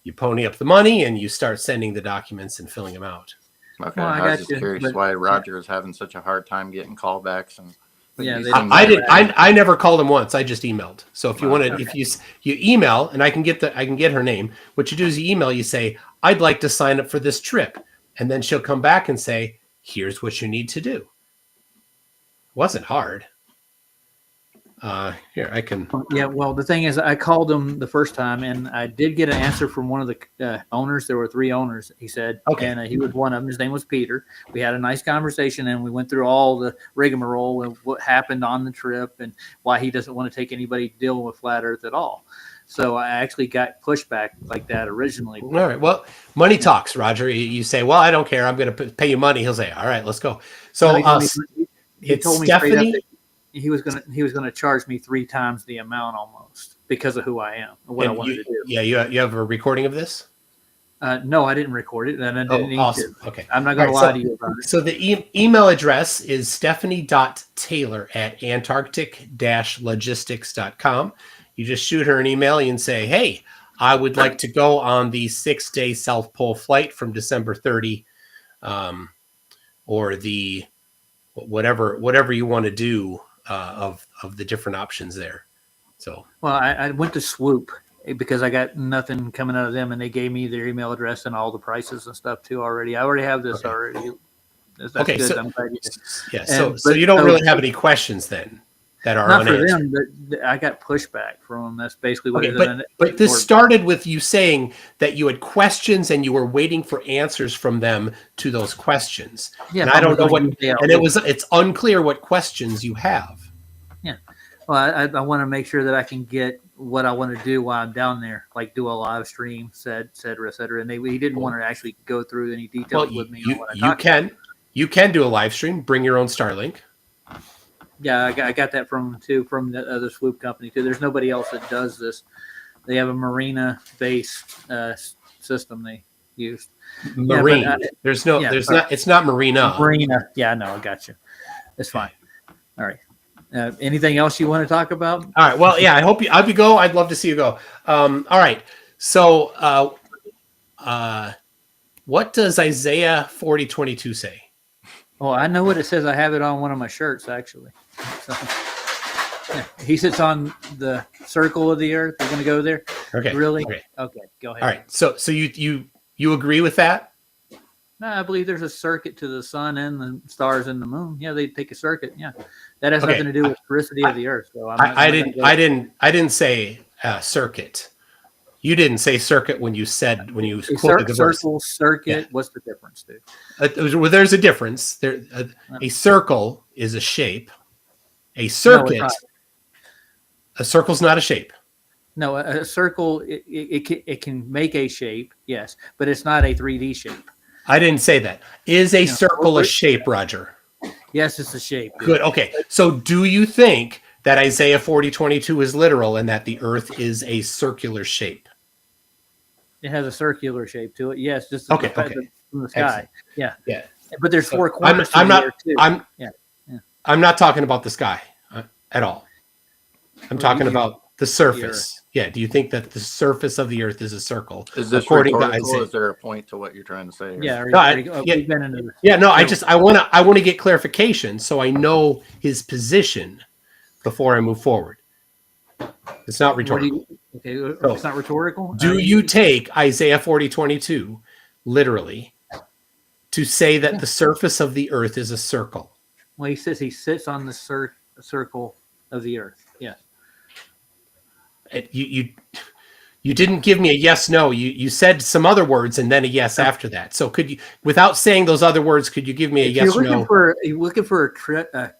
You pony up the money and you start sending the documents and filling them out. Okay, well, I was just curious why Roger is having such a hard time getting callbacks. And I never called him once. I just emailed. So if you want to, if you email, and I can get her name. What you do is you email. You say, "I'd like to sign up for this trip," and then she'll come back and say, "Here's what you need to do." It wasn't hard. Here, I can. Yeah, well, the thing is, I called him the first time, and I did get an answer from one of the owners. There were 3 owners, he said, Okay. and he was one of them. His name was Peter. We had a nice conversation, and we went through all the rigmarole and what happened on the trip and why he doesn't want to take anybody dealing with flat Earth at all. So I actually got pushback like that originally. All right. Well, money talks, Roger. You say, well, I don't care. I'm going to pay you money. He'll say, all right, let's go. So he told me straight up Stephanie. that he was gonna charge me 3 times the amount almost because of who I am and what I wanted to do. Yeah, you have a recording of this? No, I didn't record it, and I didn't need awesome. to. Okay. I'm not going to lie to you about it. So the email address is stephanie.taylor@antarctic-logistics.com. You just shoot her an email and say, hey, I would like to go on the 6-day South Pole flight from December 30, or the whatever you want to do of the different options there. So Well, I went to Swoop because I got nothing coming out of them, and they gave me their email address and all the prices and stuff too already. I already have this already. That's okay, good. so I'm glad you did. yeah, And- so you don't really have any questions then that are Not for unanswered. them, but I got pushback from them. That's basically what Okay, it is. but this started with you saying that you had questions and you were waiting for answers from them to those questions. Yeah, and I don't know what, yeah, and it's unclear what questions you have. Yeah. Well, I want to make sure that I can get what I want to do while I'm down there, like do a live stream, et cetera, et cetera. And he didn't want to actually go through any details with me. On what I talked about. You can do a live stream. Bring your own Starlink. Yeah, I got that from the other Swoop company too. There's nobody else that does this. They have a marina-based system they use. Marine. Yeah, It's not Marina. Marina. Yeah, no, I got you. It's fine. All right. Anything else you want to talk about? All right. Well, yeah. I hope you go. I'd love to see you go. All right. So, what does Isaiah 40:22 say? Oh, I know what it says. I have it on one of my shirts, actually. So, yeah. He sits on the circle of the earth. We're going to go there. Okay. Really? Okay. Go ahead. All right. So you agree with that? No, I believe there's a circuit to the sun and the stars and the moon. Yeah, they take a circuit. Yeah, that has nothing to do with sphericity of the earth. So I didn't say circuit. You didn't say circuit when you quoted the verse. Circle, circuit. Yeah. What's the difference, dude? Well, there's a difference. A circle is a shape. A circuit. No, a circle's not a shape. No, a circle it can make a shape, yes, but it's not a 3D shape. I didn't say that. Is a circle a shape, Roger? Yes, it's a shape. Dude. Good. Okay. So do you think that Isaiah 40:22 is literal and that the earth is a circular shape? It has a circular shape to it. Yes, just from the sky. Excellent. Yeah. But there's 4 corners. I'm not talking about the sky at all. I'm talking about the surface. Yeah. Do you think that the surface of the earth is a circle? Is this rhetorical? Is there a point to what you're trying to say? Yeah. I want to get clarification so I know his position before I move forward. It's not rhetorical. It's not rhetorical. Do you take Isaiah 40:22 literally to say that the surface of the earth is a circle? Well, he says he sits on the circle of the earth. Yes. You didn't give me a yes, no. You said some other words and then a yes after that. So could you, without saying those other words, could you give me a yes or no? You're looking for a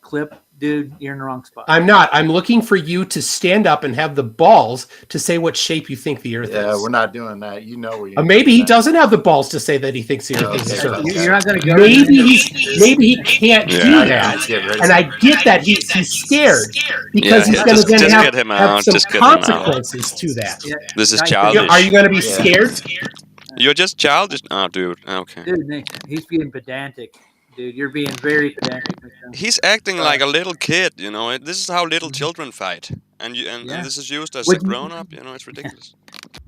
clip, dude, you're in the wrong spot. I'm not. I'm looking for you to stand up and have the balls to say what shape you think the earth is. Yeah, we're not doing that. You know where maybe he doesn't have the balls to say that he thinks the earth is a circle. You're not going to go. Maybe he can't do that. And I get that he's scared because he's going to then have some consequences to that. Yeah. This is childish. Are you going to be scared? You're just childish. Oh, dude. Okay. Dude, he's being pedantic. Dude, you're being very pedantic. He's acting like a little kid, you know. This is how little children fight, and this is used as a grown-up. You know, it's ridiculous.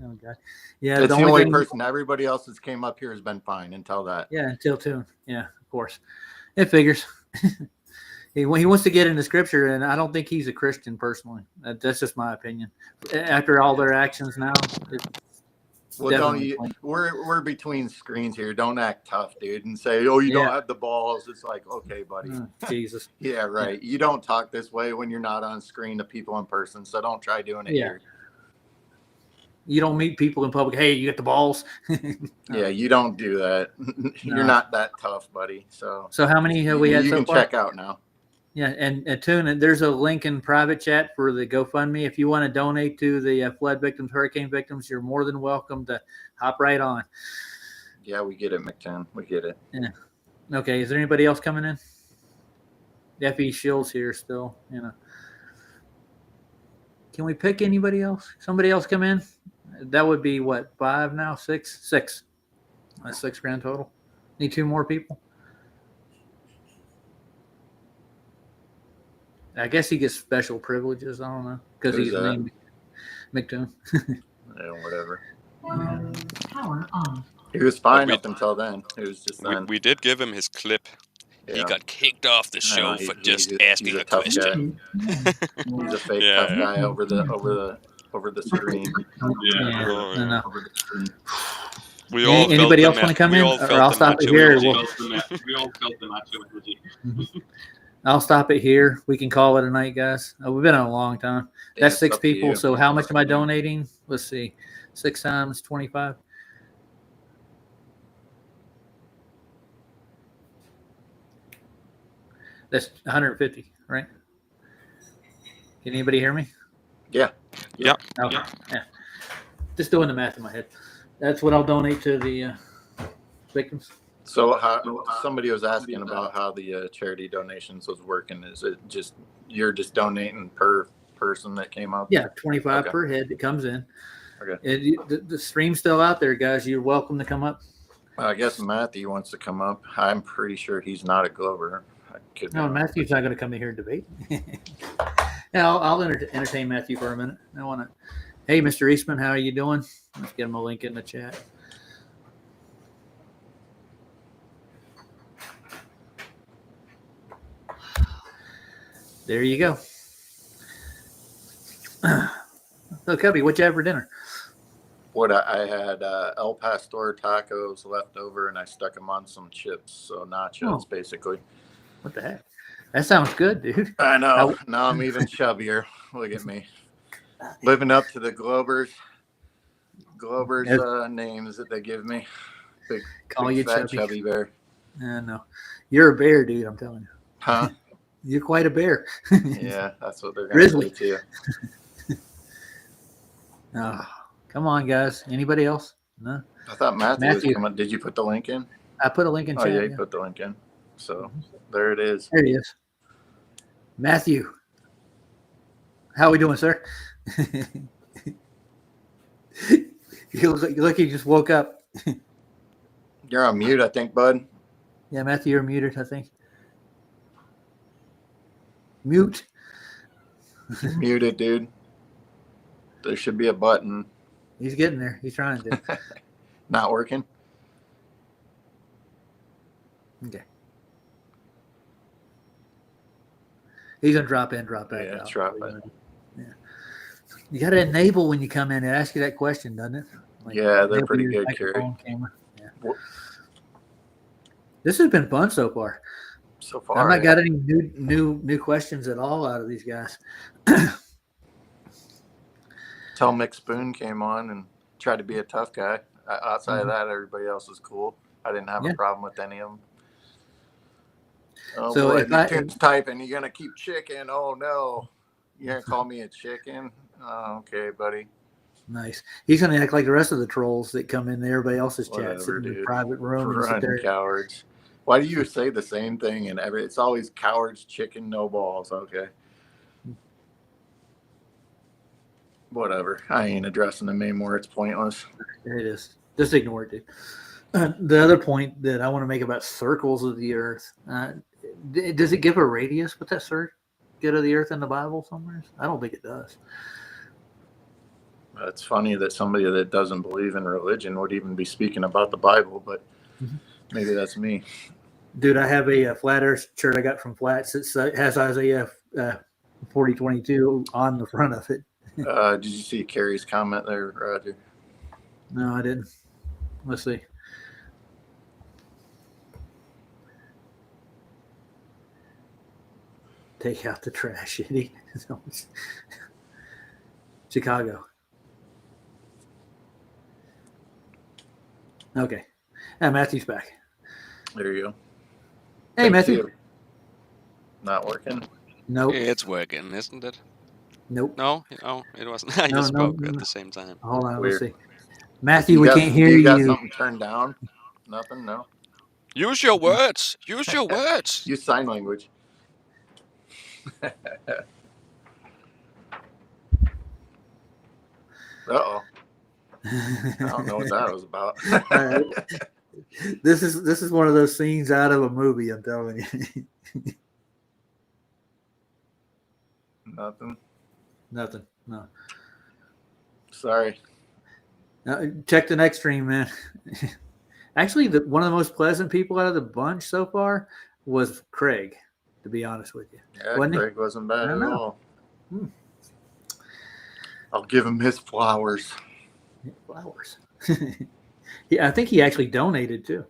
Oh God. Yeah, it's the only person. Everybody else that's came up here has been fine until that. Yeah, until two. Yeah, of course. It figures. He wants to get into scripture, and I don't think he's a Christian personally. That's just my opinion. After all their actions now, Well, definitely. we're between screens here. Don't act tough, dude, and say, "Oh, you don't have the balls." It's like, okay, buddy. Jesus. Yeah, right. You don't talk this way when you're not on screen to people in person, so don't try doing it here. You don't meet people in public. Hey, you got the balls? Yeah, you don't do that. You're not that tough, buddy. So how many have we had you so can far? check out now. Yeah, and Tune, there's a link in private chat for the GoFundMe. If you want to donate to the flood victims, hurricane victims, you're more than welcome to hop right on. Yeah, we get it, McTon. We get it. Yeah. Okay, is there anybody else coming in? F.E. Shields here still, you know. Can we pick anybody else? Somebody else come in? That would be what, 5 now? 6? 6. That's 6 grand total. Need 2 more people. I guess he gets special privileges. I don't know. Because he's named McTon. Yeah, whatever. Power on. He was fine up until then. It was just then. We did give him his clip. Yeah. He got kicked off the show for just asking he's a question. He's a fake tough guy over the screen. No. We all anybody else want to come in? Or I'll stop it here. We all felt the macho energy. I'll stop it here. We can call it a night, guys. We've been on a long time. That's 6 people. So how much am I donating? Let's see. 6 times 25. That's 150, right? Can anybody hear me? Yeah. Yeah. Okay. Yeah. Just doing the math in my head. That's what I'll donate to the victims. So somebody was asking about how the charity donations was working. Is it just you're just donating per person that came up? Yeah, 25 per head that comes in. Okay. The stream's still out there, guys. You're welcome to come up. I guess Matthew wants to come up. I'm pretty sure he's not a Glover. No, Matthew's not going to come in here and debate. Yeah, I'll entertain Matthew for a minute. I want to. Hey, Mr. Eastman, how are you doing? Let's get him a link in the chat. There you go. So, Cubby, what'd you have for dinner? What I had El Pastor tacos left over, and I stuck them on some chips, so nachos, basically. What the heck? That sounds good, dude. I know. Now I'm even chubbier. Look at me. Living up to the Glover's names that they give me. Big you fat chubby bear. No. You're a bear, dude, I'm telling you. Huh? You're quite a bear. Yeah, that's what they're going to say to you. Oh, come on, guys. Anybody else? No? I thought Matthew was coming. Did you put the link in? I put a link in chat. Oh, yeah, you put the link in. So there it is. There he is. Matthew. How are we doing, sir? You look like you just woke up. You're on mute, I think, bud. Yeah, Matthew, you're muted, I think. Mute. You're muted, dude. There should be a button. He's getting there. He's trying to. Not working? Okay. He's going to drop in, drop back out. Drop in. Yeah. You got to enable when you come in. It asks you that question, doesn't it? Like, yeah, they're pretty good, Kerry. Yeah. This has been fun so far. So far, I've not got any new questions at all out of these guys. Till Mick Spoon came on and tried to be a tough guy. Outside of that, everybody else was cool. I didn't have a problem with any of them. Oh, so boy, if kid's typing, you're gonna keep chicken. Oh no, you're gonna call me a chicken? Oh, okay, buddy. Nice. He's gonna act like the rest of the trolls that come in everybody else's chat, sit in the private room. Run, cowards. Why do you say the same thing in every? It's always cowards, chicken, no balls. Okay. Whatever. I ain't addressing them anymore. It's pointless. There it is. Just ignore it, dude. The other point that I want to make about circles of the earth, does it give a radius with that circuit of the earth in the Bible somewhere? I don't think it does. It's funny that somebody that doesn't believe in religion would even be speaking about the Bible, but maybe that's me. Dude, I have a flat earth shirt I got from Flats. It has Isaiah 40:22 on the front of it. Did you see Carrie's comment there, Roger? No, I didn't. Let's see. Take out the trash, idiot. Chicago. Okay. Matthew's back. There you go. Hey, Thank Matthew. you. Not working? Nope. It's working, isn't it? Nope. No, it wasn't. I No, just no, spoke no. at the same time. Hold on, Weird. let's see. Matthew, we can't hear you. Got you. something turned down? Nothing? No? Use your words. Use your words. Use sign language. Uh-oh. I don't know what that was about. This is one of those scenes out of a movie, I'm telling you. Nothing. Nothing. No. Sorry. Now, check the next stream, man. Actually, one of the most pleasant people out of the bunch so far was Craig, to be honest with you. Yeah, Wasn't Craig wasn't bad at all. Hmm. I'll give him his flowers. Flowers. Yeah, I think he actually donated too.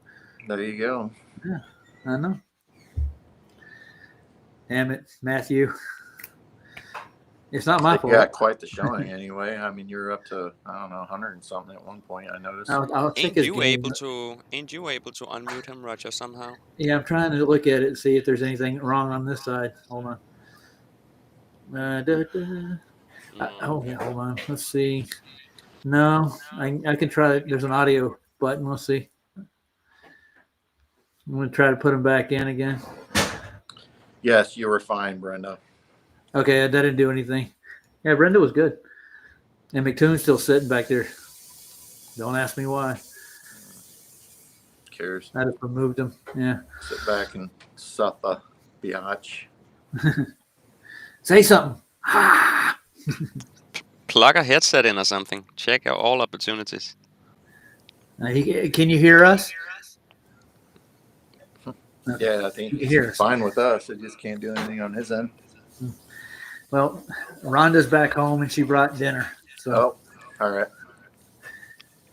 There you go. Yeah, I know. Damn it, Matthew. It's not my fault. You got quite the showing anyway. I mean, you're up to, I don't know, 100 and something at one point, I noticed. I'll check Ain't his you game. able to unmute him, Roger, somehow? Yeah, I'm trying to look at it and see if there's anything wrong on this side. Hold on. Oh yeah, hold on. Let's see. No, I can try it. There's an audio button. Let's see. I'm going to try to put him back in again. Yes, you were fine, Brenda. Okay, that didn't do anything. Yeah, Brenda was good. And McToon's still sitting back there. Don't ask me why. Cares. I just removed him. Yeah. Sit back and sup a biatch. Say something. Plug a headset in or something. Check out all opportunities. Can you hear us? Yeah, I think You hear he's us. fine with us. It just can't do anything on his end. Well, Rhonda's back home and she brought dinner. So. Oh, all right.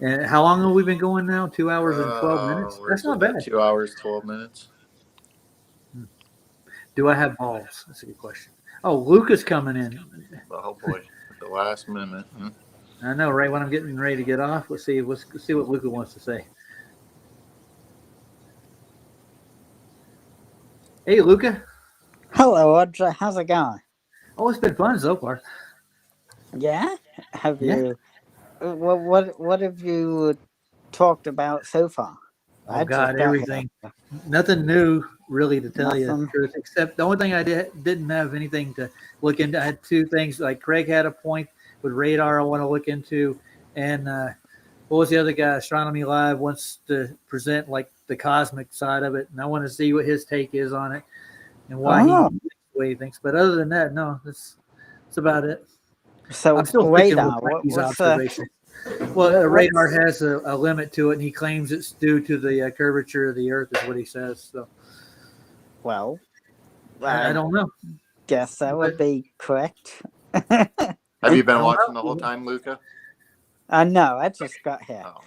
And how long have we been going now? 2 hours and 12 minutes? That's not bad. 2 hours, 12 minutes. Do I have balls? That's a good question. Oh, Luca's coming in. Oh, boy. At the last minute. I know, right when I'm getting ready to get off. Let's see what Luca wants to say. Hey, Luca. Hello, Roger. How's it going? Oh, it's been fun so far. Yeah? Have you... What have you talked about so far? Oh, God, everything. Nothing new, really, to tell you the truth, except the only thing I didn't have anything to look into. I had two things. Like Craig had a point with radar I want to look into. And what was the other guy? Astronomy Live wants to present like the cosmic side of it. And I want to see what his take is on it and why he thinks the way he thinks. But other than that, no, that's about it. So I'm still radar, what's observation. Well, radar has a limit to it, and he claims it's due to the curvature of the Earth, is what he says. So, well, I don't know. Guess that would be correct. Have you been watching the whole time, Luca? No, I just got here. Oh.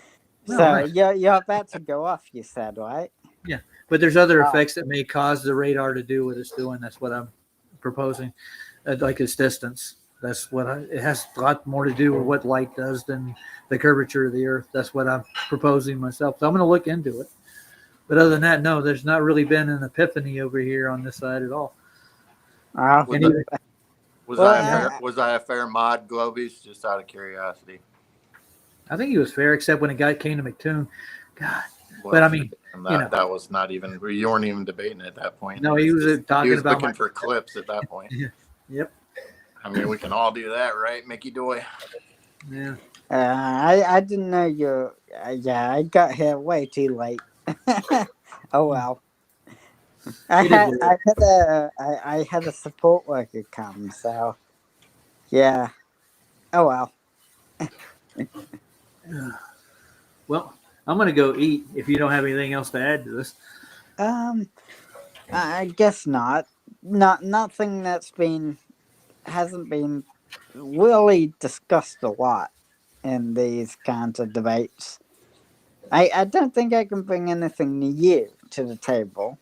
So nice. you're about to go off, you said, right? Yeah, but there's other effects that may cause the radar to do what it's doing. That's what I'm proposing, like its distance. That's what it has a lot more to do with what light does than the curvature of the Earth. That's what I'm proposing myself. So I'm going to look into it. But other than that, no, there's not really been an epiphany over here on this side at all. Was I a fair mod, Globies? Just out of curiosity. I think he was fair, except when it came to McTon. God. Well, but I mean, that was not even, you weren't even debating at that point. No, he was talking he was about looking for clips at that point. Yep. I mean, we can all do that, right, Mickey Doy? Yeah. I didn't know you. I got here way too late. Oh well. I had a support worker come, so yeah. Oh well. Well, I'm gonna go eat. If you don't have anything else to add to this. I guess not. Nothing that's hasn't been really discussed a lot. in these kinds of debates. I don't think I can bring anything new to the table.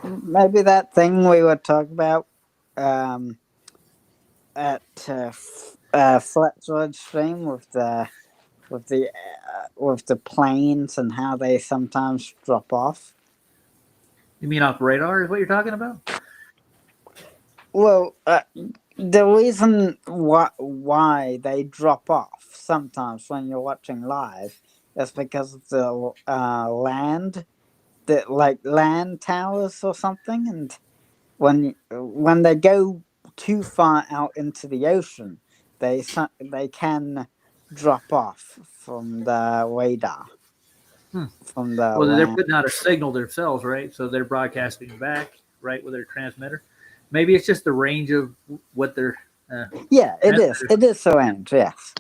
Maybe that thing we were talking about at Fletchwood Stream with the planes and how they sometimes drop off. You mean off radar is what you're talking about? Well, the reason why they drop off sometimes when you're watching live is because of the land, like land towers or something, and when they go too far out into the ocean, they can drop off from the radar. From the well, they're land. putting out a signal themselves, right? So they're broadcasting back, right, with their transmitter. Maybe it's just the range of what they're. Yeah, it is. It is the range, yes.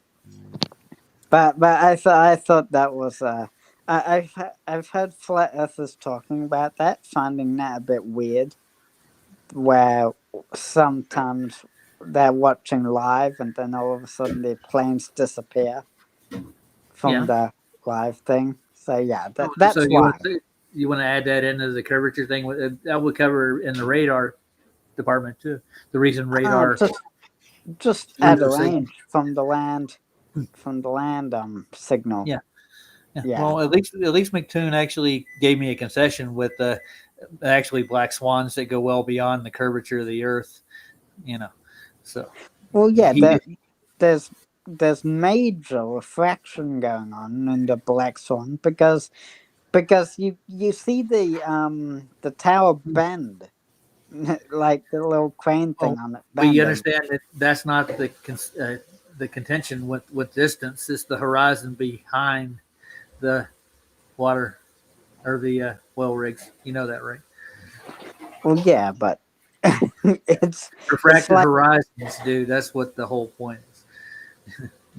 But I thought that was I've heard flat earthers talking about that, finding that a bit weird. Where sometimes they're watching live and then all of a sudden the planes disappear from the live thing. So yeah, that's so why. You want to add that into the curvature thing? That would cover in the radar department too. The reason radar just add a range from the land signal. Yeah. Well, at least McTon actually gave me a concession with actually black swans that go well beyond the curvature of the Earth. So. Well, yeah, there's major refraction going on in the black swan because you see the tower bend, like the little crane thing on it. But you understand that that's not the contention with distance. It's the horizon behind the water or the well rigs. You know that, right? Well, yeah, but it's refracted horizons, dude. That's what the whole point is.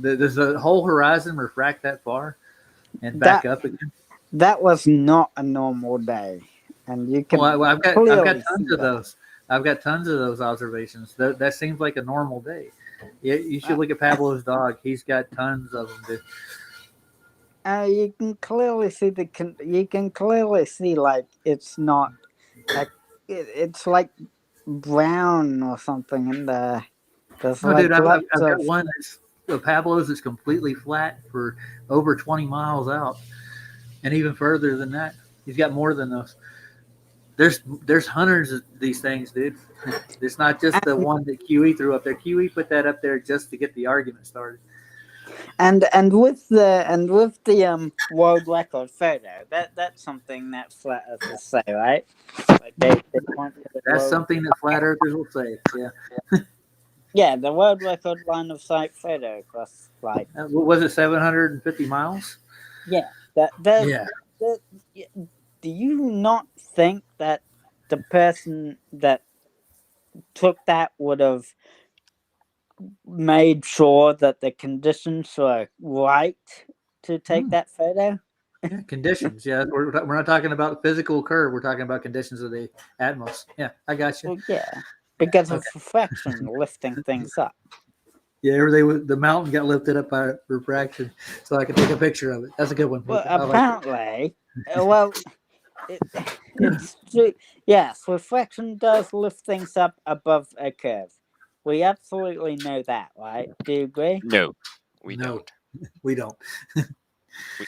Does the whole horizon refract that far and back up again? That was not a normal day, and you can. Well, I've got tons of those. I've got tons of those observations. That seems like a normal day. You should look at Pablo's dog. He's got tons of them, dude. You can clearly see like it's not like it's like brown or something in there. There's dude, I've got one that's Pablo's is completely flat for over 20 miles out, and even further than that. He's got more than those. There's hundreds of these things, dude. It's not just the one that QE threw up there. QE put that up there just to get the argument started. And with the world record photo, that's something that flat earthers say, right? Like they that's something that flat earthers will say. Yeah. Yeah, the world record line of sight photo across like. What was it, 750 miles? Yeah. Do you not think that the person that took that would have made sure that the conditions were right to take that photo? Yeah, conditions. Yeah, we're not talking about physical curve. We're talking about conditions of the atmos. Yeah, I got you. Well, yeah, because of refraction lifting things up. Yeah, the mountain got lifted up by refraction, so I could take a picture of it. That's a good one. Well, apparently, it's true. Yes, refraction does lift things up above a curve. We absolutely know that, right? Do you agree? No, we don't. We don't. We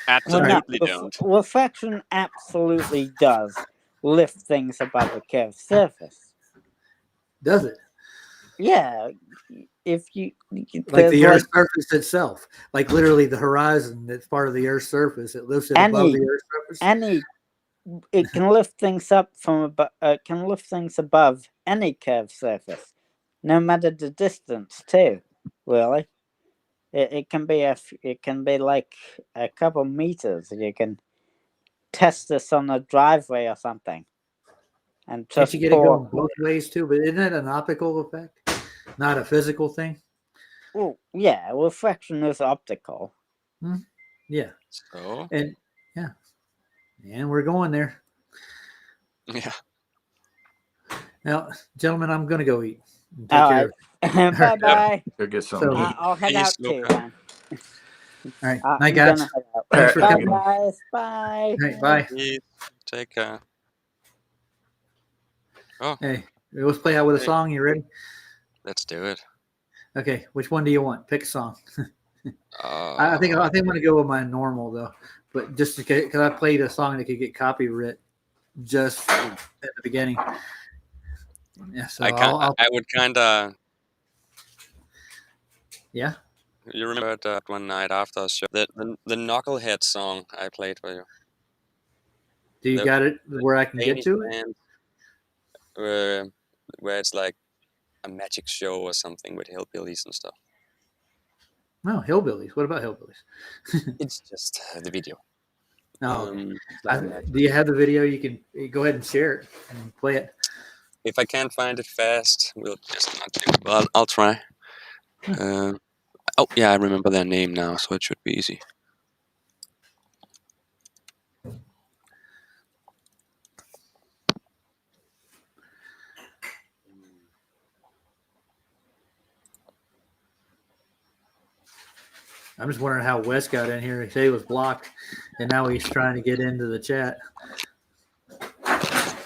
absolutely don't. Refraction absolutely does lift things above a curved surface. Does it? Yeah. If you like the Earth's surface itself, like literally the horizon that's part of the Earth's surface, it lifts it above the Earth's surface. It can lift things up can lift things above any curved surface, no matter the distance too. Really, it can be like a couple meters. You can test this on a driveway or something, and just you get it going both ways too. But isn't it an optical effect, not a physical thing? Well, yeah, refraction is optical. Yeah. So and we're going there. Yeah. Now, gentlemen, I'm going to go eat. All right. Bye bye. Go get something to eat. I'll head Peace, out too, Luca. man. All right. I'm Night, guys. gonna head out. Thanks for Bye, coming. guys. Bye. All right, bye. Peace. Take care. Oh, Hey, let's play out with a song. You ready? let's do it. Okay. Which one do you want? Pick a song. I think I'm gonna go with my normal though, but just because I played a song that could get copyright just at the beginning. Yeah, so I would kind of. Yeah. You remember that one night after us show the Knucklehead song I played for you. Do you got it where I can get to it? Band, where it's like a magic show or something with hillbillies and stuff. No, hillbillies. What about hillbillies? It's just the video. No. Do you have the video? You can go ahead and share it and play it. If I can't find it fast, we'll just not do it. Well, I'll try. Oh yeah, I remember their name now, so it should be easy. I'm just wondering how Wes got in here. He said he was blocked, and now he's trying to get into the chat.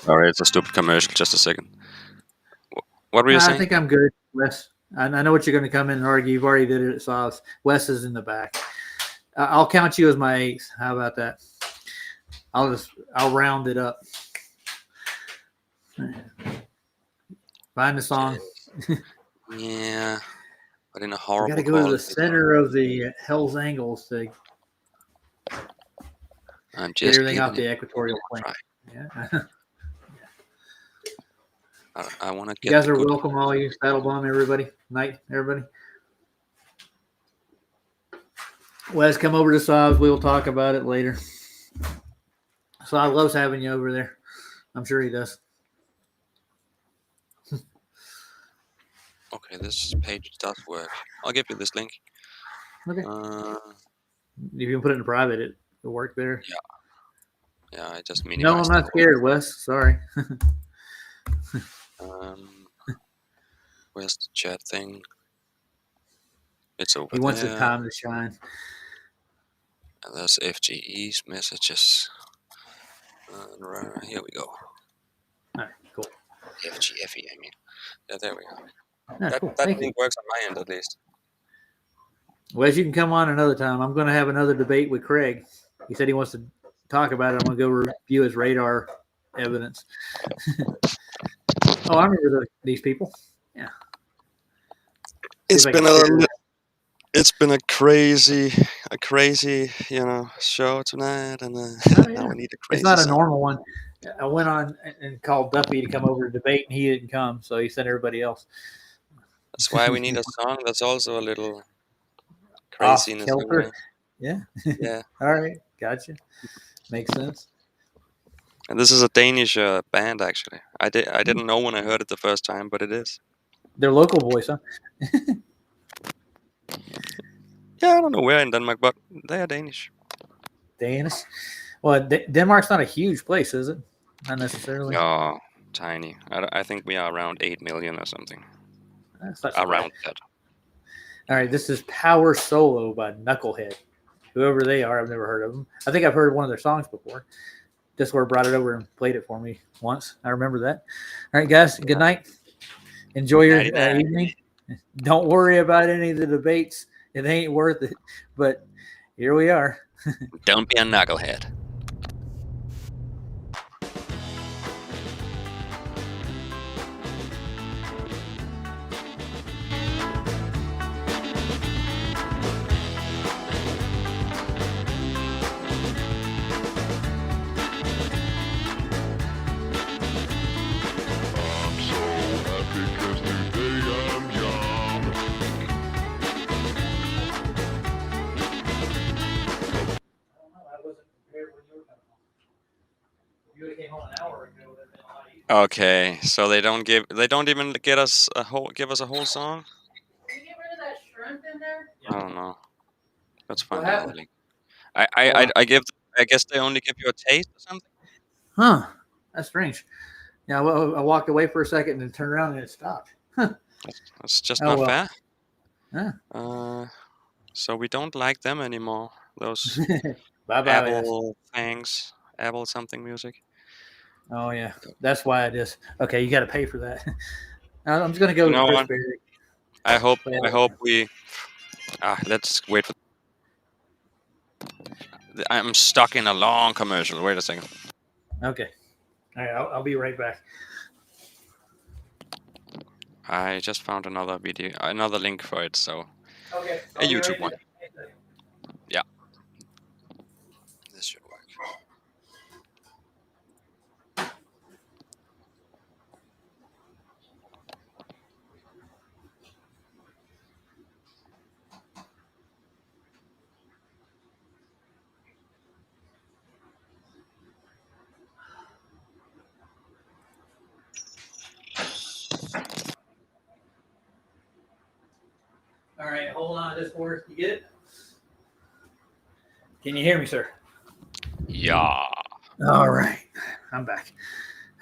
All right, it's a stupid commercial. Just a second. What were you saying? I think I'm good, Wes. I know what you're going to come in and argue. You've already did it, so Wes is in the back. I'll count you as my ace. How about that? I'll round it up. Find the song. Yeah, but in a You horrible. got to go to the center of the Hell's Angles to I'm get just everything off giving the it equatorial a plane. try. Yeah. I want to You get. guys are welcome, all you Battle Bomb, everybody. Night, everybody. Wes, come over to Sobs. We'll talk about it later. Sob loves having you over there. I'm sure he does. Okay, this page does work. I'll give you this link. Okay. If you can put it in private, it'll work there. Yeah. Yeah, I just No, minimized. I'm not scared, Wes. Sorry. Where's the chat thing? It's over He wants the there. time to shine. And there's FGE's messages. Here we go. All right, cool. FGFE, I mean. Yeah, there we go. Yeah, cool. That Thank thing you. works on my end at least. Wes, you can come on another time. I'm going to have another debate with Craig. He said he wants to talk about it. I'm going to go review his radar evidence. Oh, I remember these people. Yeah. It's been a crazy, show tonight, and now we need a crazy. It's not a song. normal one. I went on and called Duffy to come over to debate, and he didn't come, so he sent everybody else. That's why we need a song that's also a little craziness. Yeah. Yeah. All right. Gotcha. Makes sense. And this is a Danish band, actually. I didn't know when I heard it the first time, but it is. They're local boys, huh? Yeah, I don't know where in Denmark, but they are Danish. Danish? Well, Denmark's not a huge place, is it? Not necessarily. No, tiny. I think we are around 8 million or something. That's not so Around bad. that. All right, this is Power Solo by Knucklehead. Whoever they are, I've never heard of them. I think I've heard one of their songs before. Discord brought it over and played it for me once. I remember that. All right, guys, good night. Enjoy your evening. Don't worry about any of the debates. It ain't worth it. But here we are. Don't be a knucklehead. Okay, so they don't even give us a whole song. Can you get rid of that shrimp in there? I don't know. Let's find What another link. I guess they only give you a taste or something. Huh. That's strange. Yeah, well, I walked away for a second and turned around and it stopped. Huh. That's just Oh, not well. fair. Huh. So we don't like them anymore. Those Bye-bye. Apple things, Apple something music. Oh yeah, that's why it is. Okay, you got to pay for that. I'm just gonna go You with know Chris what? Berry. I hope we. Let's wait for. I'm stuck in a long commercial. Wait a second. Okay. All right, I'll be right back. I just found another video, another link for it. So Okay. a YouTube one. Yeah. This should work. All right, hold on. This works. You get it? Can you hear me, sir? Yeah. All right, I'm back.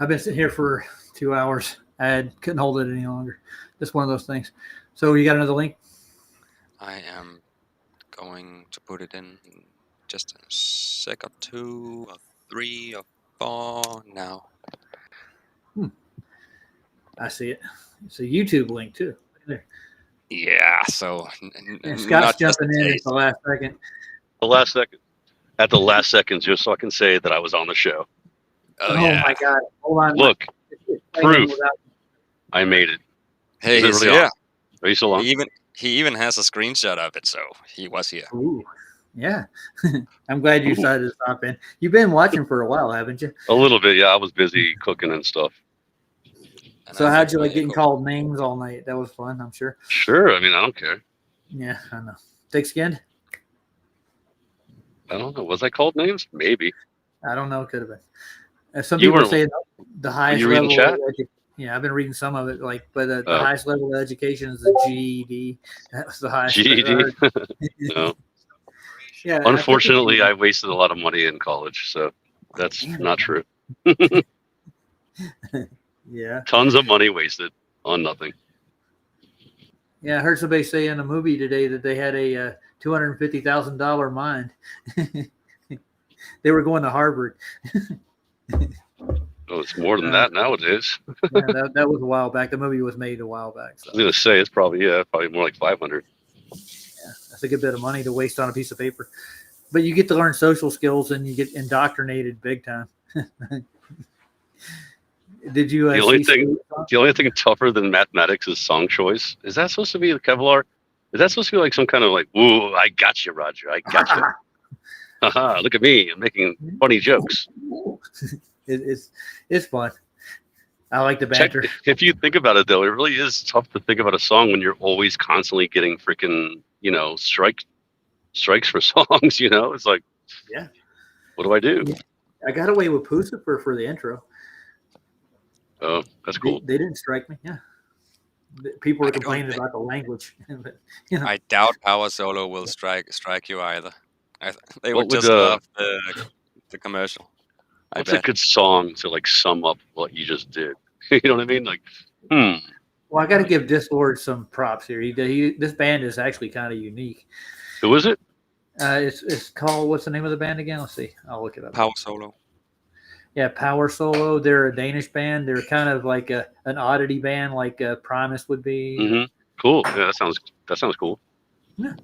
I've been sitting here for 2 hours. Couldn't hold it any longer. Just one of those things. So you got another link? I am going to put it in just a sec or 2 or 3 or 4 now. I see it. It's a YouTube link too. Right there. Yeah. So And Scott's jumping in at the last second. The last second. At the last second, just so I can say that I was on the show. Oh yeah. My God! Hold on. Look, proof. I made it. Hey, Is it he's really here. on? Are you still on? He even has a screenshot of it, so he was here. Ooh. Yeah. I'm glad you decided to stop in. You've been watching for a while, haven't you? A little bit, yeah. I was busy cooking and stuff. So how'd you like getting called names all night? That was fun, I'm sure. Sure. I mean, I don't care. Yeah, I know. Thick-skinned? I don't know. Was I called names? Maybe. I don't know. Could have been. Some You people weren't- say the highest you reading level. chat? Yeah, I've been reading some of it. But the Oh. highest level of education is the GED. That was the highest. that I GED? heard. No. Yeah. Unfortunately, I wasted a lot of money in college, so that's not true. Yeah. Tons of money wasted on nothing. Yeah, I heard somebody say in a movie today that they had a $250,000 mine. They were going to Harvard. Oh, it's more than that nowadays. Yeah, that was a while back. The movie was made a while back. So I was gonna say it's probably more like 500. that's a good bit of money to waste on a piece of paper. But you get to learn social skills and you get indoctrinated big time. Did you? The only thing tougher than mathematics is song choice. Is that supposed to be the Kevlar? Is that supposed to be like some kind of like, "Whoa, I got you, Roger, I got you." Haha, look at me, I'm making funny jokes. It's fun. I like the banter. If you think about it, though, it really is tough to think about a song when you're always constantly getting freaking, strikes for songs. It's like, Yeah. What do I do? I got away with Pucifer for the intro. Oh, that's cool. They didn't strike me. Yeah. People were complaining about the language. But, I doubt Power Solo will strike you either. They What would would, just love the commercial. What's a good song to like sum up what you just did? You know what I mean? Like, Well, I got to give Dislord some props here. This band is actually kind of unique. Who is it? It's called, what's the name of the band again? Let's see. I'll look it up. Power Solo. Yeah, Power Solo. They're a Danish band. They're kind of like an oddity band, like Primus would be. Mm-hmm. Cool. Yeah, that sounds cool. Yeah.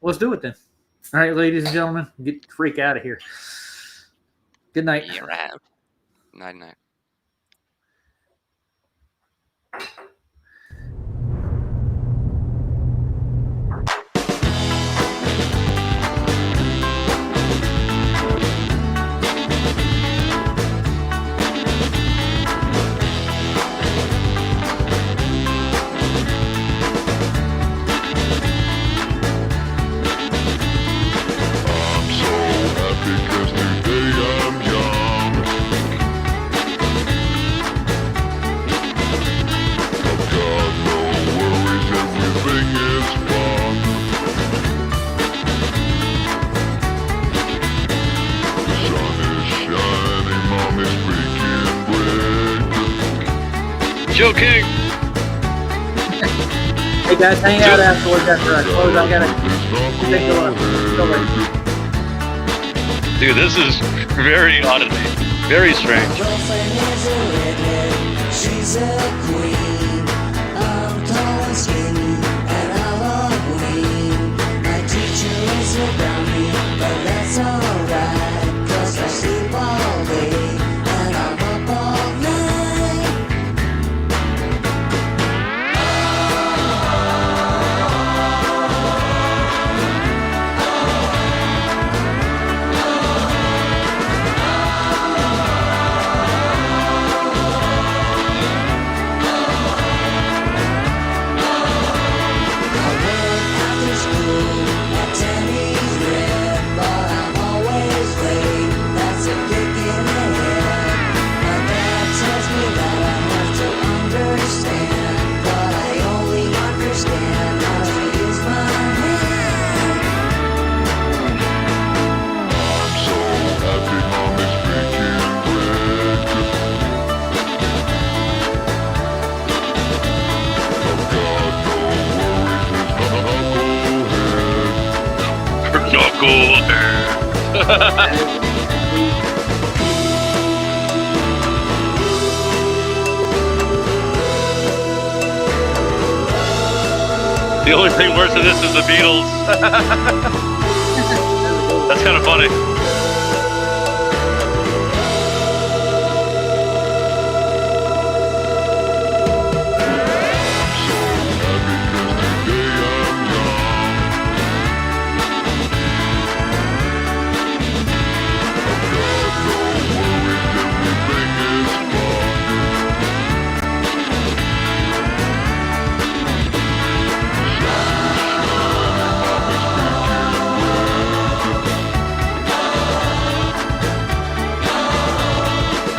Let's do it then. All right, ladies and gentlemen, get the freak out of here. Good night. You're out. Night night. Joe King. Hey guys, hang out afterwards after I close. I gotta take a look. Dude, this is very oddity. Very strange. She's a queen. I'm tall and skinny, and I love Halloween. My teacher is a brownie, but that's alright, 'cause I sleep all day and I'm up all night. The only thing worse than this is the Beatles. That's kind of funny.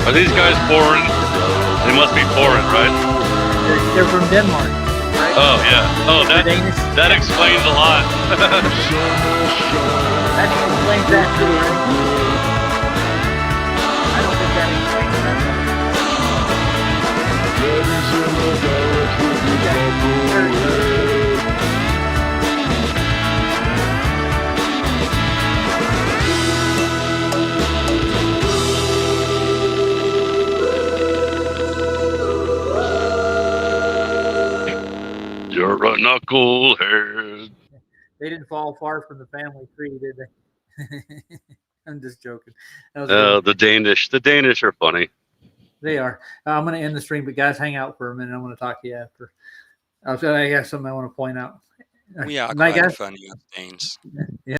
Are these guys foreign? They must be foreign, right? They're from Denmark. Right? Oh yeah. Oh, that explains a lot. That explains that too, right? I don't think that explains You're a knucklehead. They didn't fall far from the family tree, did they? I'm just joking. The Danish are funny. They are. I'm going to end the stream, but guys, hang out for a minute. I want to talk to you after. I got something I want to point out. We are Night, quite guys. funny Danes. Yeah.